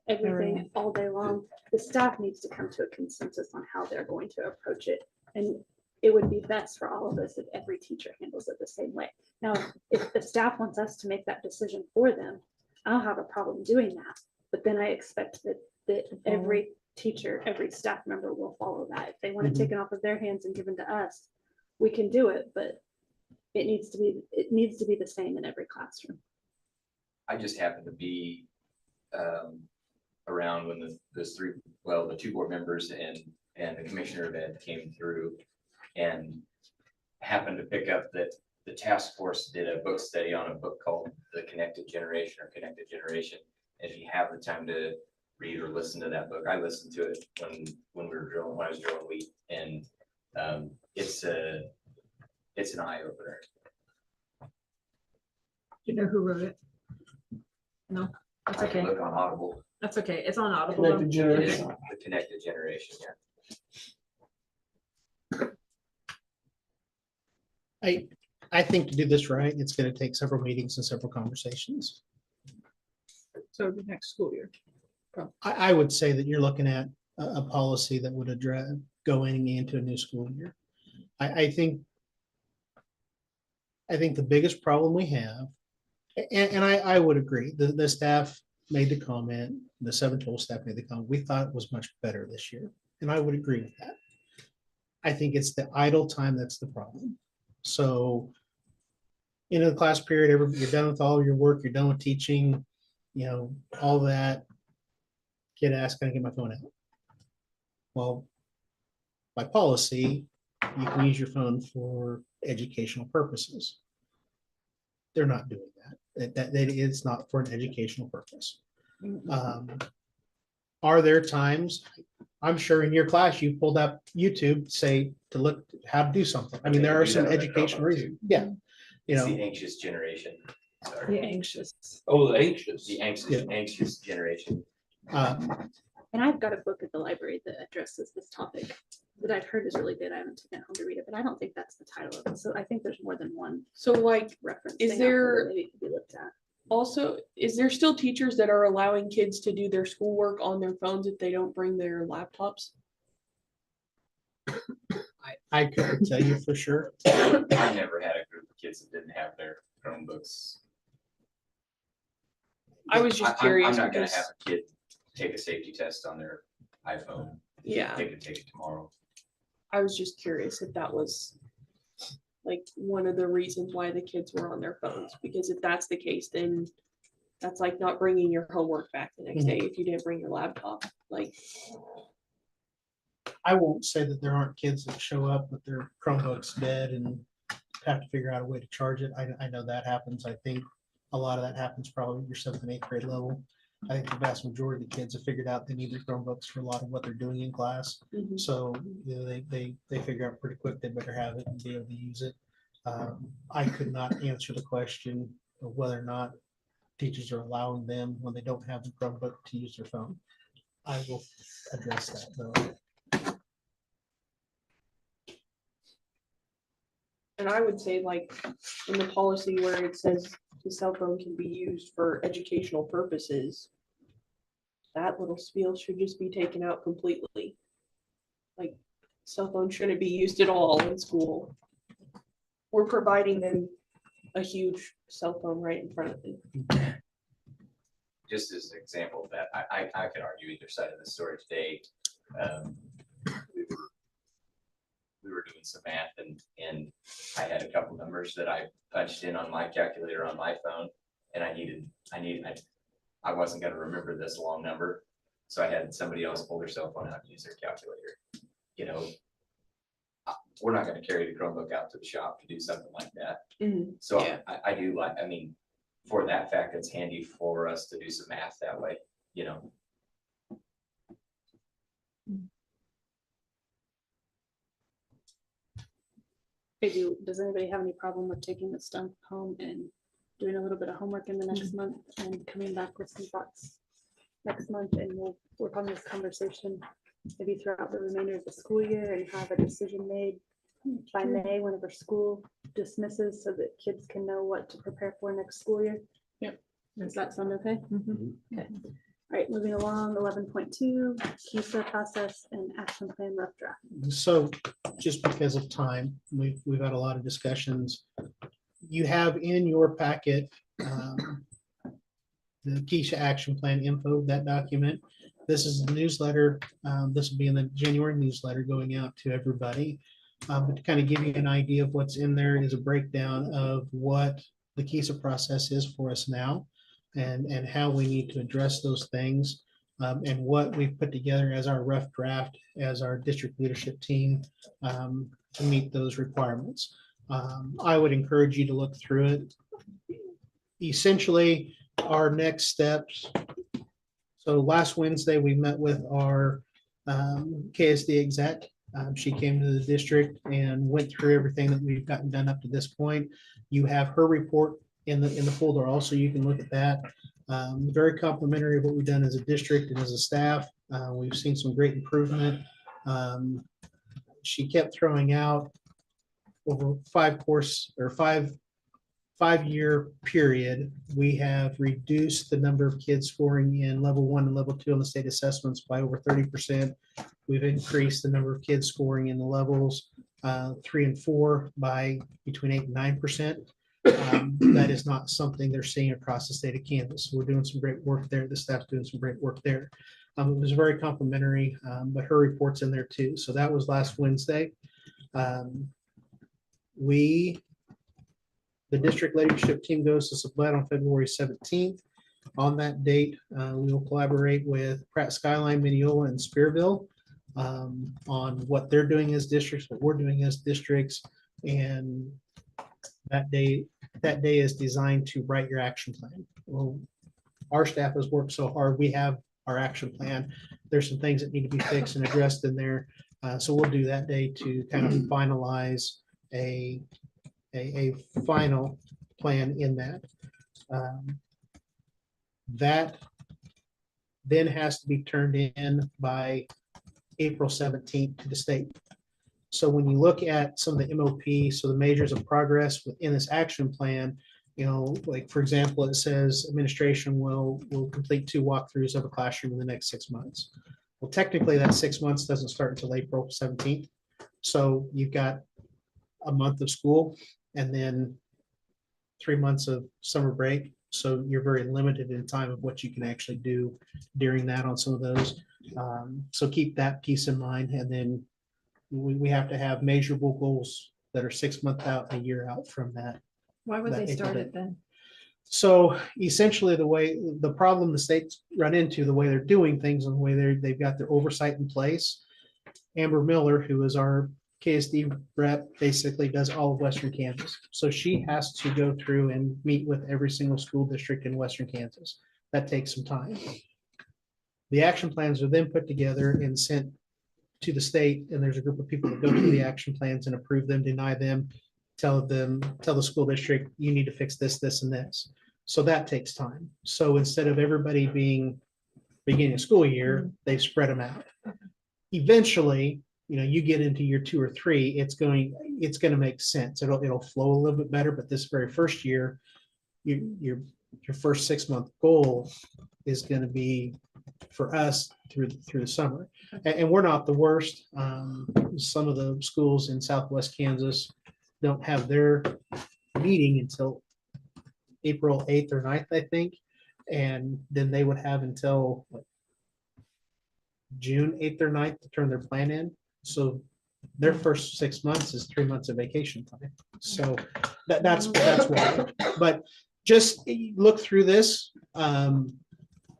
everything all day long, the staff needs to come to a consensus on how they're going to approach it. And it would be best for all of us if every teacher handles it the same way. Now, if the staff wants us to make that decision for them, I don't have a problem doing that. But then I expect that every teacher, every staff member will follow that. If they want to take it off of their hands and given to us, we can do it, but it needs to be the same in every classroom. I just happened to be around when the two board members and the commissioner of ed came through and happened to pick up that the task force did a book study on a book called The Connected Generation or Connected Generation. If you have the time to read or listen to that book, I listened to it when I was drilling wheat, and it's an eye opener. You know who wrote it? No, that's I can okay. look on Audible. That's okay. It's on Audible. though. Connected generation. The Connected Generation, yeah. I think to do this right, it's gonna take several meetings and several conversations. So the next school year. I would say that you're looking at a policy that would address going into a new school year. I think the biggest problem we have, and I would agree, the staff made the comment, the 712 staff made the comment, we thought it was much better this year. And I would agree with that. I think it's the idle time that's the problem. So in the class period, you're done with all your work, you're done with teaching, all that. Kid asks, can I get my phone out? Well, by policy, you can use your phone for educational purposes. They're not doing that. That is not for an educational purpose. Are there times, I'm sure in your class, you pulled up YouTube, say to look how to do something. I mean, there are some educational reasons. Yeah. It's the anxious generation. Sorry. The anxious. Oh, the anxious. The anxious generation. And I've got a book at the library that addresses this topic that I've heard is really good. I haven't taken it home to read it, but I don't think that's the title of it. So I think there's more than one So like, reference. Is thing out there there- that maybe could be looked at? also, is there still teachers that are allowing kids to do their schoolwork on their phones if they don't bring their laptops? I couldn't tell you for sure. I never had a group of kids that didn't have their Chromebooks. I was just I'm curious not gonna because, have a kid take a safety test on their iPhone. yeah, They can take it tomorrow. I was just curious if that was like one of the reasons why the kids were on their phones, because if that's the case, then that's like not bringing your homework back the next day if you didn't bring your laptop, like. I won't say that there aren't kids that show up with their Chromebooks dead and have to figure out a way to charge it. I know that happens. I think a lot of that happens probably at your 7th and 8th grade level. I think the vast majority of the kids have figured out they need their Chromebooks for a lot of what they're doing in class. Mhm. So, you know, they figure out pretty quick they better have it and be able to use it. I could not answer the question of whether or not teachers are allowing them when they don't have the Chromebook to use their phone. I will address that though. And I would say like in the policy where it says the cell phone can be used for educational purposes, that little spiel should just be taken out completely. Like cell phone shouldn't be used at all in school. We're providing them a huge cell phone right in front of them. Just as an example of that, I could argue either side of the story today. We were doing some math and I had a couple numbers that I punched in on my calculator on my phone, and I wasn't gonna remember this long number. So I had somebody else pull their cell phone out and use their calculator. You know, we're not gonna carry the Chromebook out to the shop to do something like that. So Yeah. I do like, I mean, for that fact, it's handy for us to do some math that way, you know. Does anybody have any problem with taking this stuff home and doing a little bit of homework in the next month and coming back with some thoughts next month, and we'll work on this conversation maybe throughout the remainder of the school year and have a decision made by May whenever school dismisses, so that kids can know what to prepare for next school year? Yep. Does that sound okay? Mhm. Okay. All right, moving along, 11.2, KISA process and action plan rough draft. So just because of time, we've had a lot of discussions. You have in your packet the Keisha Action Plan info, that document. This is the newsletter. This will be in the January newsletter going out to everybody. But to kind of give you an idea of what's in there is a breakdown of what the KISA process is for us now and how we need to address those things. And what we've put together as our rough draft, as our district leadership team to meet those requirements. I would encourage you to look through it. Essentially, our next steps. So last Wednesday, we met with our KSD exec. She came to the district and went through everything that we've gotten done up to this point. You have her report in the folder also. You can look at that. Very complimentary of what we've done as a district and as a staff. We've seen some great improvement. She kept throwing out over 5-year period, we have reduced the number of kids scoring in level 1 and level 2 on the state assessments by over 30%. We've increased the number of kids scoring in the levels 3 and 4 by between 8 and 9%. That is not something they're seeing across the state of Kansas. We're doing some great work there. The staff's doing some great work there. It was very complimentary, but her report's in there too. So that was last Wednesday. The district leadership team goes to Sublette on February 17th. On that date, we will collaborate with Pratt Skyline, Mineola, and Spearville on what they're doing as districts, what we're doing as districts. And that day is designed to write your action plan. Well, our staff has worked so hard. We have our action plan. There's some things that need to be fixed and addressed in there. So we'll do that day to kind of finalize a final plan in that. That then has to be turned in by April 17th to the state. So when you look at some of the MOP, so the measures of progress within this action plan, you know, like for example, it says administration will complete 2 walkthroughs of a classroom in the next 6 months. Well, technically that 6 months doesn't start until April 17th. So you've got a month of school and then 3 months of summer break. So you're very limited in time of what you can actually do during that on some of those. So keep that piece in mind. And then we have to have measurable goals that are 6 months out, a year out from that. Why would that they April start date. it then? So essentially the problem the states run into, the way they're doing things and the way they've got their oversight in place. Amber Miller, who is our KSD rep, basically does all of Western Kansas. So she has to go through and meet with every single school district in Western Kansas. That takes some time. The action plans are then put together and sent to the state, and there's a group of people that go through the action plans and approve them, deny them, tell the school district, you need to fix this, this, and this. So that takes time. So instead of everybody being beginning of school year, they've spread them out. Eventually, you get into year 2 or 3, it's going to make sense. It'll flow a little bit better, but this very first year, your first 6-month goal is going to be for us through the summer. And we're not the worst. Some of the schools in Southwest Kansas don't have their meeting until April 8th or 9th, I think. And then they would have until June 8th or 9th to turn their plan in. So their first 6 months is 3 months of vacation time. So that's why. But just look through this.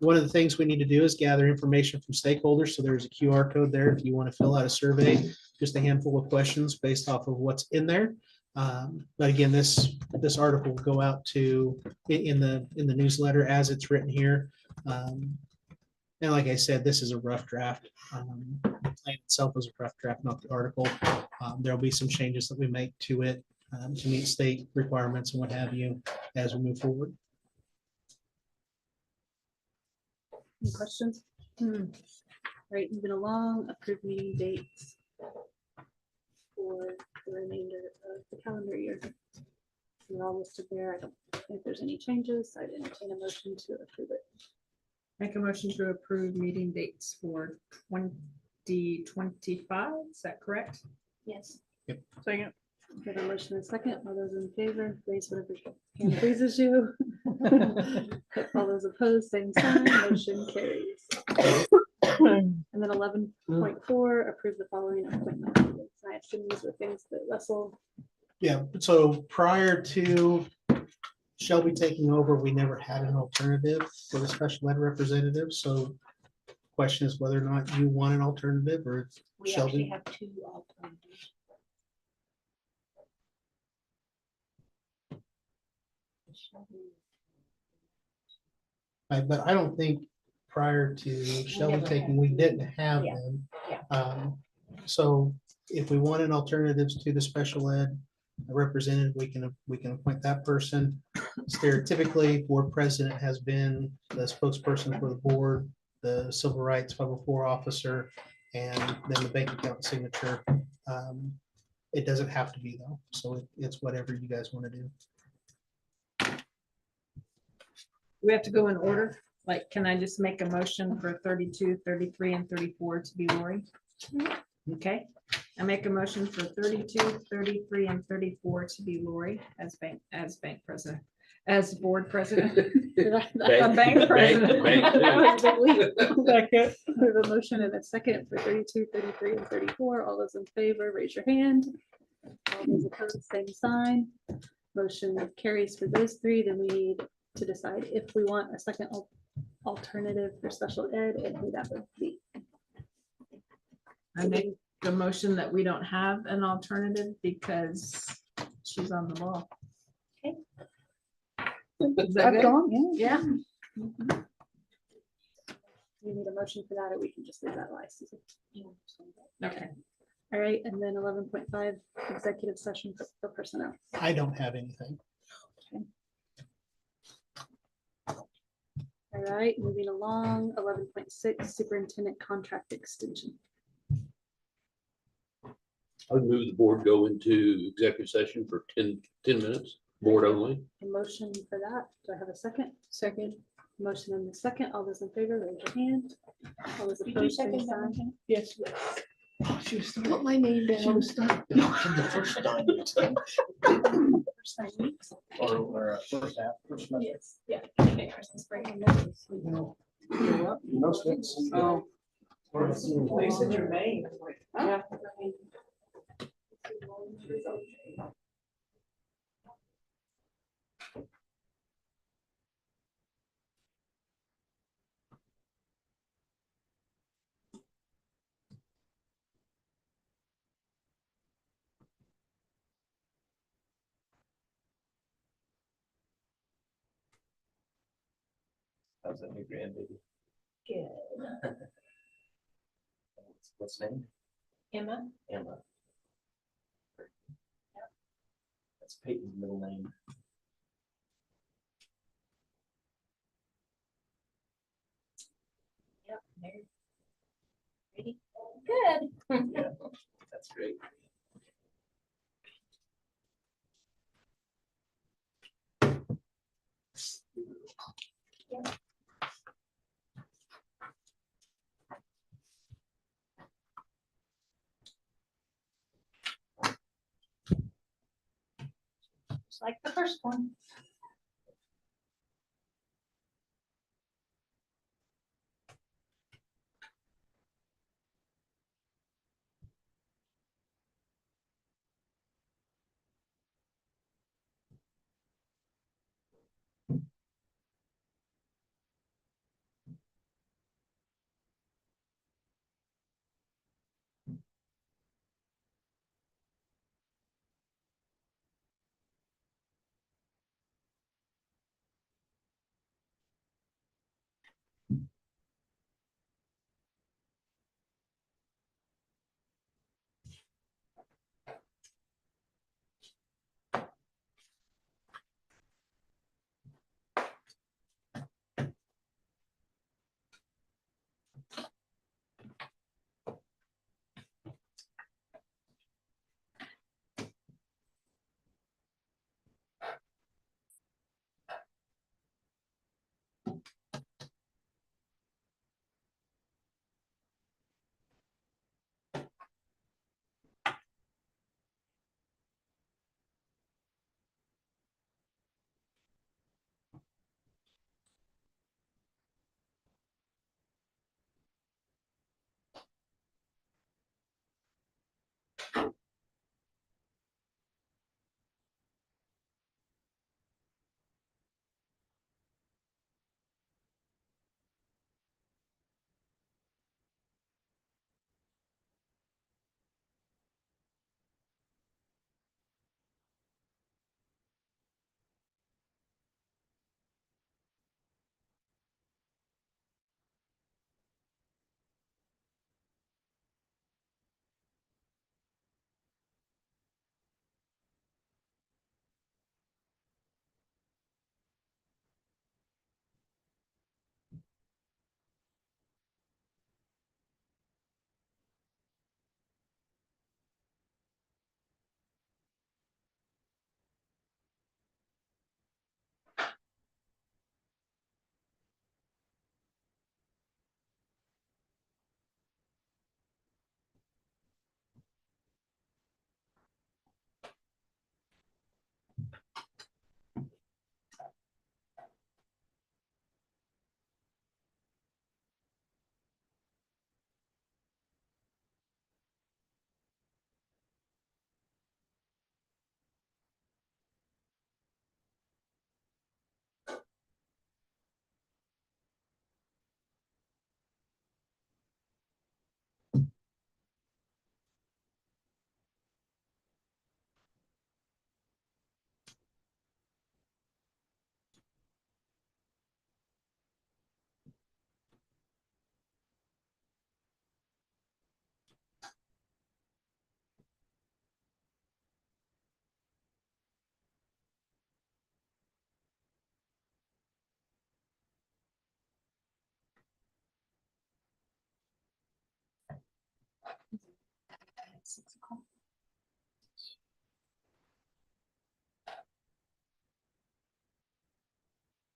One of the things we need to do is gather information from stakeholders. So there's a QR code there if you want to fill out a survey, just a handful of questions based off of what's in there. But again, this article will go out in the newsletter as it's written here. And like I said, this is a rough draft. The plan itself is a rough draft, not the article. There'll be some changes that we make to it to meet state requirements and what have you as we move forward. Any questions? Right, moving along, approved meeting dates for the remainder of the calendar year. They're all listed there. I don't think there's any changes. I'd entertain a motion to approve it. Make a motion to approve meeting dates for 2025. Is that correct? Yes. Second. We have a motion and a second. All those in favor, raise whatever hand pleases you. All those opposed, same sign. Motion carries. And then 11.4, approve the following appointments. I assume these were things that Russell. Yeah, so prior to Shelby taking over, we never had an alternative for the special ed representative. So question is whether or not you want an alternative or We actually Shelby. have 2 alternatives. But I don't think prior to Shelby never taking, had. we didn't have Yeah, them. yeah. So if we wanted alternatives to the special ed representative, we can appoint that person. Stereotypically, board president has been the spokesperson for the board, the civil rights 504 officer, and then the bank account signature. It doesn't have to be though, so it's whatever you guys want to do. We have to go in order. Like, can I just make a motion for 32, 33, and 34 to be Lori? Okay, I make a motion for 32, 33, and 34 to be Lori as bank president, as board president. A bank president. Second. We have a motion and a second for 32, 33, and 34. All those in favor, raise your hand. All those opposed, same sign. Motion carries for those 3. Then we need to decide if we want a second alternative for special ed and who that would be. I make the motion that we don't have an alternative because she's on the ball. Okay. Is that good? Yeah. You need a motion for that, or we can just leave that live, Susan. Okay. All right, and then 11.5, executive session for personnel. I don't have anything. All right, moving along, 11.6, superintendent contract extension. I would move the board go into executive session for 10 minutes, board only. A motion for that. Do I have a second? Second. Motion in the second. All those in favor, raise your hand. All those Did you opposed, same second that sign. one? Yes. She was Put my name down. First time weeks. Or first half, first semester. Yes, yeah. Okay, Christmas break. No sticks. Oh. They said your name. Yeah. How's that new grandbaby? Good. What's name? Emma, Emma. That's Peyton's middle name. yep, there. Ready? Good. Yeah, that's great. Just like the first one.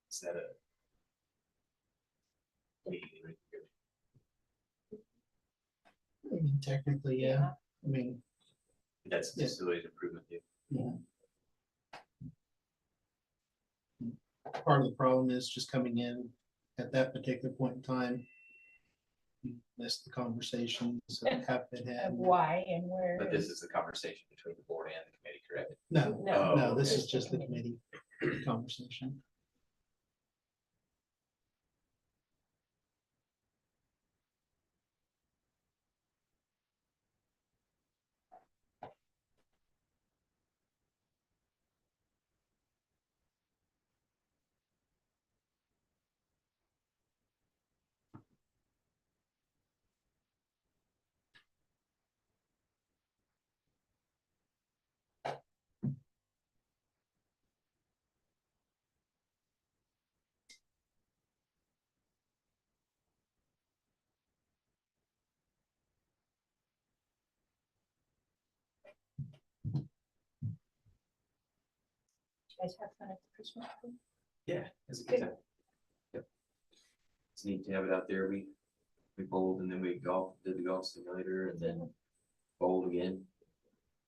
Is that a? I mean, technically, yeah. I mean, That's Yeah. facilities improvement. Deal. yeah. Part of the problem is just coming in at that particular point in time. You missed the conversations that have been Of had. why and where. But this is a conversation between the board and the committee, correct? No, No. no, this is Just just the the committee conversation. You guys have fun at the Christmas tree? Yeah, it's a good time. Yep. It's neat to have it out there. We bowled and then we did the golf simulator and then bowled again.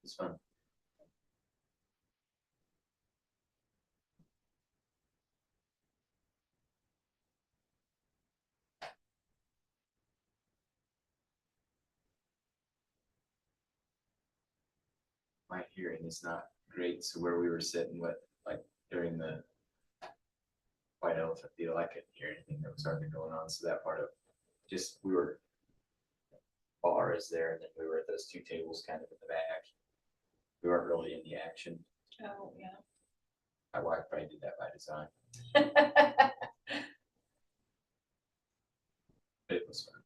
It's fun. My hearing is not great, so where we were sitting, like during the white elephant deal, I couldn't hear anything that was already going on, so that part of, just, we were, bar is there, and then we were at those two tables kind of in the back. We weren't really in the action. Oh, yeah. My wife probably did that by design, but it was fun.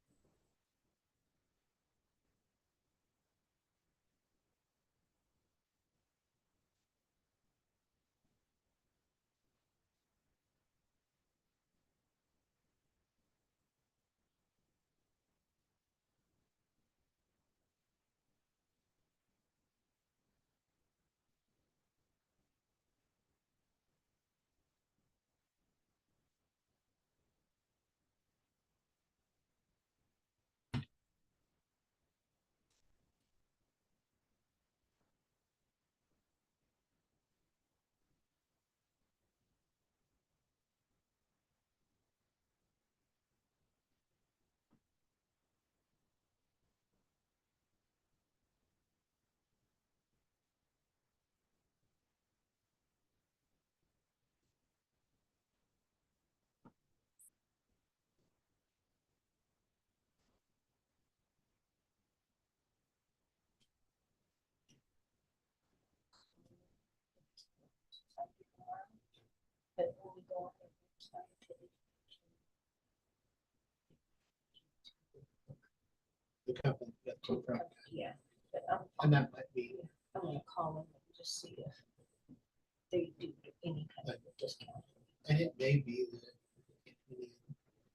But when we go on the website, The company, that took from- yeah, but and that might be, I'm gonna call them and just see if they do any kind of discount. and it may be that if we need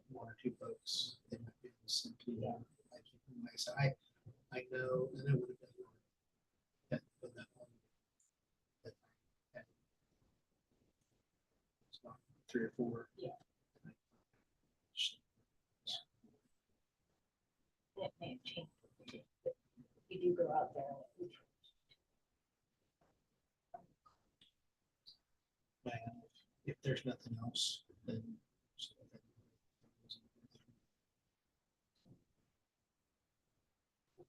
one or two folks, they might be able to simply, like, like I said, I know, and I would have done that, but that one. that I had, it's not 3 or 4. Yeah. It may have changed. But you do go out there. And If there's nothing else, then.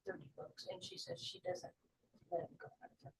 30 bucks, and she says she doesn't let it go out of her.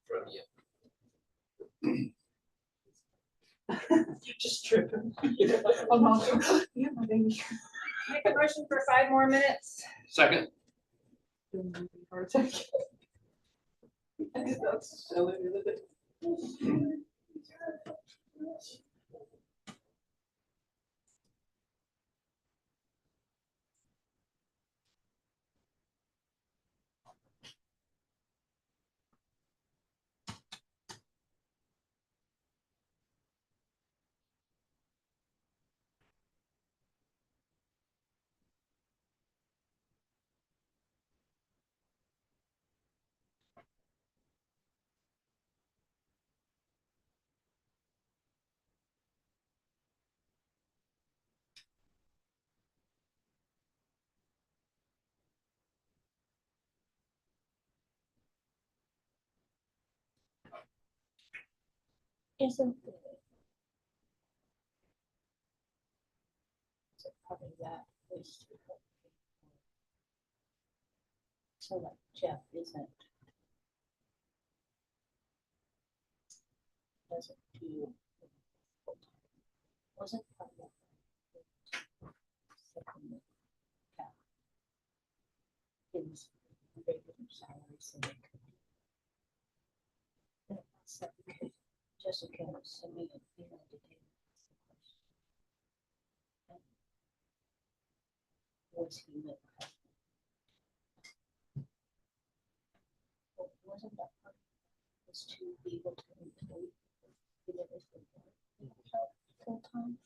From you. You're just tripping. I'm not. Yeah, my baby. Make a motion for 5 more minutes. Second. Heart attack. That's silly, isn't it? Isn't it? So probably that was. So like Jeff isn't. Doesn't do. Wasn't part of that. Supplement cap. His regular salary, so they could be. Jessica submitted, you know, the data. Was he with her? Well, wasn't that part of it, was to be able to employ full time?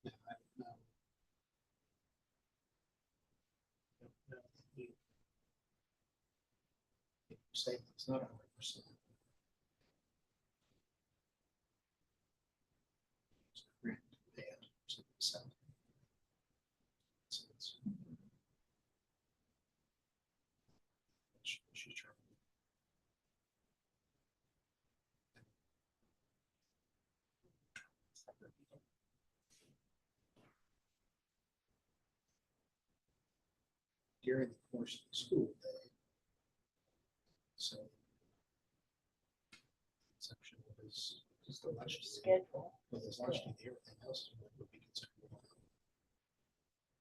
Yeah, I don't know. Don't know. You say it's not 100%. She's trying. During the course of the school day. So. Section was just the lunch Schedule. with his lunch and everything else would be considered.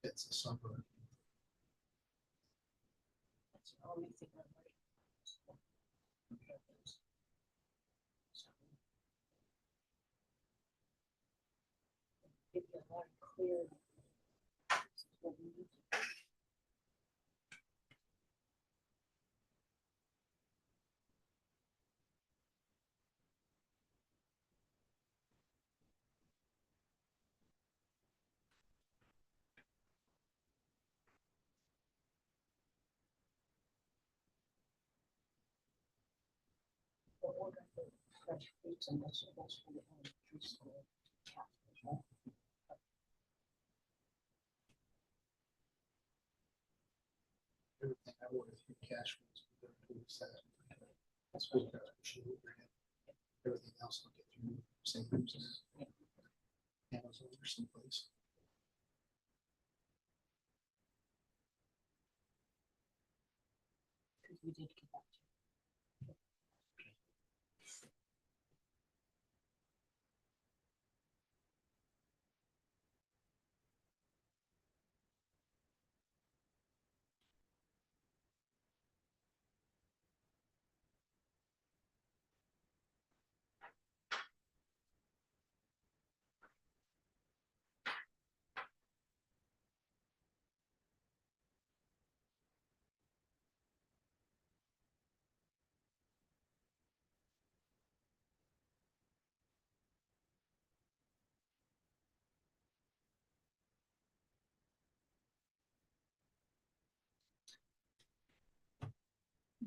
It's a summer. That's the only thing I'm worried about. Give you a lot of clear. This is what we need to do. The order for fresh fruits and vegetables for the elementary school. Right? Everything I ordered through cash was that. That's School right. cash machine overhead. Everything else will get through same process. Amazon or someplace. Because we did get that.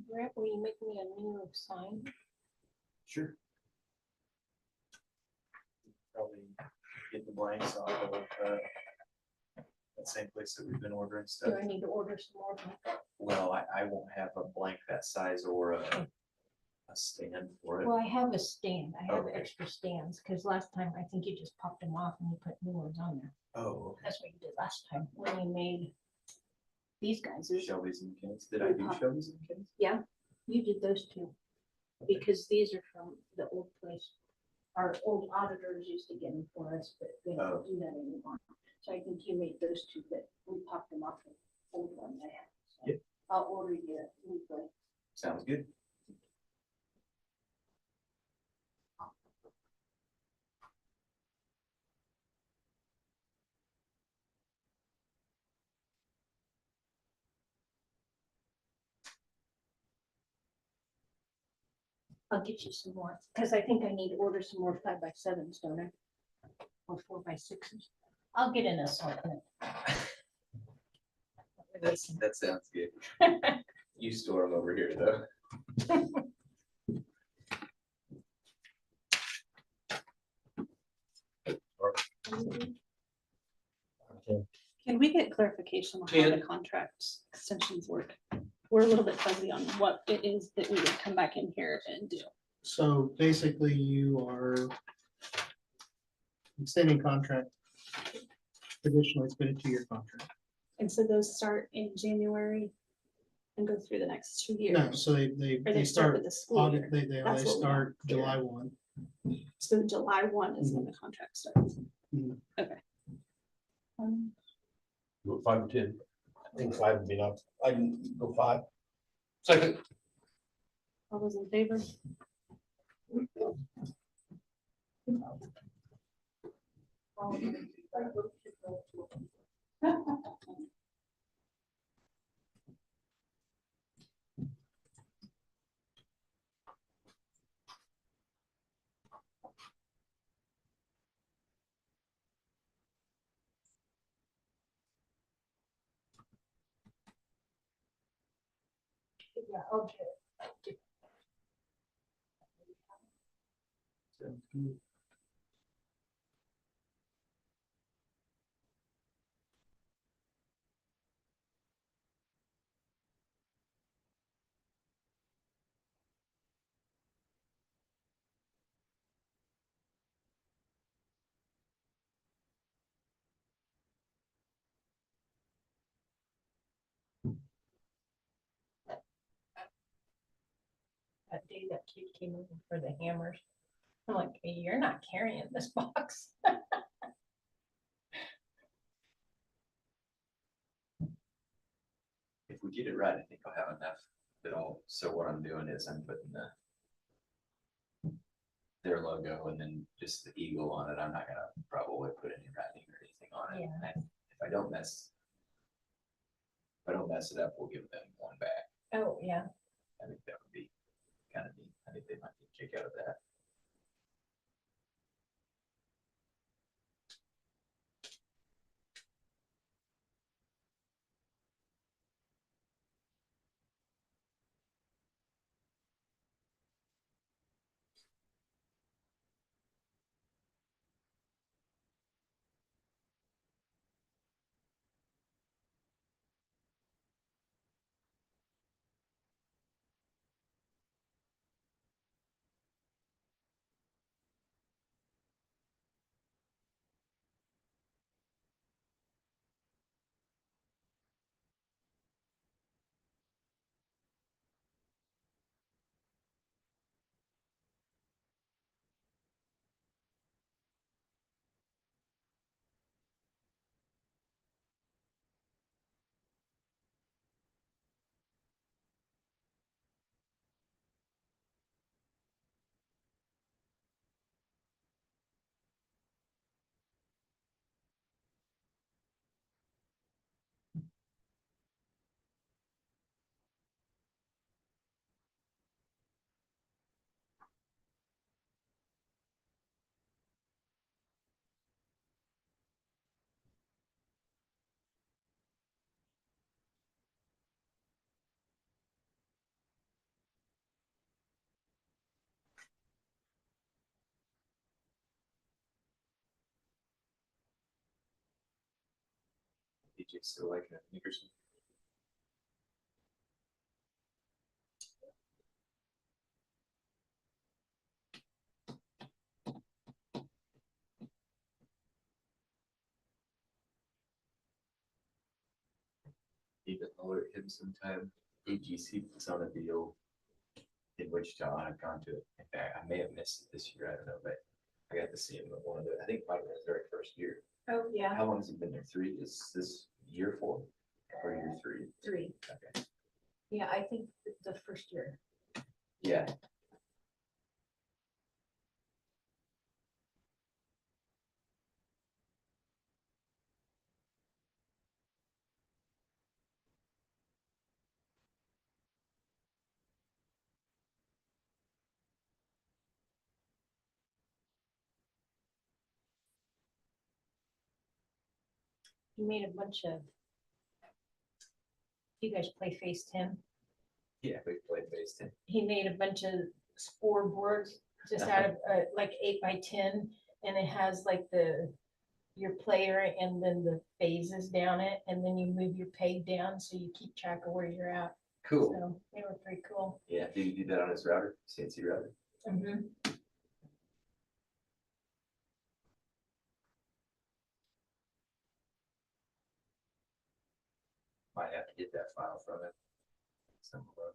Brett, will you make me a new sign? Sure. Probably get the blanks off of that same place that we've been ordering stuff. Do I need to order some more? Well, I won't have a blank that size or a stand for it. Well, I have a stand. I have Okay. extra stands, because last time I think you just popped them off and you put new ones on there. Oh, okay. That's what you did last time when you made these guys. Shelby's and Ken's. Did I do Shelby's and Ken's? Yeah, you did those two. Because these are from the old place. Our old auditors used to get them for us, but they Oh. don't do that anymore. So I think you made those two, but we popped them off the old one I had. So Yep. I'll order you a new one. Sounds good. I'll get you some more, because I think I need to order some more 5x7s, don't I? Or 4x6s. I'll get an assortment. That sounds good. You store them over here though. Okay. Can we get clarification on how the 10. contract extensions work. We're a little bit fuzzy on what it is that we would come back in here and do. So basically you are extending contract. Traditionally, it's been a 2-year contract. And so those start in January and go through the next 2 years. No, so Or they start start with the school August, year. they That's what we start have here. July 1. So July 1 is when the contract starts. Mhm. Okay. Go 5 and 10. I think 5 would be enough. I can go 5. Second. All those in favor? Yeah, okay. That day that kid came over for the hammers, I'm like, "Hey, you're not carrying this box." If we get it right, I think I'll have enough that all, so what I'm doing is I'm putting their logo and then just the eagle on it. I'm not gonna probably put any writing or anything on it. Yeah. And if I don't mess it up, we'll give them one back. Oh, yeah. I think that would be kind of neat. I think they might get a kick out of that. DJ still like Nickerson. Even alert him sometime. AGC puts on a deal in Wichita. I've gone to it. In fact, I may have missed it this year. I don't know, but I got to see him at one of the, I think probably his very first year. Oh, yeah. How long has he been there? 3? Is this year 4 or year 3? 3. Okay. Yeah, I think the first year. Yeah. He made a bunch of. You guys play Face 10? Yeah, we played base 10. He made a bunch of scoreboards just out of like 8 by 10, and it has like the your player and then the phases down it, and then you move your peg down so you keep track of where you're at. Cool. So they were pretty cool. Yeah, did you do that on his router, CNC router? Mhm. Might have to get that file from it. Somewhere.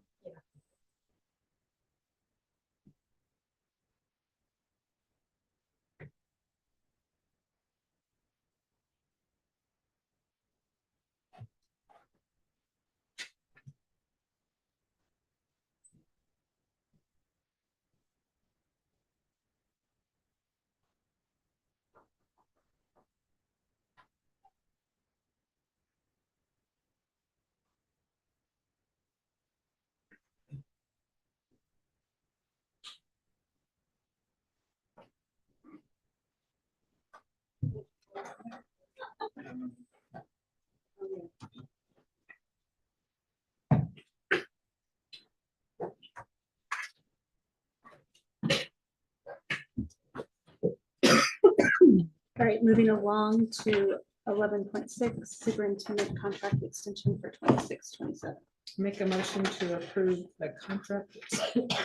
All right, moving along to 11.6 superintendent contract extension for 26-27. Make a motion to approve the contract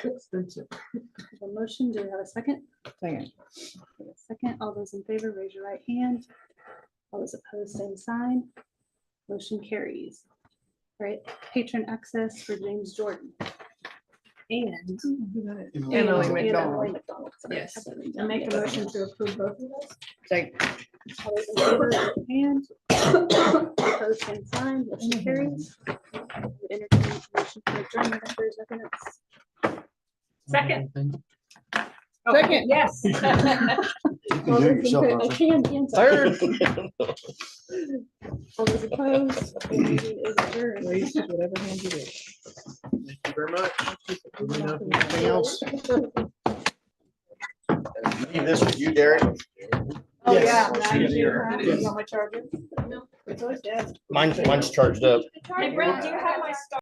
extension. A motion, do we have a second? Second. A second, all those in favor, raise your right hand. All those opposed, same sign. Motion carries. All right, patron access for James Jordan. And Emily And McDonald. McDonald, sorry, I Yes. have that written I down. make a motion to approve both of those. Second. All those in favor, raise your hand. Opposed, same sign. Motion carries. Would entertain a motion to adjourn the members' minutes. Second. Second. Yes. You can All do those it in yourself, fa- Martha. can, sorry. Third. All those opposed, the meeting is adjourned. Raise whatever hand you wish. Thank you very much. Let me know if there's anything else. Leave this with you, Derek. Oh, Yes. yeah. Now you Yes. do, huh? Yes. You want my charger? No, it's always dead. Mine's charged up. Hey, Brent, do you have my stuff?